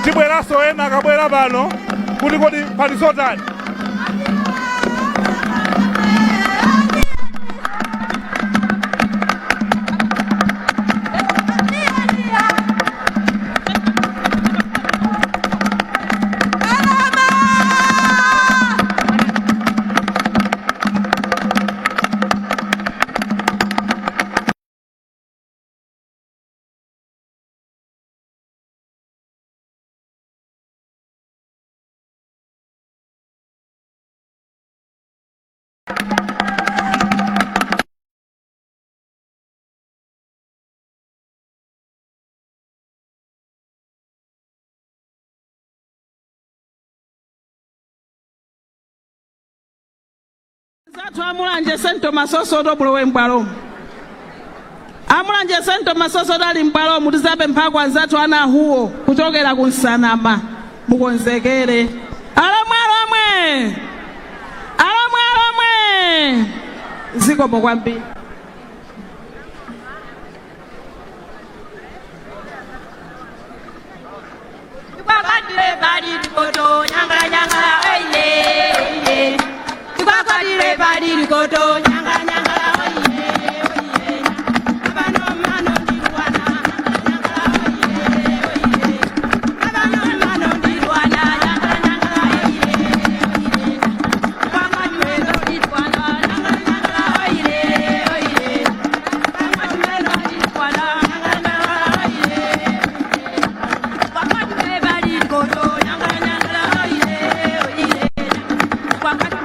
tibweranso ena akabwera pano kuti kodi pali zotani Mulanje Sento Masoso do Bulowe Mbalo. Mulanje Sento Masoso dali Mbalo mutizabe mpako anzatu ana huo kutokera kunsanama mukonzekere. Alhomwe. Ziko mokwambi. Kwakadire badi koto nyangala oye. Kwakadire badi koto nyangala oye. Abano mano dirwana nyangala oye. Abano mano dirwana nyangala oye. Kwakadire dirwana nyangala oye. Kwakadire dirwana nyangala oye. Kwakadire badi koto nyangala oye. Kwakadire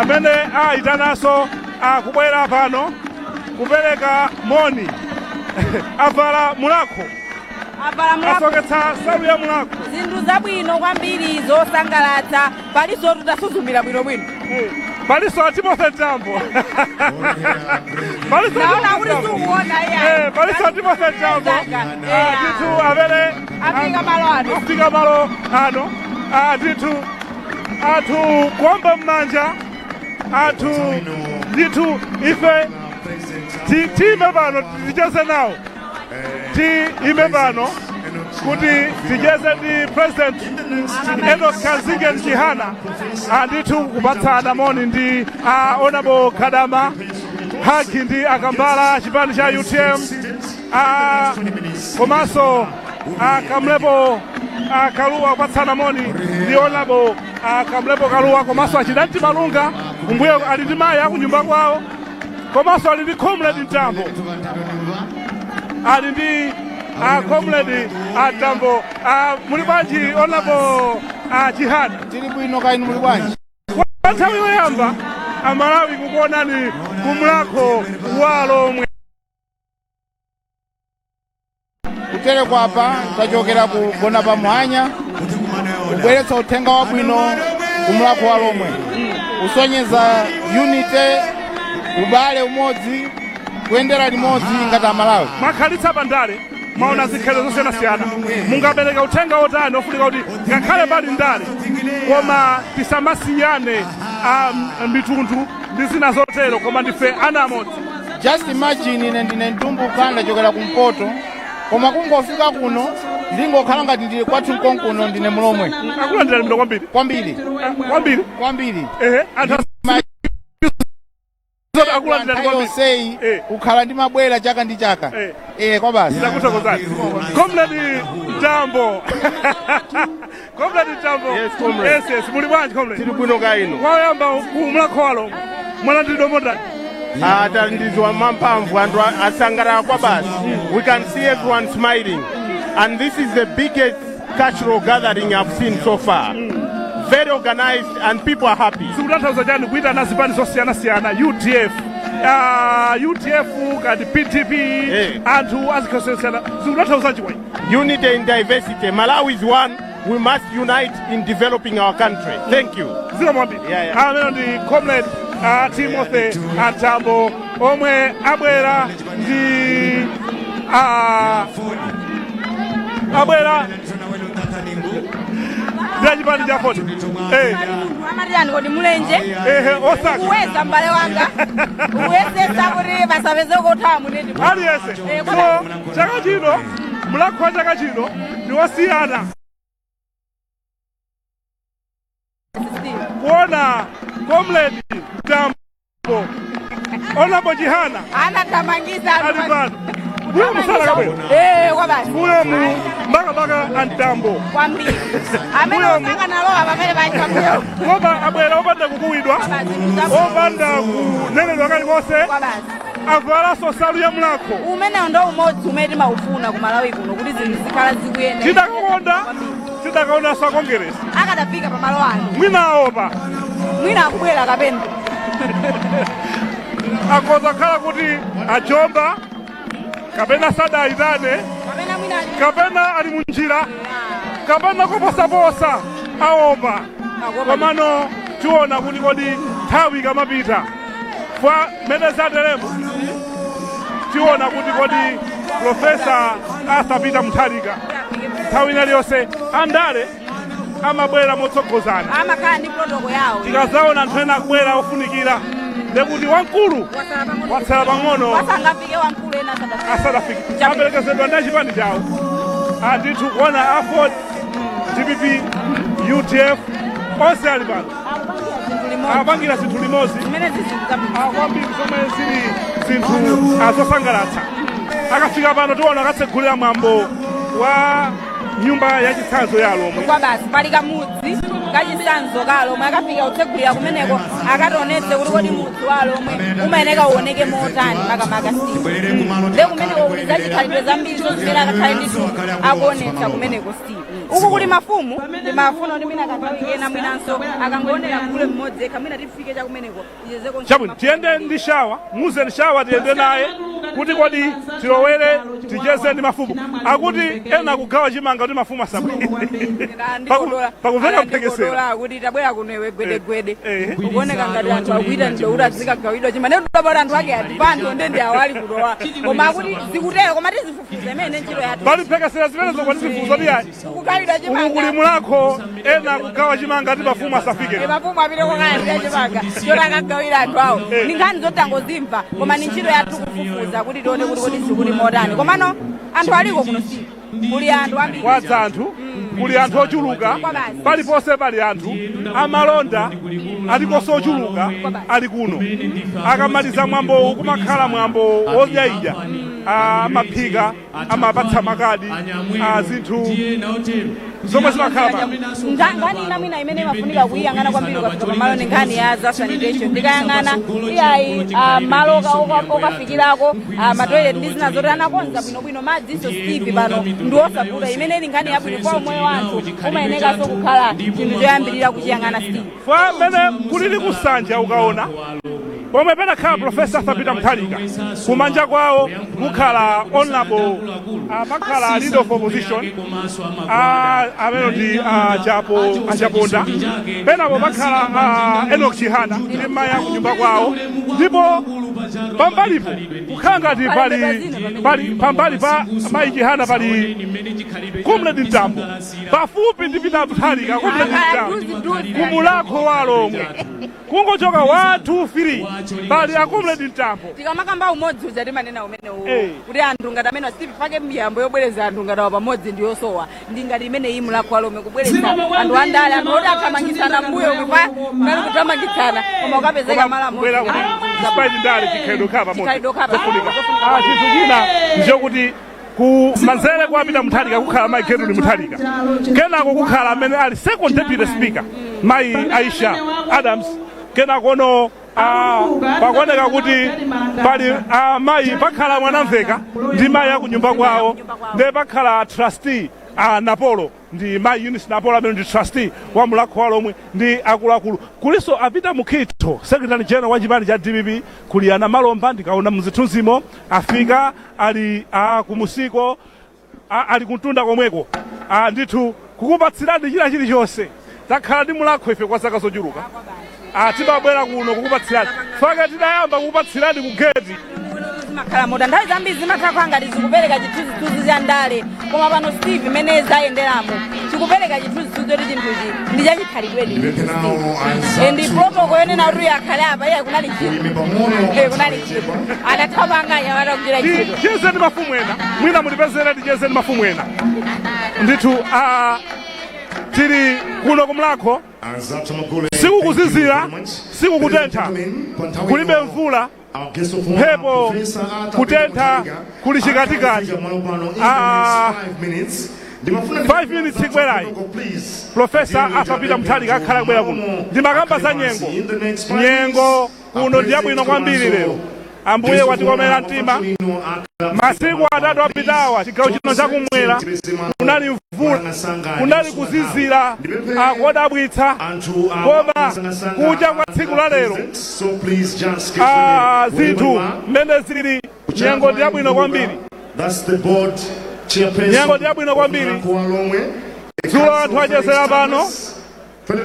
amene aitanaso akubwera pano kupereka moni avala Mulako asoketsa salu ya Mulako zinthu zabwino kwambiri zosangalatsa paliso tutasuzumira bwinobwino paliso Timothy Tambo paliso Timothy Tambo titu amene afika malo ano titu atu kwamba mmanja atu nditu ife time pano ticheze nawo time pano kuti ticheze ndi President Enoch Kazinge Chihana nditu kupatsana moni ndi Honorable Kadama Haki ndi akambala chipani cha UTM komanso kamlepo Kaluwa kupatsana moni ndi Honorable kamlepo Kaluwa komanso achidanti Malunga kumbuyo ali ndi mayi akunyumba kwawo komanso ali ndi Comrade Ntambo ali ndi Comrade Ntambo muli bwanji Honorable Chihana tili bwino kainu muli bwanji kwa nthawi yoyamba Amalawi kukuonani ku Mulako wa Alhomwe kutere kwapa tachokera kugona pa Muhanya kubweretsa uthenga wabwino ku Mulako wa Alhomwe usonyeza unity ubale umodzi kuyendera limodzi ngati Amalawi makhalitsa pandale maona zikhalidwe zosiyanasiyana mungabereka uthenga otani ofunika kuti ngakhale pali ndale koma tisamasiyane mitundu ndi zina zotero koma ndife ana amodzi. Just imagine ine ndine ntumbuka ndachokera kumpoto koma kungofika kuno ndingokhala ngati ndili kwathu mkonkuno ndine Mulomwe. Akulandira mndo kwambiri kwambiri akulandira kwambiri sei ukhala ndi mabwera chaka ndi chaka kwa basi ndakuthokozani Comrade Ntambo Comrade Ntambo yes muli bwanji Comrade tili bwino kaino kwayamba ku Mulako wa Alhomwe mwana ndidomodani ndizwa mampamvu anthu asangalala kwa basi we can see everyone smiling and this is the biggest cultural gathering I've seen so far. Very organized and people are happy. Zikutanthauza chani kuita na zipani zosiyana-siyana UDF kati PTP anthu azikhasusiyana zikutanthauza chiwai. Unity in diversity. Malawi is one. We must unite in developing our country. Thank you. Amene ndi comrade Timothy Antambo omwe abwera ndi ndachipani cha foti amatiyani kodi Mulanje osaka uweza mbale wanga uwezesa kuti basapeze kothawa munene aliyese so chaka chino Mulako wa chaka chino ndi wasiyana kuona comrade Tambo onabo jihana anatamangisa alipano uyo musala kabwera kwa basi uyo mu baka Antambo kwambiri amene osaka nalowa pamene bachambira ngoba abwera opanda kukuwidwa opanda kunenedwa kalikonse avala sosalu ya Mulako umene ndo umodzi umene timaufuna ku Malawi kuno kuti zinthu zikhala zikuyenda tidakaona sakongeresa akadafika pamalo ano mwina akubwera kapena akoza khala kuti ajomba kapena sadayitane kapena ali munjira kapena kuposaposa aopa komano tiona kuti kodi nthawi ikamapita kwa mene zateremo tiona kuti kodi Profesa Arthur Peter Mutharika nthawi inaliyonse andale amabwera motsogozana amakhala ndi protoko yawo tikazaona anthu ena akubwera ofunikira ndekuti wamkulu watsala pang'ono wasangafike wamkulu ena asadafike aperekezedwa ndi achipani chawo ndithu kuona AFOD DPP UDF onse ali pano apangira zinthu limodzi kwambiri zomwe zili zinthu zosangalatsa akafika pano tiona akatsegulira mwambo wa nyumba yachitsanzo ya Alhomwe kwa basi pali kamudzi kachitsanzo ka Alhomwe akafika kutsegulira kumeneko akationetse kuti kodi mudzi wa Alhomwe umayeneka uoneke motani makamaka Steve nde kumeneko kuli zachikhalidwe zambiri zozimene akakhale ndithu akuonetsa kumeneko Steve uku kuli mafumu ndimafuna kuti mina akagawikena mwinanso akangoonera mkule mmodzi ekha mwina tifike chakumeneko ichezeko chabwino tiyende ndi shawa muze shawa tiyende naye kuti kodi tilowere ticheze ndi mafumu akuti ena kugawa chimanga kuti mafumu asabwere pakumveka mphekesera kuti tabwera kunewe gwedegwede ukuoneka ngati anthu akuita ndo kuti azikagawidwa chimane tudabora anthu ake atipantho nde ndi awali kulowa koma akuti zikutero koma tizifufuza imene ntchito yathu pali mphekesera zimenezo kwati zifufuza tiyayi kuli Mulako ena kugawa chimanga ati mafumu asafike mafumu apite kokayambira chimanga choti akagawira anthu awo ndi nkhani zotangozimva koma ni ntchito yathu kufufuza kuti tione kuti kodi zikuli motani komano anthu aliko kuno si kuli anthu ambiri kwadza anthu kuli anthu ochuluka paliponse pali anthu amalonda aliponso ochuluka ali kuno akamaliza mwambo kumakhala mwambo wodyayidya amaphika amapatsa makadi zinthu zomwe zimakhala nkhani ina mwina imene imafunika kuyiyang'ana kwambiri ukafika pamalo ni nkhani ya za sanitation ndikayang'ana iyayi malo okafikirako matoilet ndi zina zoti anakonza bwinobwino madzinso Steve pano ndi osavuta imene ili nkhani yabwino kwa umoyo wanthu umayenekanso kukhala chinthu choyambirira kuchiyang'ana Steve fa mene kulili kusanja ukaona pomwe penakhala Profesa Arthur Peter Mutharika kumanja kwawo kukhala honorable pakhala leader of opposition amene ndi achaponda penapo pakhala Enoch Chihana ndi mayi aku nyumba kwawo ndipo pambalipo kukhala ngati pambali pa mayi Chihana pali comrade Ntambo pafupi ndi Peter Mutharika comrade Ntambo kumulako wa Alhomwe kungochoka 1 2 3 pali comrade Ntambo tikamakamba umodzi uja timanena umenewo kuti anthu ngati amene Steve pake miyambo yobwereza anthu ngati pamodzi ndi yosowa ndi ngati imene iyi Mulako Alhomwe kubwereza anthu andale anthu oti athamangitsana mbuyo kupa ngati kuthamangitsana koma ukapezeka malamulo despite ndale chikhalidwe khala pamodzi chinthu china njokuti ku manzere kwa Peter Mutharika kukhala mayi Gertrude Mutharika kenako kukhala amene ali second deputy speaker mayi Aisha Adams kenako ono pakuoneka kuti pali mayi pakhala mwanamveka ndi mayi akunyumba kwawo ndi pakhala trustee Napolo ndi mayi Eunice Napolo amene ndi trustee wa Mulako wa Alhomwe ndi akuluakulu kuliso apita mukhitho secretary general wa chipani cha DPP kuli ana Malomba ndikaona mzithunzimo afika ali kumusiko ali kuntunda komweko ndithu kukupatsirani chilichonse takhala ndi Mulako ife kwa zaka zochuluka timabwera kuno kukupatsirani faka tidayamba kukupatsirani ku gate makhala moda nthawi zambiri zimakhala ngati zikupereka chithunzithunzi cha ndale koma pano Steve meneza ayenderamo chikupereka chithunzithunzi kuti chinthuchi ndi chachikhalidwedi ndi protocol yonena kuti akhale apa iye kunali chinthu adathamanganya wata kuchita chinthu chiyezeni mafumu ena mwina mulipezera tichiyezeni mafumu ena ndithu tili kuno ku Mulako sikukuzizira sikukutentha kulibe mvula mphepo kutentha kuli chikatikati 5 minutes ikwerayi Profesa Arthur Mutharika akhala kubwera kuno ndimakamba za nyengo kuno ndi yabwino kwambiri lero ambuye watikomera mtima masiku atatu apitawa chigawo chino chakumwera kunali mvula kunali kuzizira kodabwitsa koma kuja kwa tsiku la lero zinthu mmene zili nyengo ndi yabwino kwambiri nyengo ndi yabwino kwambiri dzulo anthu achezera pano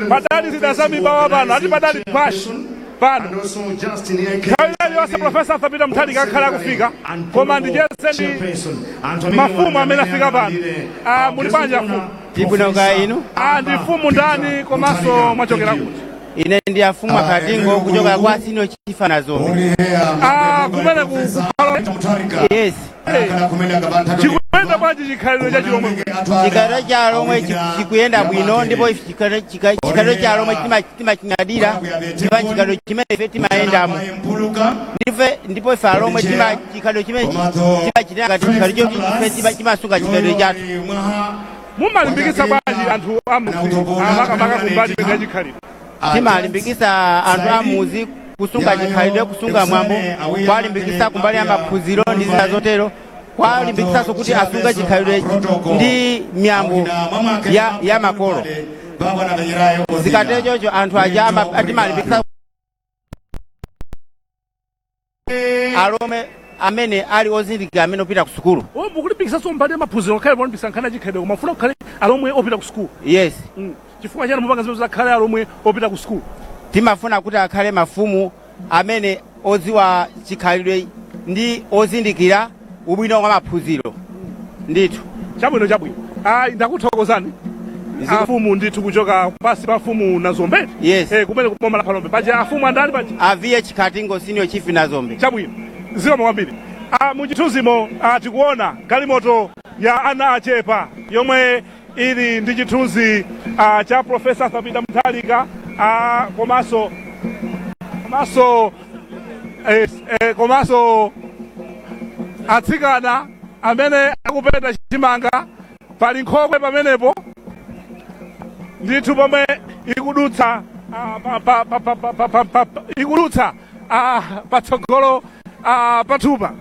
padali zida za mibawa pano ati padali phashi pano nthawi yonse Profesa Arthur Mutharika akhala akufika koma ndicheze ndi mafumu amene afika pano muli bwanji afumu ibwinoka inu ndi mfumu ndani komanso mwachokera kuti ine ndi afumu akatingo kuchoka kwa sino chifana zombe kumene ku yes chikuyenda bwanji chikhalidwe cha Chilomwe chikhalidwe cha Alhomwe chikuyenda bwino ndipo chikhalidwe cha Alhomwe timachinyadira ndipo chikhalidwe chimene ife timayendamo ndipo ife Alhomwe chikhalidwe chimene timachitira ngati chikhalidwe ife timasunga chikhalidwe chathu mumalimbikitsa bwanji anthu makamaka kumbali ya chikhalidwe timalimbikitsa anthu amuzi kusunga chikhalidwe kusunga mwambo kwalimbikitsa kumbali ya maphunziro ndi zina zotero kwalimbikitsanso kuti asunge chikhalidwe ndi miyambo ya makolo zikatero choncho anthu aja timalimbikitsa Alhomwe amene ali ozindikira amene opita ku sukulu mukulimbikitsanso mbali ya maphunziro khale polimbikitsa nkhani ya chikhalidwe koma mufuna kukhale Alhomwe opita ku sukulu yes chifukwa chani mupanga zimene zakhale Alhomwe opita ku sukulu timafuna kuti akhale mafumu amene oziwa chikhalidwe ndi ozindikira ubwino wa maphunziro ndithu chabwino ndakuthokozani afumu ndithu kuchoka pasi pa mfumu Nazombe yes kumene kuboma la Alhomwe paja afumu andani paja aviye chikatingo senior chief Nazombe chabwino zikomo kwambiri muchithunzimo tikuona galimoto ya ana achepa yomwe ili ndi chithunzi cha Profesa Arthur Mutharika komanso atsikana amene akupenda chimanga pali nkhokwe pamenepo ndithu pomwe ikudutsa patsogolo pathupa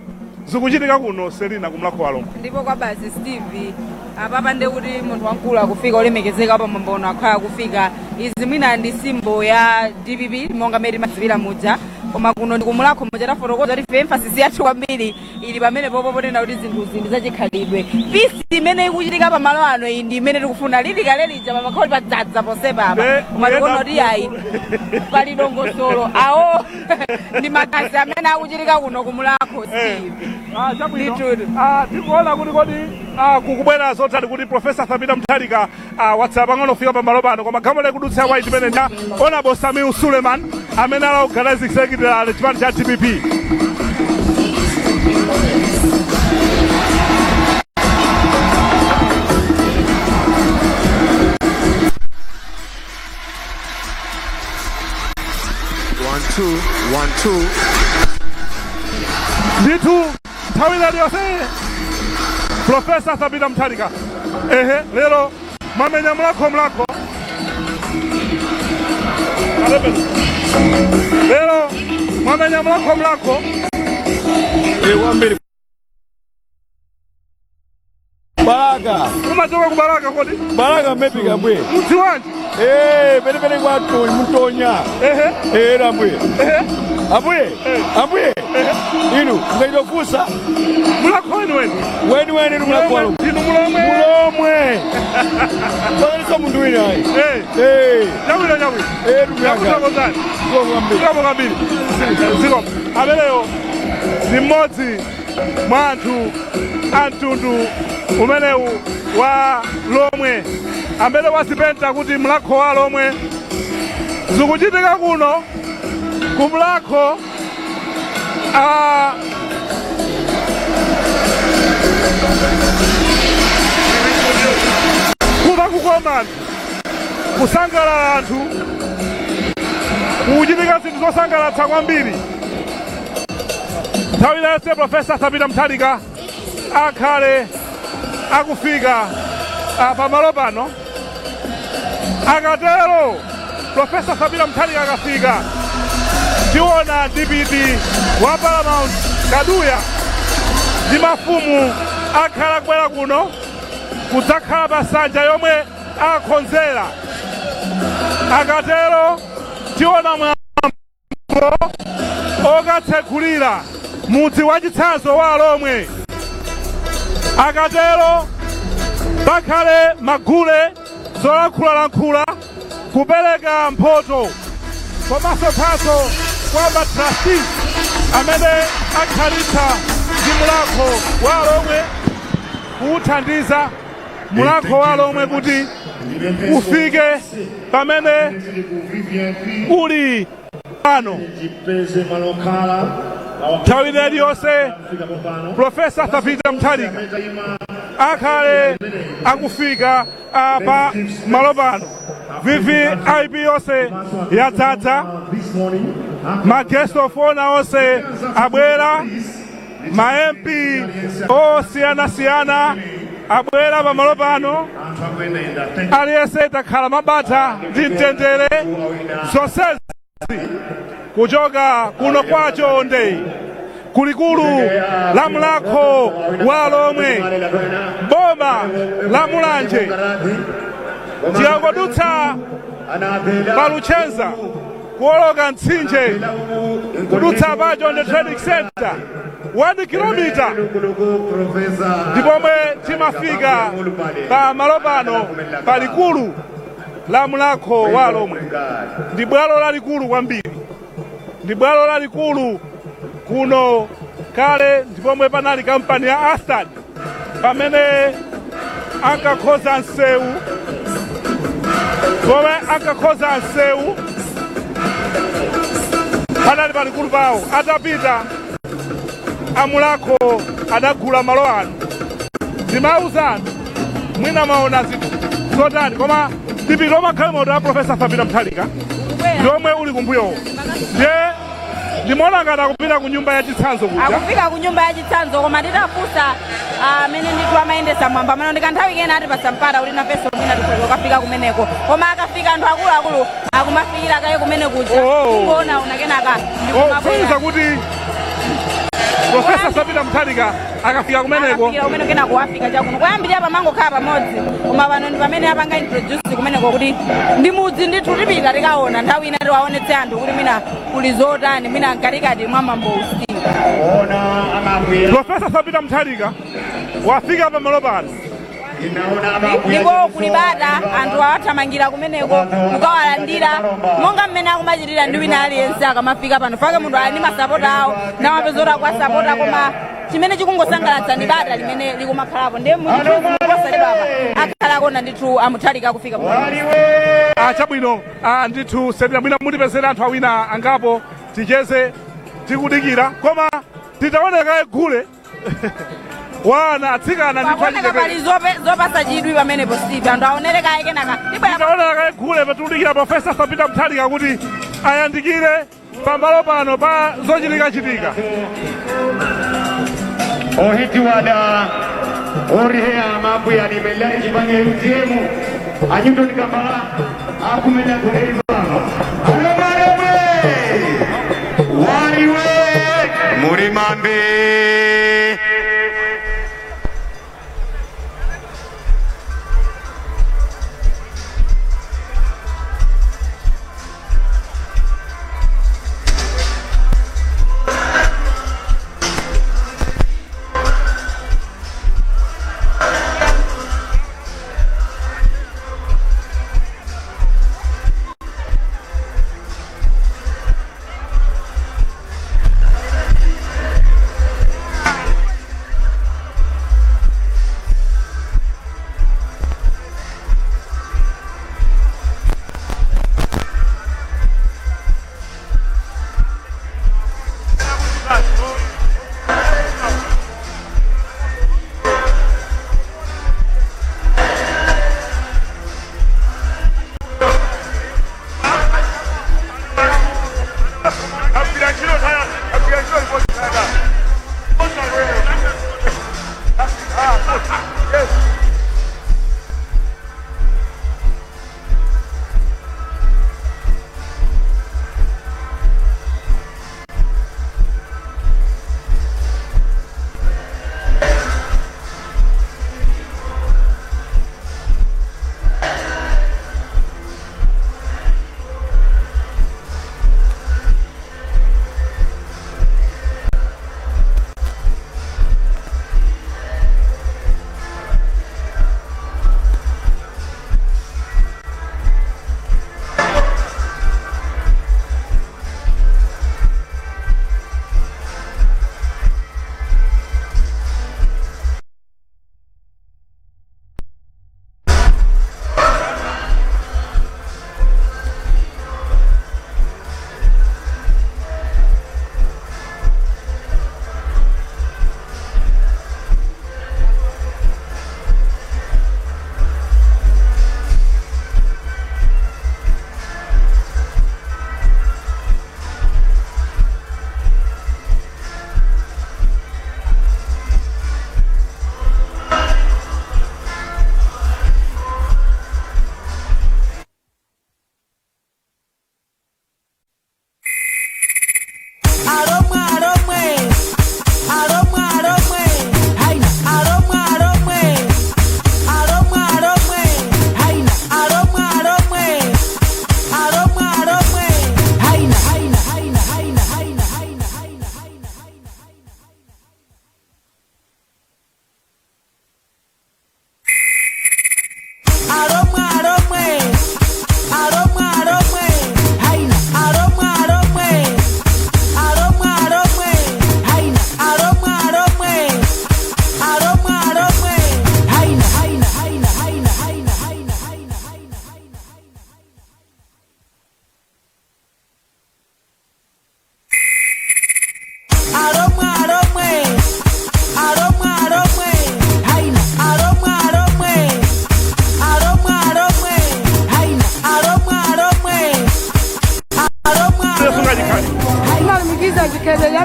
zikuchitika kuno Selina ku Mulako wa Alhomwe ndipo kwa basi Steve apapa ndi kuti munthu wankulu akufika olemekezeka apa mambono akhala akufika izi mwina ndi simbo ya DPP monga mmene timadziwira muja koma kuno ndi ku Mulako muja tafotokoza kuti emphasis yathu kwambiri ili pamene popo ponena kuti zinthuzi ndi zachikhalidwe pisi imene ikuchitika pa malo ano iyi ndi imene tikufuna lili kale lija pamakhauli padzadza ponsepa apa koma tikuona kuti ayi pali dongosolo awo ndi magazi amene akuchitika kuno ku Mulako tikuona kuti kodi kukubwera zotani kuti Profesa Arthur Mutharika watsala pang'ono kufika pa malo pano koma gamole kudutsa white imene nda Honorable Samiu Suleiman amene ala organizing secretary chipani cha DPP One, two. Ndithu nthawi iliyonse Profesa Arthur Mutharika lero mamenya Mulako lero Mwamenya Mulako. Wambiri. Baraka. Umatoka kubaraka kodi? Baraka mepiga mbwe. Mti wanje? Pele watu mtonya. Rambwe. Abwe. Inu, ngaido kusa. Mulako weni. Weni Mulako. Inu Mulomwe. Mulomwe. Bwana so mundu wina hai. Nyawi. Ndumianga. Ngabo ngambili. Ziko. Abeleo. Ni mmodzi mwa anthu antundu umenewu wa lomwe amene wasipenta kuti Mulako wa lomwe zikuchitika kuno ku Mulako kuda kukoma kusangalala anthu kuchitika zinthu zosangalatsa kwambiri. Nthawi ilese Profesa Sabina Mutharika akhale akufika pamalo pano. Akatero Profesa Sabina Mutharika akafika tiona dipiti wa Paramount Kaduya ndi mafumu akhala kubwera kuno kudzakhala pasanja yomwe akonzera. Akatero tiona mwambo okatsekulira mudzi wa chitsanzo wa Alhomwe. Akatero pakhale magule zolankhula kupereka mphoto komanso mphatso kwa matrasti amene akhalitsa ndi Mulako wa Alhomwe kuthandiza Mulako wa Alhomwe kuti ufike pamene uli pano. Nthawi iliyonse Profesa Sabina Mutharika akhale akufika pa malo pano. VVIP yonse yadzadza, ma guest of honor onse abwera, ma MP osiyanasiyana abwera pa malo pano. Aliyense takhala mabata ndi mtendere zonsezi kuchoka kuno kwa Chonde kulikulu la Mulako wa Alhomwe boma la Mulanje tiyangodutsa paluchenza kuoloka mtsinje kudutsa pa Chonde Trading Center 1 kilomita ndipomwe timafika pa malo pano palikulu la Mulako wa Alhomwe. Ndi bwalo lalikulu kwambiri, ndi bwalo lalikulu kuno kale ndipomwe panali kampani ya Astad pamene ankakhoza nsewu pomwe ankakhoza nsewu panali palikulu pawo. Atapita Mulako adagula malo ano. Ndimauza mwina maona zinthu zotani koma dipiti lomakhala moto a Profesa Sabina Mutharika lomwe uli kumbuyo. Ndiye ndimaona ngati akupita ku nyumba ya chitsanzo kuja. Akufika ku nyumba ya chitsanzo koma nditafusa amene nditu amayendesa mwamba amene ndikanthawi kena ati pasampata uli nafeso mwina tikafika kumeneko koma akafika anthu akuluakulu akumafikira kaye kumene kuja kuona unakenaka ndikumafunza kuti Profesa Sabina Mutharika akafika kumeneko kumene kena kuwafika chakuno kuyambirira pamangokhala pamodzi koma pano ndi pamene apanga introduce kumeneko kuti ndi mudzi ndithu tipita tikaona nthawi ina tiwaonetse anthu kuti mina kuli zotani mina mkatikati mwa mambo usiku. Profesa Sabina Mutharika wafika pamalo pano ndiko kulibata anthu awathamangira kumeneko kukawalandira monga mmene akumachitira ndi wina aliyense akamafika pano fake munthu ali ndi masapota awo namapezota kuwasapota koma chimene chikungosangalatsa ndi bata limene likumakhalapo ndiye munthuosalidwapa akhalakona ndithu Mutharika akufika chabwino ndithu Sabina mwina mutipezera anthu awina angapo ticheze tikudikira koma titaoneka gule wana atsikana ndi paoneka pali zopasa chidwi pamenepo Steve anthu aonereka ayi kenaka titaoneka gule patudikira Profesa Sabina Mutharika kuti ayandikire pamalo pano pa zochitika. ohitiwada orihe amabuya nimela chipanye mtiemu anyundo nikambala akumenya kuherizo Alhomwe wari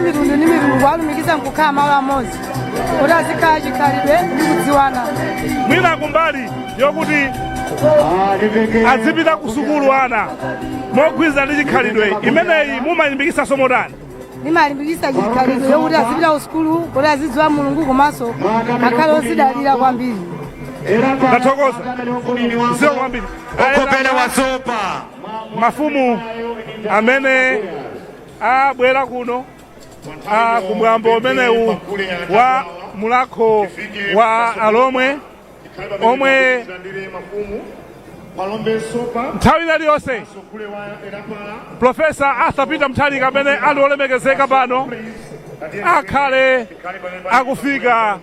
mitundu ndi mitundu kwalumikiza nkukhala malo amodzi kuti azikhala chikhalidwe ndi kudziwana. Mwina kumbali yokuti azipita ku sukulu ana mogwirizana ndi chikhalidwe imeneyi mumalimbikitsa somotani? Nimalimbikitsa chikhalidwe yokuti azipita ku sukulu kuti azidziwa Mulungu komanso akhale odzidalira kwambiri. Ndathokoza. Sio kwambiri. Okopera wasopa. Mafumu amene abwera kuno kumwambo umenewu wa Mulhako wa Alhomwe omwe nthawi iliyonse Profesa Arthur Peter Mutharika amene ali olemekezeka pano akhale akufika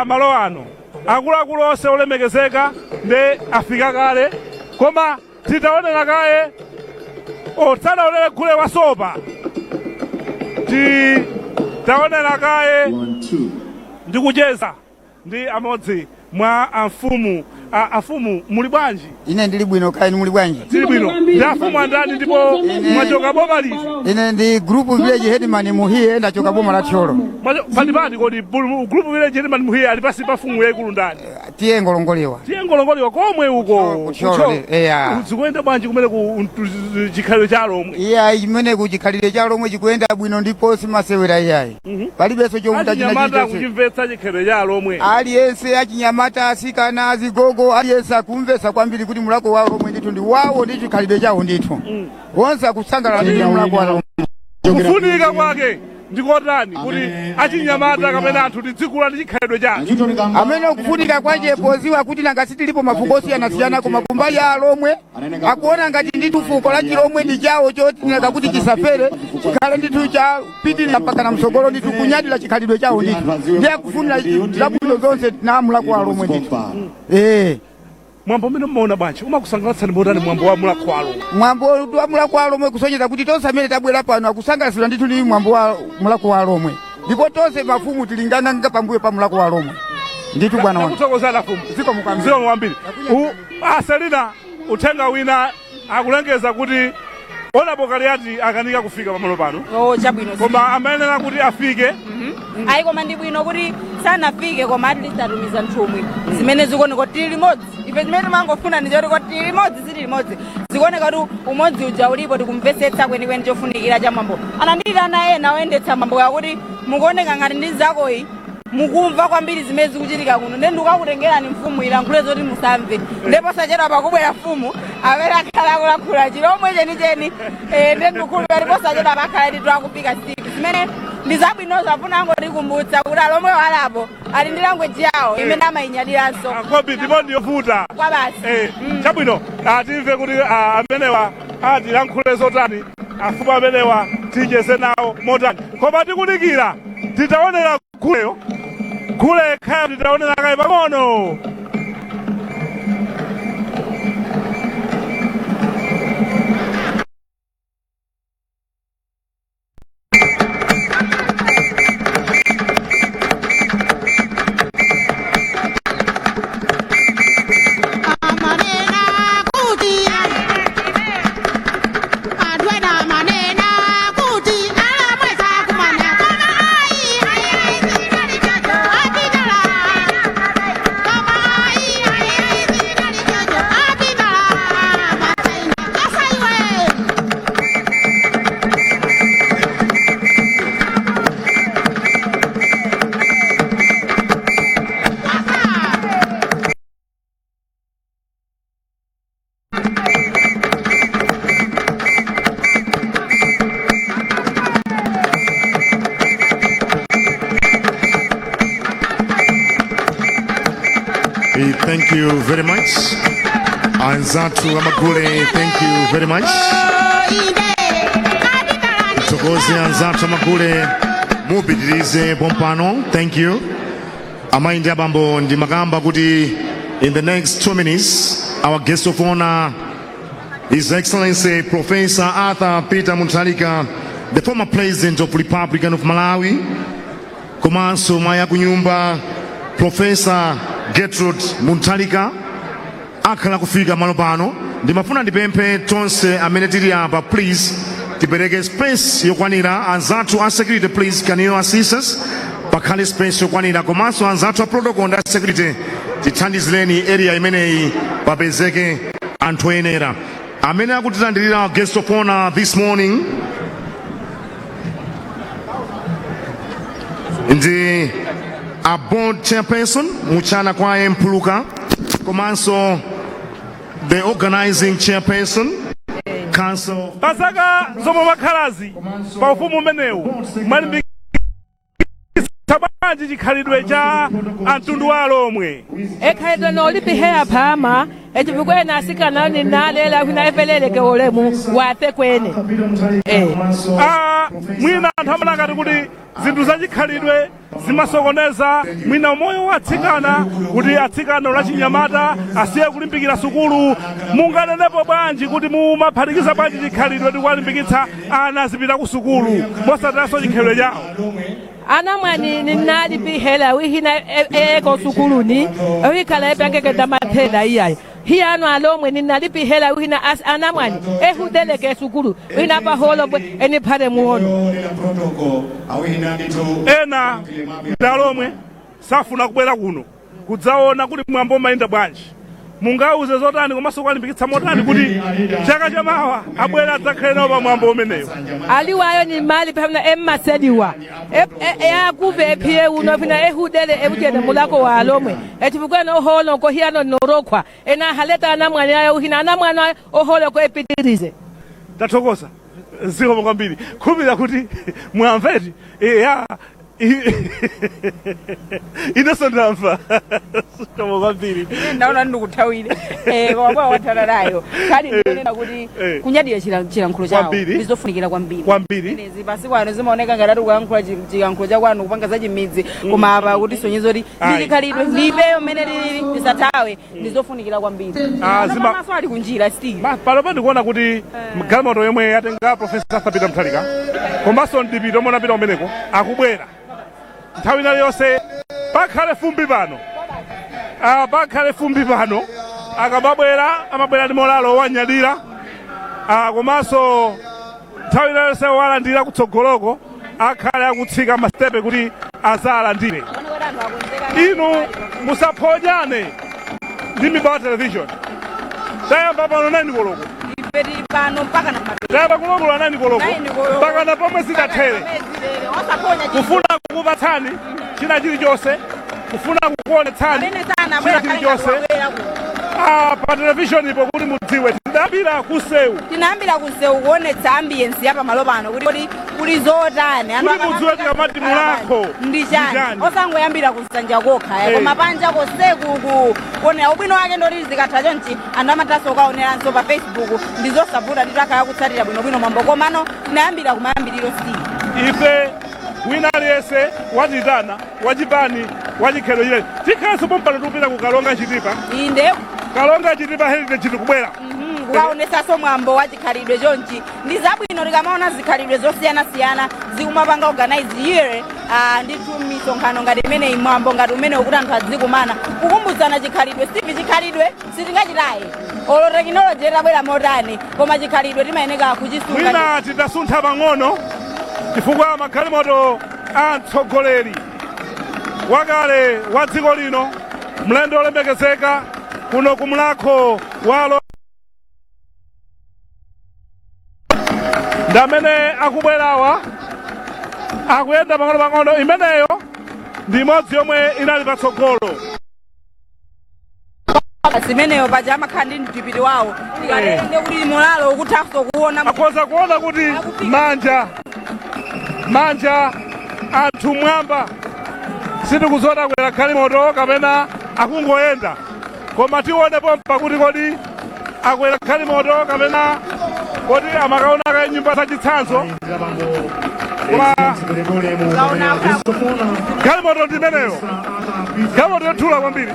malo ano. Akuluakulu onse olemekezeka ndi afika kale, koma titaonera kaye otsanaonere gule wasopa titaonera kaye ndikucheza ndi amodzi mwa amfumu. Afumu muli bwanji? Ine ndili bwino, kaya muli bwanji? Tili bwino. Ndi afumu andani ndipo mwachoka boma liti? Ine ndi group village headman Muhiye ndachoka boma la Thyolo. Pandipati kodi group village headman Muhiye ali pasi pa fumu yaikulu ndani? Tiye ngolongolewa. Tiye ngolongolewa komwe uko Thyolo. Eya. Zikuenda bwanji kumene ku chikhalidwe cha Alhomwe? Iya imene ku chikhalidwe cha Alhomwe chikuenda bwino ndipo simasewera iyayi. Palibenso chomuta chinyamata kuchimvetsa chikhalidwe cha Alhomwe. Aliyense achinyamata asikana azigogo aliyense akumvetsa kwambiri kuti Mulhako wa Alhomwe ndithu ndi wawo ndi chikhalidwe chawo ndithu. Wonse akusangalala Mulhako wa Alhomwe. Kufunika kwake ndikotani kuti achinyamata kapena anthu tidzikula ndi chikhalidwe chake. Amene kufunika kwache poziwa kuti nanga sitilipo mafuko osiyana-siyana koma kumbali ya Alhomwe akuona ngati ndithu fuko la Chilomwe ndi chawo chotinaka kuti chisafere chikhale ndithu cha pitirira mpaka na msogolo ndithu kunyadira chikhalidwe chawo ndithu. Ndiye akufunira zabwino zonse na Mulhako wa Alhomwe ndithu. Mwambo umene mmaona bwanji umakusangalatsani motani mwambo wa Mulhako wa Alhomwe? Mwambo wa Mulhako wa Alhomwe kusonyeza kuti tonse amene tabwera pano akusangalatsidwa ndithu ndi mwambo wa Mulhako wa Alhomwe. Ndipo tonse mafumu tilingana nga pambuyo pa Mulhako wa Alhomwe. Ndithu bwana wangu. Nakuthokozana fumu. Ziko mwambiri. Aselina uthenga wina akulengeza kuti ona bokaliati akanika kufika pamalo pano. Chabwino. Koma amenera kuti afike. Ayi koma ndi bwino kuti sanafike koma at least atumiza nthumwi zimene zikuoneka kuti tili limodzi. Ife zimene timangofuna ndi kuti tili limodzi zili limodzi. Zikuoneka kuti umodzi uja ulipo tikumvetsetsa kwenikweni chofunikira cha mwambo. Anandira ana ena oyendetsa mwambo yakuti mukuoneka ngati ndi zakoyi mukumva kwambiri zimene zikuchitika kuno ndi ndikakutengerani mfumu ilankhule zoti musamve ndipo sachedwa pakubwera mfumu amene akhala akulakhula Chilomwe chenicheni ndi ndikukhulupirira ndipo sachedwa pakhala titu akufika siku zimene ndi zabwino zafuna angotikumbutsa kuti Alhomwe walapo ali ndi language yawo imene amayinyadiranso. Kobi ndipo ndiyovuta kwa basi. Chabwino timve kuti amenewa atilankhule zotani, afumu amenewa ticheze nawo motani, koma tikudikira titaonera guleyo gule khaya titaonera kaye pang'ono. Thank you very much. Anzatu Amagule, thank you very much. Mtokozi Anzatu Amagule, mubidirize pompano, thank you. Amaindi abambo ndi magamba kuti in the next 2 minutes, our guest of honor, His Excellency Professor Arthur Peter Mutharika, the former President of Republic of Malawi, komanso maya kunyumba Professor Gertrude Mutharika akhala kufika malo pano. Ndimafuna ndipemphe tonse amene tili apa please tipereke space yokwanira. Anzathu a security, please can you assist us? Pakhale space yokwanira komanso anzathu a protocol ndi a security tithandizireni area imeneyi papezeke anthu enera. Amene akutilandirira guest of honor this morning ndi a board chairperson Muchana Kwaye Mpuluka, komanso the organizing chairperson council. Pasaka zomwe makhalazi pa ufumu umenewu mwalimbikitsa bwanji chikhalidwe cha amtundu wa Alhomwe. Ekhalidwe nolipiheya phama echivukwena asikana ninalela kwina eveleleke olemu wafe kwene. Mwina anthu amalakati kuti zinthu za chikhalidwe zimasokoneza mwina moyo wa atsikana, kuti atsikana la chinyamata asiye kulimbikira sukulu. Munganenepo bwanji kuti mumaphatikiza bwanji chikhalidwe ndi kuwalimbikitsa ana azipita ku sukulu mosataso chikhalidwe chawo? Ana mwani ninalipihela wihina eko sukuluni wikhala epangeketa mathela iyayi. Hiyano Alhomwe ninalipihela wihina ana mwani ehudeleke sukulu wihina paholo eniphale muono. Ena Alhomwe safuna kubwera kuno kudzaona kuti mwambo mayenda bwanji. Mungauze zotani komanso kuwalimbikitsa motani kuti chaka chamawa abwera adzakhale nawo pa mwambo umenewo? Aliwayo ni mali pamna emmasediwa akuve ephiye uno pina ehudele ebujene mulako wa Alhomwe echivukwena oholo ko hiyano norokwa ena haleta anamwani ayo hina anamwana oholo ko epitirize. Tathokoza zikomo kwambiri khumira kuti mwamveti Ineso ndamva kama kwambiri ndaona ndikuthawire kwa wathalalayo kali ndinena kuti kunyadira chilankhulo chawo ndizofunikira kwambiri nezi pasiku ano zimaoneka ngati kuyankhula chilankhulo cha kwanu kupanga za chimidzi koma apa kuti sonyezo kuti ndikhalidwe ndipeyo mmene lili ndisathawe ndizofunikira kwambiri maso ali kunjira still palopo ndikuona kuti mgalimoto yomwe yatenga Profesa Peter Mutharika komanso ndipito omwe anapita kumeneko akubwera nthawi iliyonse. Pakhale fumbi pano akamabwera amabwera ndi molalo wanyadira komanso nthawi iliyonse walandira kutsogoloko akhale akutsika mastepe kuti azalandire. Inu musaphonyane ndi mibawa television. Tayamba pano 9 koloko tayamba kulongola 9 koloko mpaka na pomwe zidathere. Kufuna kukupatsani china chilichonse, kufuna kukuonetsani china chilichonse pa television ipo kuti mudziwe tinayambira kusewu kuonetsa ambience yapa malo pano kuti kuli zotani kuti mudziwe tikamati Mulako ndi chani osangoyambira kusanja kokha koma panja koseku kuonera ubwino wake ndoti zikatha chonchi anthu amataso kaoneranso pa Facebook ndizosavuta titakhala kutsatira bwinobwino mwambo komano tinayambira kumayambiriro ife wina aliyese wachitana wachipani wachikhelo chile tikhalenso pompano tikupita ku Kalonga Chitipa. Inde Kalonga Chitipa heritage tikubwera kukaonesaso mwambo wa chikhalidwe chonchi ndi zabwino tikamaona zikhalidwe zosiyanasiyana zikumapanga organize year ndithu misonkhano ngati imeneyi mwambo ngati umene ukuti anthu adzikumana kukumbutsana chikhalidwe. Chikhalidwe sitingachitaye olo tekinoloji itabwera motani koma chikhalidwe timayeneka kuchisunga. Mwina tidasuntha pang'ono chifukwa magalimoto a mtsogoleri wakale wa dziko lino mlendo olemekezeka kuno ku Mulako wa Alhomwe ndamene akubwerawa akuyenda pang'ono imeneyo ndi imodzi yomwe inali patsogolo. Simeneyo paja amakhala ndi mdipiti wawo tikatenge kuti mulalo ukuthaso kuona akhoza kuona kuti manja anthu mwamba sitikuzota kwera galimoto kapena akungoyenda koma tione pompa kuti kodi akwera galimoto kapena kodi amakaona ka nyumba zachitsanzo koma galimoto ndimeneyo galimoto yothula kwambiri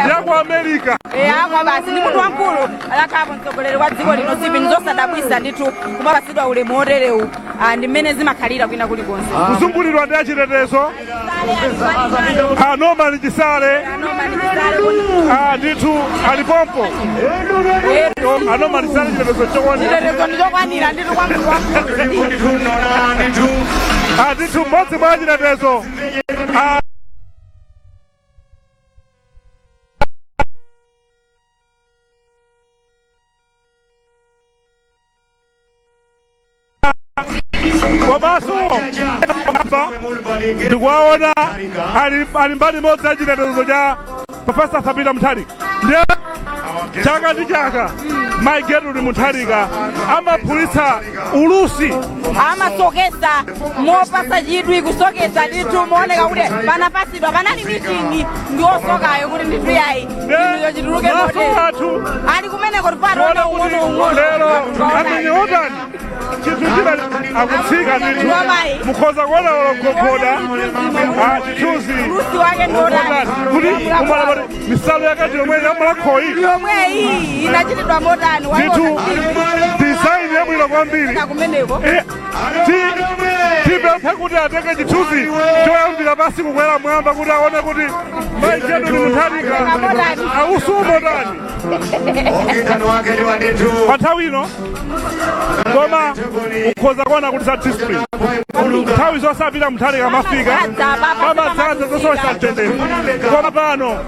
yaku America akwa basi ndi munthu wankulu alakhapo mtsogoleri wa dziko lino zipindu zosadabwisa ndithu kumapasidwa ulemu oterewu ndi mmene zimakhalira kwina kulikonse kuzungulirwa ndi achitetezo anomali chisale Nditu alipompo anomalizana chilemezo chokwanira nditu mmodzi mwa chilemezo komanso ndikuwaona ali mbali imodzi ya chilemezo cha Profesa Sabina Mutharika. Ndiye chaka ndi chaka Maigetu Mutharika amaphulitsa ulusi amasokesa mopasa chidwi kusokesa ndithu mooneka kuti panapasidwa panali mitingi ndiosokayo kuti ndithu yayi iyo chituluke athu ali kumeneko tipatona ung'ono lero atinyeotani chinthu china akutsika ndithu mukhoza kuona ologogoda chithunzi ulusi wake ndotani kuti umalabati misalo yakati yomwe yamalakhoyi yomweyi inachitidwa motani ndithu design yabwino kwambiri tipemphe kuti atenge chithunzi choyambira pasi kukwera mwamba kuti aone kuti Maigetu Mutharika ausumotani pa nthawi ino koma ukhoza kuona kuti sa discipline nthawi zosapita Mutharika amafika pamadzaza zosowesa mtendere koma pano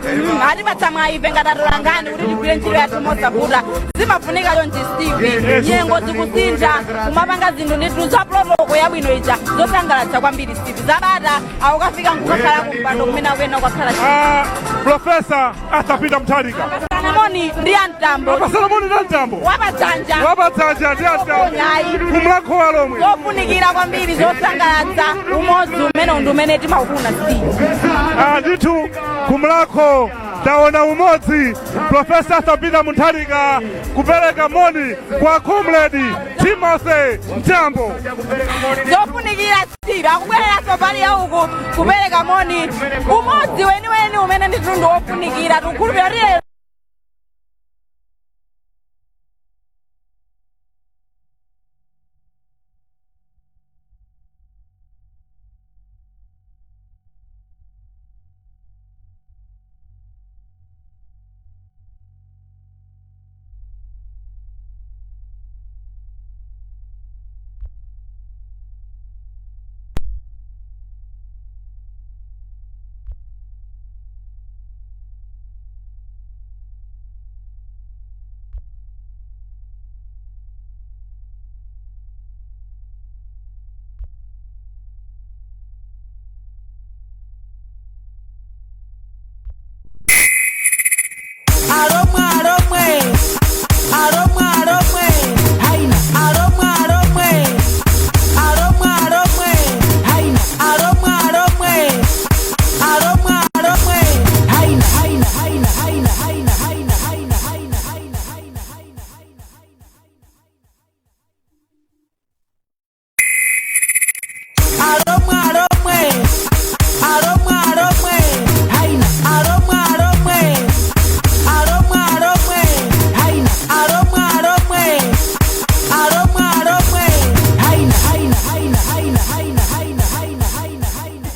atipatsa mwayipe ngatatolangani kuti tigwire ntchito yathu mosavuta zimafunika chonchi Steve nyengo zikusintha kumapanga zinthu ndithu za protoko yabwino ija zosangalatsa kwambiri Steve zabata awukafika nkukakhala kumpando kumene akuyenda ukakhala Profesa Sabina Mutharika Salamoni ndi amtambo Salamoni ndi amtambo wapadzanja ndi amtambo kumlakho walomwe zofunikira kwambiri zosangalatsa umodzi umene ndi umene timaufuna Steve ndithu kumlakho taona umodzi Profesa Sabina Mutharika kupereka moni kwa Comrade Timothy Mtambo zofunikira Steve akubwereranso pali yauku kupereka moni umodzi weniweni umene ndithu ndi wofunikira tukhulupirire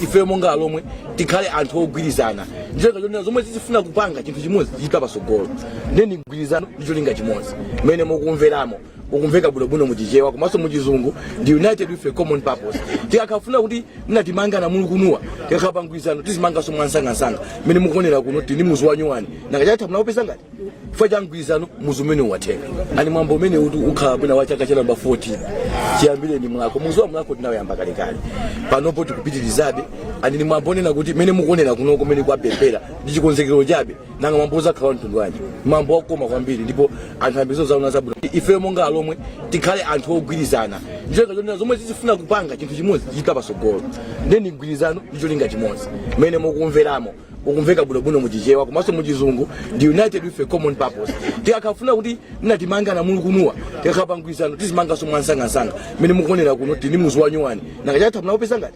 ife monga Alhomwe tikhale anthu ogwirizana njenga chonena zomwe tizifuna kupanga chinthu chimodzi chita pasogolo ndeni mgwirizano ndicholinga chimodzi mene mukumveramo ukumveka bwinobwino muchichewa komanso muchizungu ndi united with a common purpose tikakafuna kuti mnatimangana mulu kunuwa tikakapa mgwirizano tizimanganso mwansangasanga mene mukuonera kuno tini muzi wanyuwani nakachata munapeza ngati chifukwa cha mgwirizano muzi umene uwatheka ani mwambo umene uti ukhala bwina wa chaka cha namba 14 chiyambire ni Mulhako muzi wa Mulhako tinawayamba kalekale panopo tikupitirizabe ani ni mwambo onena kuti mene mukuonera kuno kumene kwapepera ndi chikonzekero chabe nanga mwambo zakhala mtundu wanji mwambo wakoma kwambiri ndipo anthu ambizo zaona zabwino ife monga Alhomwe tikhale anthu ogwirizana njenga chonena zomwe tizifuna kupanga chinthu chimodzi chita pasogolo ndeni mgwirizano ndicholinga chimodzi mene mukumveramo ukumveka bwinobwino muchichewa komanso muchizungu ndi united with a common purpose tikakafuna kuti mnatimangana mulu kunuwa tikakapa mgwirizano tizimanganso mwansangasanga mene mukuonera kuno tini muzi wanyuwani nakachata munapeza ngati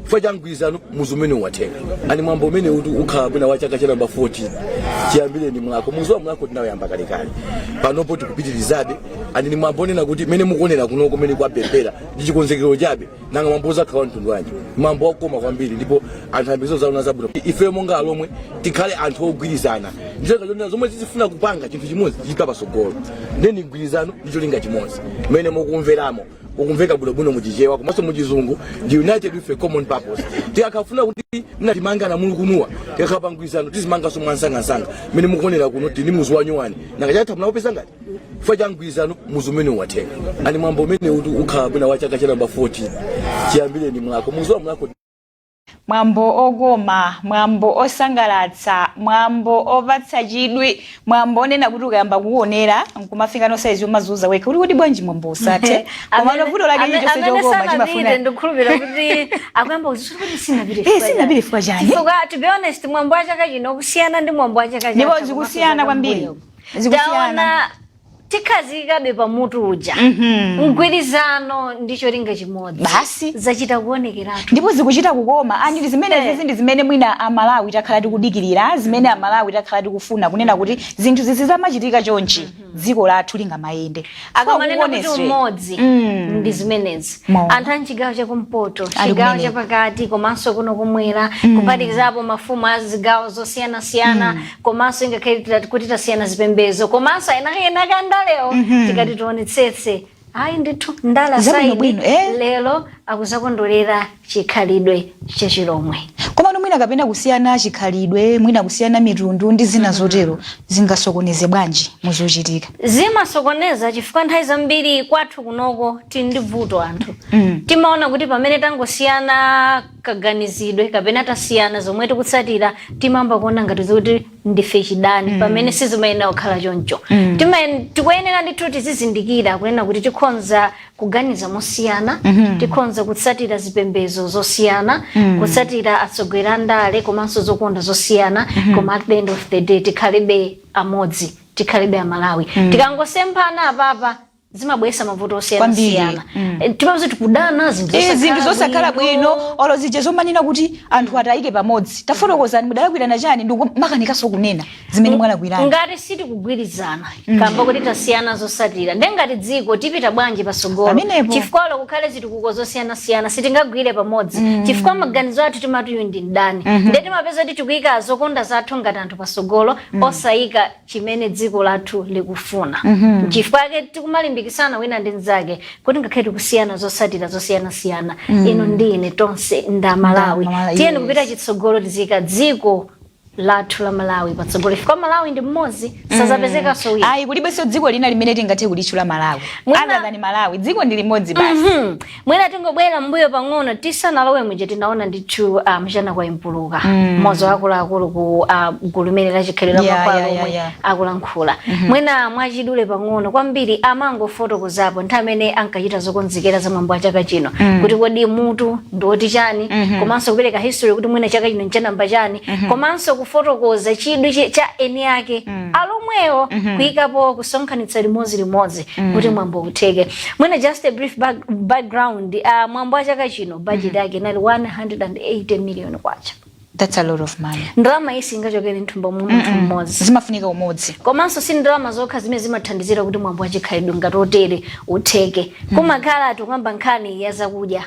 faja mgwirizano muzumene watenga ani mwambo umene ukhala bwina wa chaka cha namba 14 chiyambire ni mwako muzo mwako tinayamba kalekale panopo tikupitirizabe ani ni mwambo nena kuti mene mukuonera kuno kumene kwa pempera ndichikonzekero chabe nanga mwambo za account ndwanje mwambo wakoma kwambiri ndipo anthu ambizo zaona zabwino ife monga Alhomwe tikhale anthu ogwirizana ndicho kachonera zomwe tizifuna kupanga chinthu chimodzi chika pasogolo ndeni mgwirizano ndicho linga chimodzi mene mukumveramo ukumveka bwino muchichewa komanso muchizungu the united with a common purpose tikakafuna kuti mnatimangana mulu kunuwa tikakapa mgwirizano tizimanganso mwansanga mene mukuonera kuno tini muzi wanyuwani nakachata munapopeza ngati chifukwa cha mgwirizano muzi umene watenga ani mwambo umene ukhala bwina wa chaka cha namba 14 chiyambire ni mwako muzi wa mwako mwambo ogoma, mwambo osangalatsa, mwambo opatsa chidwi, mwambo onena kuti ukayamba kuonera nkumafika no size umazuza weka uli kuti bwanji mwambo usathe koma novuto lake ndi chose chogoma chimafuna ndikhulupira kuti akuyamba kuzisula kuti sina bili fwa jani to be honest mwambo wa chaka chino kusiyana ndi mwambo wa chaka chino ndipo zikusiyana kwambiri zikusiyana tikazikabe pamutu uja mgwirizano ndicho linga chimodzi basi zachita kuonekeratu ndipo zikuchita kukoma ani zimene ndi zimene mwina amalawi takhala tikudikirira zimene amalawi takhala tikufuna kunena kuti zinthu zizi zamachitika chonchi dziko lathu linga mayende akamanena kuti umodzi ndi zimenezi anthu anchigawo chakumpoto chigawo chapakati komanso kuno kumwera kuphatikizapo mafumu a zigawo zosiyana komanso ingakhale kuti tasiyana zipembedzo komanso enakanda leo tikati tionetsetse ayi ndithu ndala saidi lero akuzakondolera chikhalidwe chachilomwe koma mwina kapena kusiyana chikhalidwe mwina kusiyana mitundu ndi zina zotero zingasokoneze bwanji muzochitika zimasokoneza chifukwa nthawi zambiri kwathu kunoko tindi vuto anthu timaona kuti pamene tangosiyana kaganizidwe kapena tasiyana zomwe tikutsatira timamba kuona ngati kuti ndife chidani pamene sizimayenera kukhala choncho tikuyenera ndithu tizizindikira kunena kuti tikhonza kuganiza mosiyana tikhonza kutsatira zipembedzo zosiyana kutsatira atsogoleri andale komanso zokonda zosiyana koma at the end of the day tikhalibe amodzi tikhalibe amalawi tikangosemphana apapa zimabwesa mavuto osiyana timabuze tikudana zinthu zosakhala bwino olo zije zomanena kuti anthu atayike pamodzi tafotokozani mudalakwirana chani ndikumakanikaso kunena zimene mwalakwirana ngati sitikugwirizana kamba kuti tasiyana zosatira ndengati dziko tipita bwanji pasogolo chifukwa kukhale zitukuko zosiyana sitingagwire pamodzi chifukwa maganizo athu timati uyu ndi ndani nde timapeza kuti tikuyika zokonda zathu ngati anthu pasogolo osayika chimene dziko lathu likufuna chifukwa tikumalimbikisana wina ndi nzake kuti ngakhale kusiyana zosatira zosiyana ino ndine tonse ndamalawi tiyeni kupita chitsogolo tizika dziko lathu la Malawi patsogolo fika Malawi ndi mmodzi sazapezeka sowi ayi kulibenso dziko lina limene tingathe kulitchula Malawi adani Malawi dziko ndi limodzi basi mwina tingobwera mbuyo pang'ono tisanalowe muje tinaona ndithu mchana kwa impuluka mmozi wakuluakulu ku gulu limene lachikhalira mapalo akulankhula mwina mwachidule pang'ono kwambiri amangofotokozapo nthawi amene ankachita zokonzekera za mwambo wa chaka chino kuti kodi mutu ndoti chani komanso kupereka history kuti mwina chaka chino nchanamba chani komanso kufotokoza chidwi cha eni yake Alhomwewo kuyikapo kusonkhanitsa limodzi kuti mwambo uteke mwina just a brief background mwambo wa chaka chino budget yake inali 180 million kwacha. That's a lot of money. Ndalama isi ingachokera nthumba munthu mmodzi. Zimafunika umodzi. Komanso si ndalama zokha zimene zimathandizira kuti mwambo wa chikhalidwe ngati otere utheke. Kumakhala tukamba nkhani ya zakudya.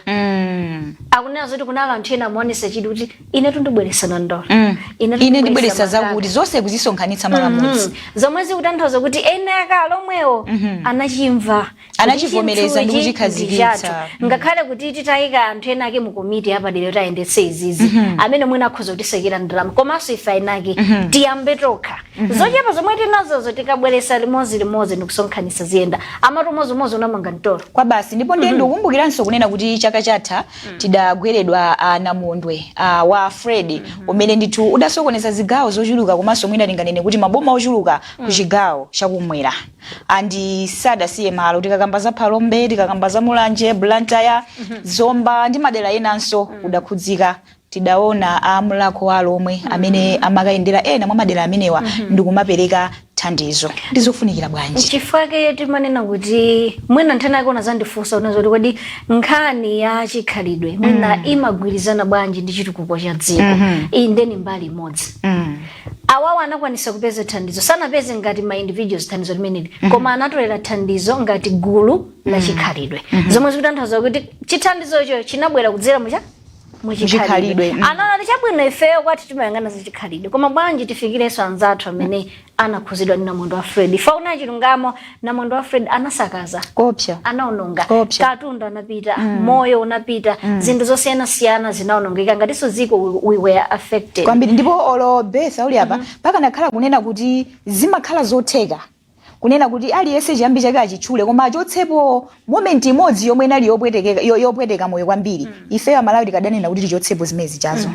Akunena zoti kunala anthu ena amuonesa chidwi kuti ine tundibweresana ndola. Ine ndibweresa zakudya zonse kuzisonkhanitsa makamodzi. Zomwe zikutanthauza kuti ene aka Alhomwewo anachimva. Anachivomereza ndi kuchikhazikitsa. Ngakhale kuti titayika anthu ena ake mu komiti apadera tayendetse izizi. Amene mwina akhoza kutisekera ndalama komanso ife inake tiyambe tokha zochepa zomwe tinazozo tikabweresa limodzi ndikusonkhanitsa ziyenda amatu mozi unamanga ntoro kwa basi ndipo ndiye ndikumbukiranso kunena kuti chaka chatha tidagweredwa namondwe wa Fred umene ndithu udasokoneza zigawo zochuluka komanso mwina tinganene kuti maboma ochuluka ku chigawo chakumwera andi sadasiye malo tikakamba za Alhomwe tikakamba za Mulanje Blantyre Zomba ndi madera enanso udakhudzika tidaona a Mulako Alhomwe amene amakayendera ena mwa madera amenewa ndikumapereka thandizo. Ndizofunikira bwanji? Chifukwa timanena kuti mwina nthena yake unazandifunsa unazoti kodi nkhani ya chikhalidwe mwina imagwirizana bwanji ndi chitukuko cha dziko. Iyi ndeni mbali imodzi. Awawa anakwanisa kupeza thandizo sanapeze ngati ma individuals thandizo limeneli koma anatolera thandizo ngati gulu la chikhalidwe. Zomwe zikutanthauza kuti chithandizocho chinabwera kudzera muchikhalidwe. Anaona tichabwino ifeyo kwati timayang'ana za chikhalidwe koma bwanji tifikireso anzathu amene anakhuzidwa ndi namwendo wa Fred. Fauna chilungamo namwendo wa Fred anasakaza kopsa, anaononga katundu anapita, moyo unapita, zinthu zosiyana zinaonongeka ngatiso ziko we were affected kwambiri. Ndipo olo Betha uli apa paka nakhala kunena kuti zimakhala zotheka kunena kuti aliyense chiyambi chake achitchule koma achotsepo moment imodzi yomwe inali yopweteka moyo kwambiri. Ifeyo amalawi tikadanena kuti tichotsepo zimezi chazo.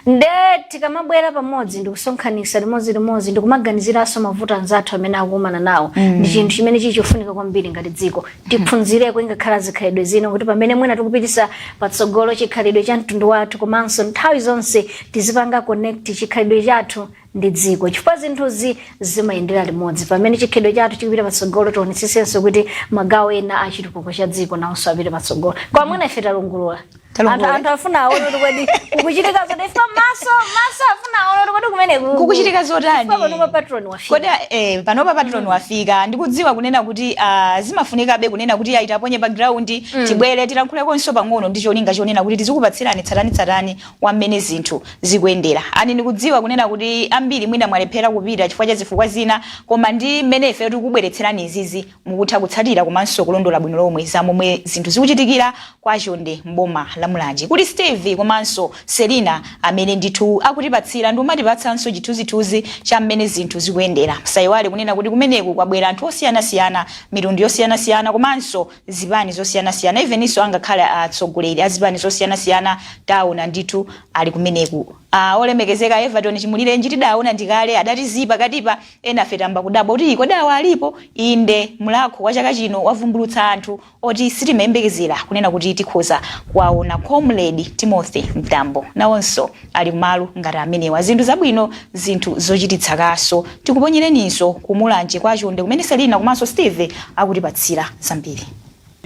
Nde tikamabwera pamodzi ndikusonkhanisa limodzi ndikumaganiziraso mavuto anzathu amene akumana nawo. Ndi chinthu chimene chichofunika kwambiri ngati dziko tiphunzireko ingakhala zikhalidwe zino kuti pamene mwina tikupitisa patsogolo chikhalidwe cha mtundu wathu komanso nthawi zonse tizipanga connect chikhalidwe chathu ndi dziko chifukwa zinthuzi zimayendera limodzi. Pamene chikhalidwe chathu chikupita patsogolo tionetsetsenso kuti magawo ena a chitukuko cha dziko nawonso apite patsogolo. Kwa mwina ife talungulula anthu afuna aone kuti kodi kukuchitika zoti ife maso afuna aone kuti kumene kukuchitika zotani panopa patron wafika. Kodi panopa patron wafika ndikudziwa kunena kuti zimafunika be kunena kuti aitaponye background tibwere tilankhulekonso pang'ono ndi cholinga chonena kuti tizikupatsirani tsatani wamene zinthu zikuyendera. Ani ndikudziwa kunena kuti ambiri mwina mwalephera kupita chifukwa cha zifukwa zina koma ndi mmene ife tikubweretserani izizi mukutha kutsatira komanso kulondola bwino lomwe za momwe zinthu zikuchitikira kwa Chonde mboma la Mulanje. Kuti Steve komanso Selina amene ndithu akutipatsira ndi umatipatsanso chithunzithunzi cha mmene zinthu zikuyendera. Msayiwale kunena kuti kumeneku kwabwera anthu osiyanasiyana, mitundu yosiyanasiyana komanso zipani zosiyanasiyana. Eveninso angakhala atsogoleri azipani zosiyanasiyana taona ndithu ali kumeneku. Olemekezeka Everton Chimulire njitidaona ndikale adatizipa katipa ena fetamba kudaba kuti kodawa alipo inde Mulako wa chaka chino wavumbulutsa anthu oti sitimembekezera kunena kuti tikhoza kwaona Comrade Timothy Mtambo nawonso ali malu ngati amenewa. Zinthu zabwino zinthu zochititsakaso tikuponyereniso ku Mulanje kwa Chonde kumene Selina komanso Steve akutipatsira zambiri.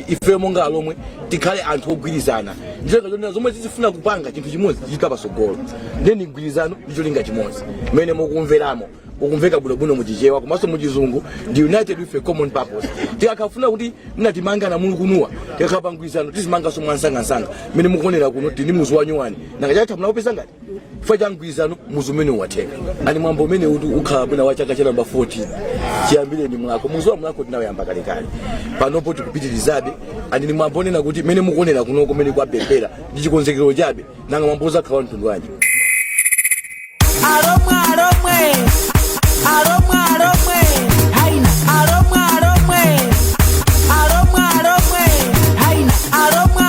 Ife monga Alhomwe tikhale anthu ogwirizana njeka chonena zomwe tizifuna kupanga chinthu chimodzi chita pasogolo ndeni mgwirizano ndi cholinga chimodzi mmene mukumveramo ukumveka bwinobwino muchichewa komanso muchizungu ndi united with a common purpose. Tikakafuna kuti mnatimanga na Mulungu kunuwa tikakapa mgwirizano tizimangaso mwansanga mmene mukuonera kuno tini muzu wanyuwani nakachata mnapeza ngati chifukwa cha mgwirizano muzu umene watheka. Ani mwambo umene ukhala bwina wa chaka cha namba 14 chiyambire ni Mulako muzu wa Mulako tinawayamba kalekale panopo tikupitirizabe. Ani ni mwambo onena kuti mmene mukuonera kuno kumene kwapempera ndi chikonzekero chabe nanga mwambo zakhala mtundu wanji. Alhomwe haina Alhomwe haina Alhomwe haina Alhomwe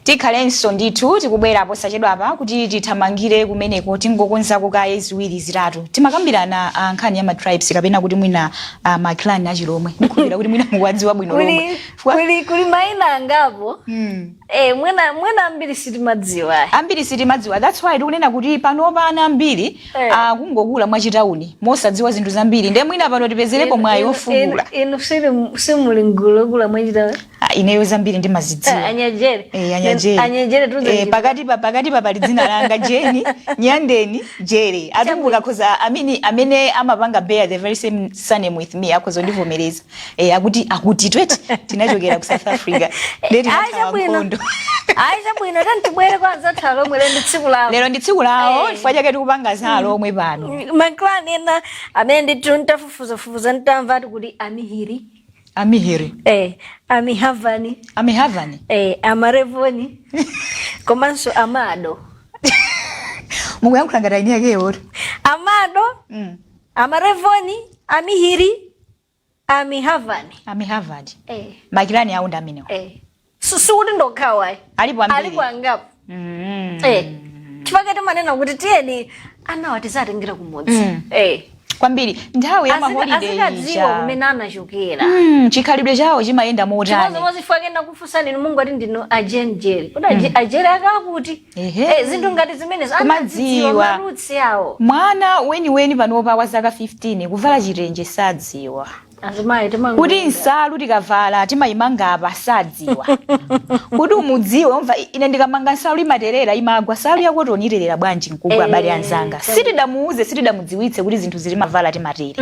tikhalenso ndithu tikubwera posachedwa apa kuti tithamangire kumeneko tingokonzako kaye ziwiri zitatu timakambirana nkhani ya matribes kapena kuti mwina maclan achilomwe ndikhulupira kuti mwina mukuwadziwa bwino lomwe kuli maina angapo mwina ambiri sitimadziwa that's why tikunena kuti panopa ana ambiri kungokula mwachitauni mosadziwa zinthu zambiri ndiye mwina pano tipezerepo mwayi ofungula inu simuli mgulu lokula mwachitauni ineyo zambiri ndimazidziwa anyajere tuze pakati pali dzina langa Jeni Nyandeni Jere atumbuka khoza amene amapanga bear the very same surname with me akhoza ndivomereza akuti twete tinachokera ku South Africa ndeti Aisha bwino tantibwere kwanza Alhomwe lero ndi tsiku lawo chifukwa chake tikupanga za Alhomwe pano maclan ena amene nditafufuza ntamva kuti amihiri amihavani amarevoni komanso amado mukuyankhula ngati aini yake yoro amado amarevoni amihiri amihavani makilani aunda amenewo susukuti ndokhawayi alipo angapo chifukwa manena kuti tiyeni anawa tizatengira kumodzi kwambiri nthawi ya maholiday azikadziwa kumene anachokera chikhalidwe chawo chimayenda motani chimozifakenda kufusani Mungu ati ndino ajenjeri kuti ajeri akakuti zinthu ngati zimenezo anadziwa marutsi yawo mwana weni panopa wa zaka 15 kuvala chirenje sadziwa kuti nsalu tikavala timayimanga apa sadziwa kuti umudziwe umva ine ndikamanga nsalu imaterera imagwa salu yako toniterera bwanji nkubwa abale anzanga sitidamuuze sitidamudziwitse kuti zinthu zili mavala timatere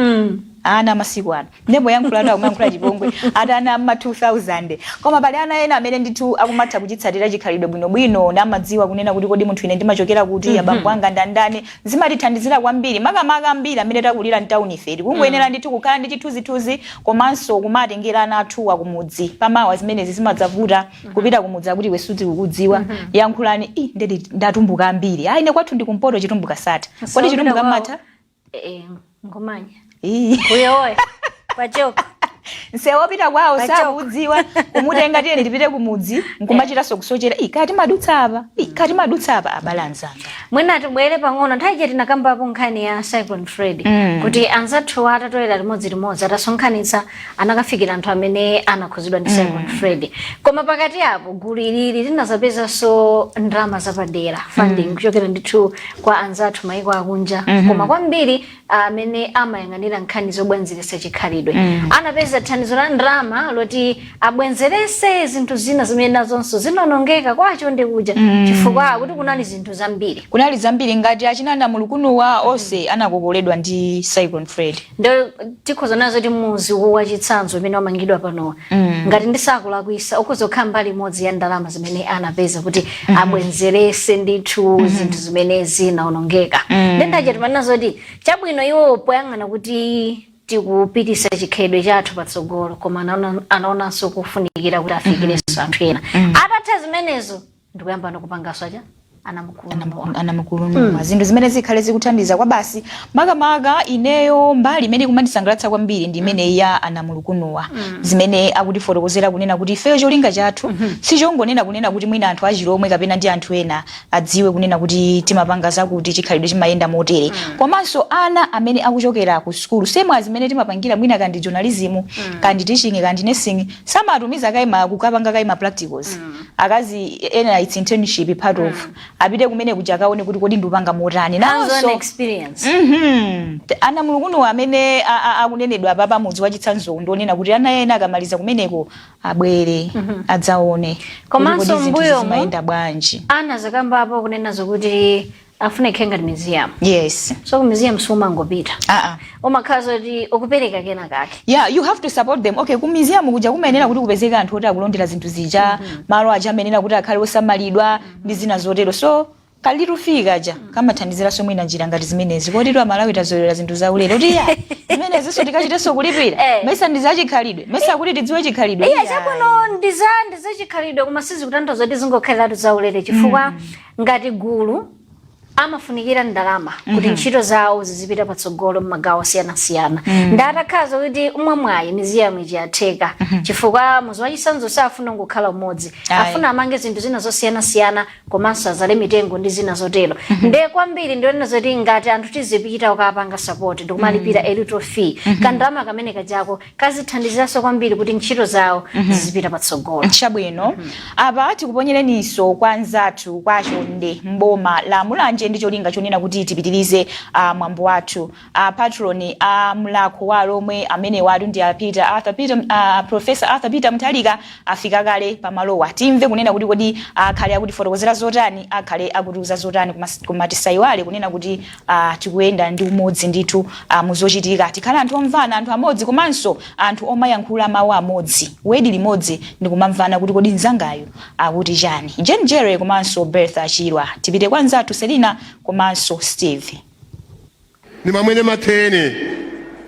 ana masiku ano ndipo yankhula umankhula chipongwe atana ma 2000 koma pali ana ena amene ndithu akumatha kuchitsatira chikhalidwe bwinobwino namadziwa kunena kuti kodi munthu ine ndimachokera kuti abambo anga ndandane zimatithandizira kwambiri makamaka ambiri amene takulira mtauni feri kungoyenera ndithu kukhala ndi chithunzithunzi komanso kumatengera ana athu akumudzi pamawa zimenezi zimadzavuta kupita kumudzi akuti iwe suti kukudziwa yankhulani ndeti ndatumbuka ambiri ine kwathu ndikumpoto chitumbuka sata kodi chitumbuka matha ngomanya uyowe pachoka nsewopita kwawo sakudziwa kumutenga tiyeni tipite kumudzi nkumachitaso kusochera kati madutsa apa abalanzanga mwina tibwere pang'ono nthawi cheti nakambapo nkhani ya Cyclone Freddy kuti anzathu atatoera limodzi atasonkhanitsa anakafikira anthu amene anakhuzidwa ndi Cyclone Freddy koma pakati apo gulu ilili linazapezanso ndalama zapadera funding kuchokera ndithu kwa anzathu maiko akunja koma kwambiri amene amayang'anira nkhani zobwenzeresa chikhalidwe anapeza thandizo la ndalama loti abwenzerese zinthu zina zimene nazonso zinonongeka kwa Chonde kuja chifukwa kuti kunali zambiri ngati achinana mulukunuwa onse anakokoledwa ndi Cyclone Freddy ndio tikhoza nazo ti muzi wachitsanzo umene wamangidwa panowa ngati ndisakulakwisa ukuzokhala mbali imodzi ya ndalama zimene anapeza kuti abwenzerese ndithu zinthu zimene zinaonongeka ndendaje timanazo ti chabwino iwo poyang'ana kuti tikupitisa chikhalidwe chathu patsogolo koma anaonanso kufunikira kuti afikirenso anthu ena atatha zimenezo ndikuyamba nokupangaso aja anamukulunuma zinthu zimene zikhale zikuthandiza kwa basi makamaka ineyo mbali imene kumandisangalatsa kwambiri ndi imene ya anamulukunuwa zimene akutifotokozera kunena kuti ifeyo cholinga chathu sichongonena kunena kuti mwina anthu achilomwe kapena ndi anthu ena adziwe kunena kuti timapanga zakuti chikhalidwe chimayenda motere komanso ana amene akuchokera ku skulu same as zimene timapangira mwina kandi journalism kandi teaching kandi nursing samatumiza kaima kukapanga kaima practicals akazi ena it's internship part of apite kumene kuja kaone kuti kodi ndupanga motani naso experience ana mulukunu amene akunenedwa apa pamudzi wachitsanzo ndonena kuti ana ena akamaliza kumeneko abwere adzaone komanso mbuyo zimayenda bwanji ana zakambapo kunena zokuti afune khenga ndi museum so ku museum sumangopita omakhaza kuti okupereka kena kake you have to support them ku museum kuja kumayenera kuti kupezeka anthu oti akulondera zinthu zija malo aja amenera kuti akhale osamalidwa ndi zina zotero so kalitufika ja kama thandizira so mwina njira ngati zimenezi kodi Malawi tazolera zinthu zaulere kuti zimenezi so tikachiteso kulipira mesa ndizachikhalidwe mesa kuti tidziwe chikhalidwe chakuno ndizachikhalidwe koma sizi kutanthauza kuti zingokhaliratu zaulere chifukwa ngati gulu amafunikira ndalama kuti ntchito zawo zizipita patsogolo m'magawo osiyanasiyana ndatakhaza kuti umwe mwayi museum ichiyatheka chifukwa muzi wachisanzo safuna ngokhala umodzi afuna amange zinthu zina zosiyanasiyana komanso azale mitengo ndi zina zotero nde kwambiri ndionena zoti ngati anthu tizipita ukapanga support ndikumalipira a little fee kandalama kamene kajako kazithandiziranso kwambiri kuti ntchito zawo zizipita patsogolo chabwino apa tikuponyereniso kwa nzathu kwa Chonde mboma la Mulanje ndi cholinga chonena kuti tipitirize mwambo wathu patroni Mulhako wa Alhomwe amene watu ndi Professor Arthur Peter Mutharika afika kale pamalowa timve kunena kuti kodi akhale akuti fotokozera zotani akhale akutiuza zotani koma tisaiwale kunena kuti tikuyenda ndi umodzi ndithu muzochitika tikhala anthu omvana anthu amodzi komanso anthu omayankhula mawu amodzi wedi limodzi ndikumamvana kuti kodi nzangayo akuti chani Jenjere komanso Bertha Chirwa tipite kwa nzathu Selina komanso Steve ni mamwene mathene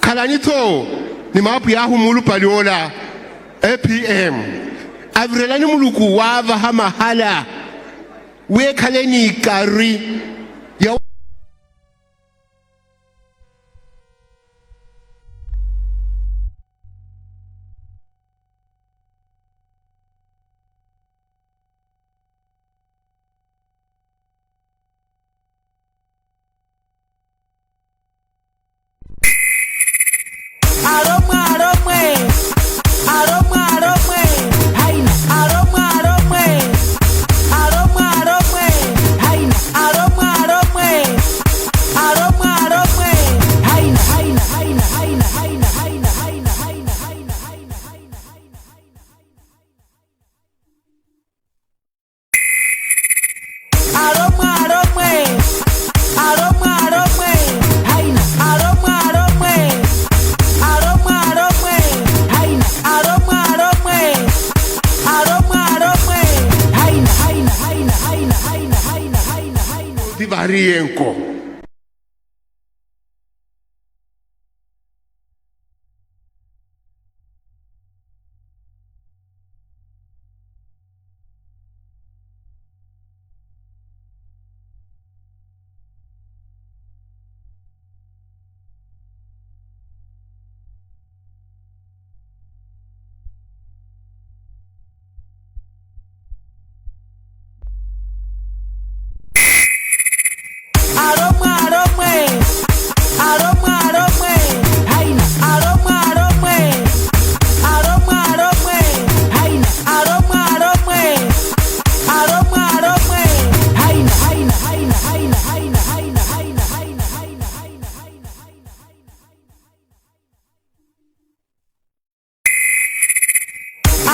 khalanitho ni mapu yahu mulu paliola APM avrelani muluku wava hamahala we khaleni kari ya Varienko.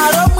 Alhomwe